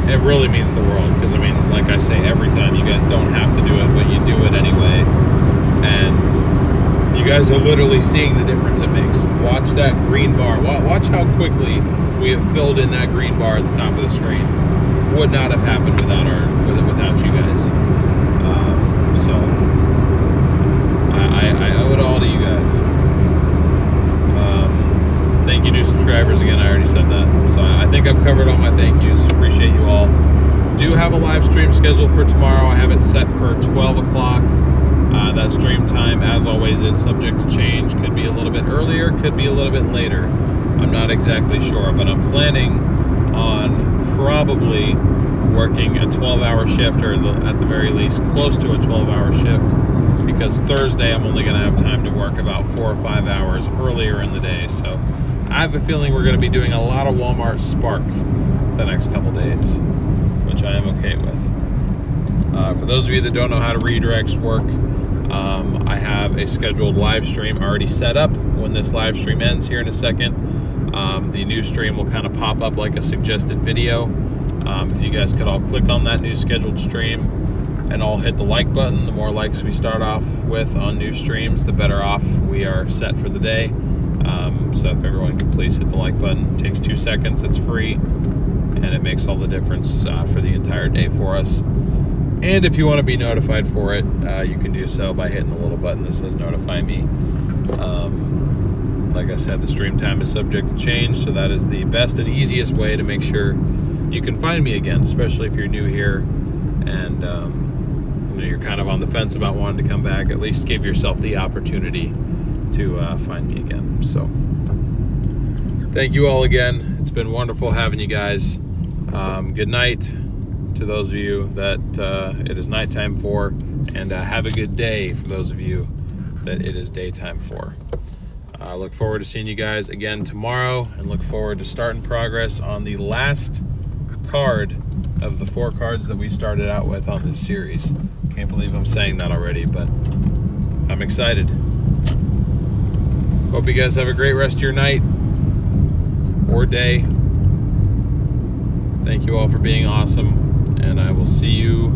it really means the world. Because I mean, like I say every time, you guys don't have to do it, but you do it anyway. guys are literally seeing the difference it makes. Watch that green bar. Watch how quickly we have filled in that green bar at the top of the screen. Would not have happened without you guys. So I owe it all to you guys. Thank you, new subscribers. Again, I already said that. So I think I've covered all my thank yous. Appreciate you all. Do have a live stream scheduled for tomorrow. I have it set for 12 o'clock. That stream time, as always, is subject to change. Could be a little bit earlier, could be a little bit later. I'm not exactly sure, but I'm planning on probably working a 12-hour shift, or at the very least close to a 12-hour shift, because Thursday I'm only going to have time to work about 4 or 5 hours earlier in the day. So I have a feeling we're going to be doing a lot of Walmart Spark the next couple days, which I am okay with. For those of you that don't know how to redirects work, I have a scheduled live stream already set up. When this live stream ends here in a second, the new stream will kind of pop up like a suggested video. If you guys could all click on that new scheduled stream and all hit the like button, the more likes we start off with on new streams, the better off we are set for the day. So if everyone could please hit the like button. It takes 2 seconds, it's free, and it makes all the difference for the entire day for us. And if you want to be notified for it, you can do so by hitting the little button that says notify me. Like I said, the stream time is subject to change, so that is the best and easiest way to make sure you can find me again, especially if you're new here and you're kind of on the fence about wanting to come back. At least give yourself the opportunity to find me again. So thank you all again. It's been wonderful having you guys. Good night to those of you that it is nighttime for, and have a good day for those of you that it is daytime for. I look forward to seeing you guys again tomorrow, and look forward to starting progress on the last card of the 4 cards that we started out with on this series. Can't believe I'm saying that already, but I'm excited. Hope you guys have a great rest of your night or day. Thank you all for being awesome, and I will see you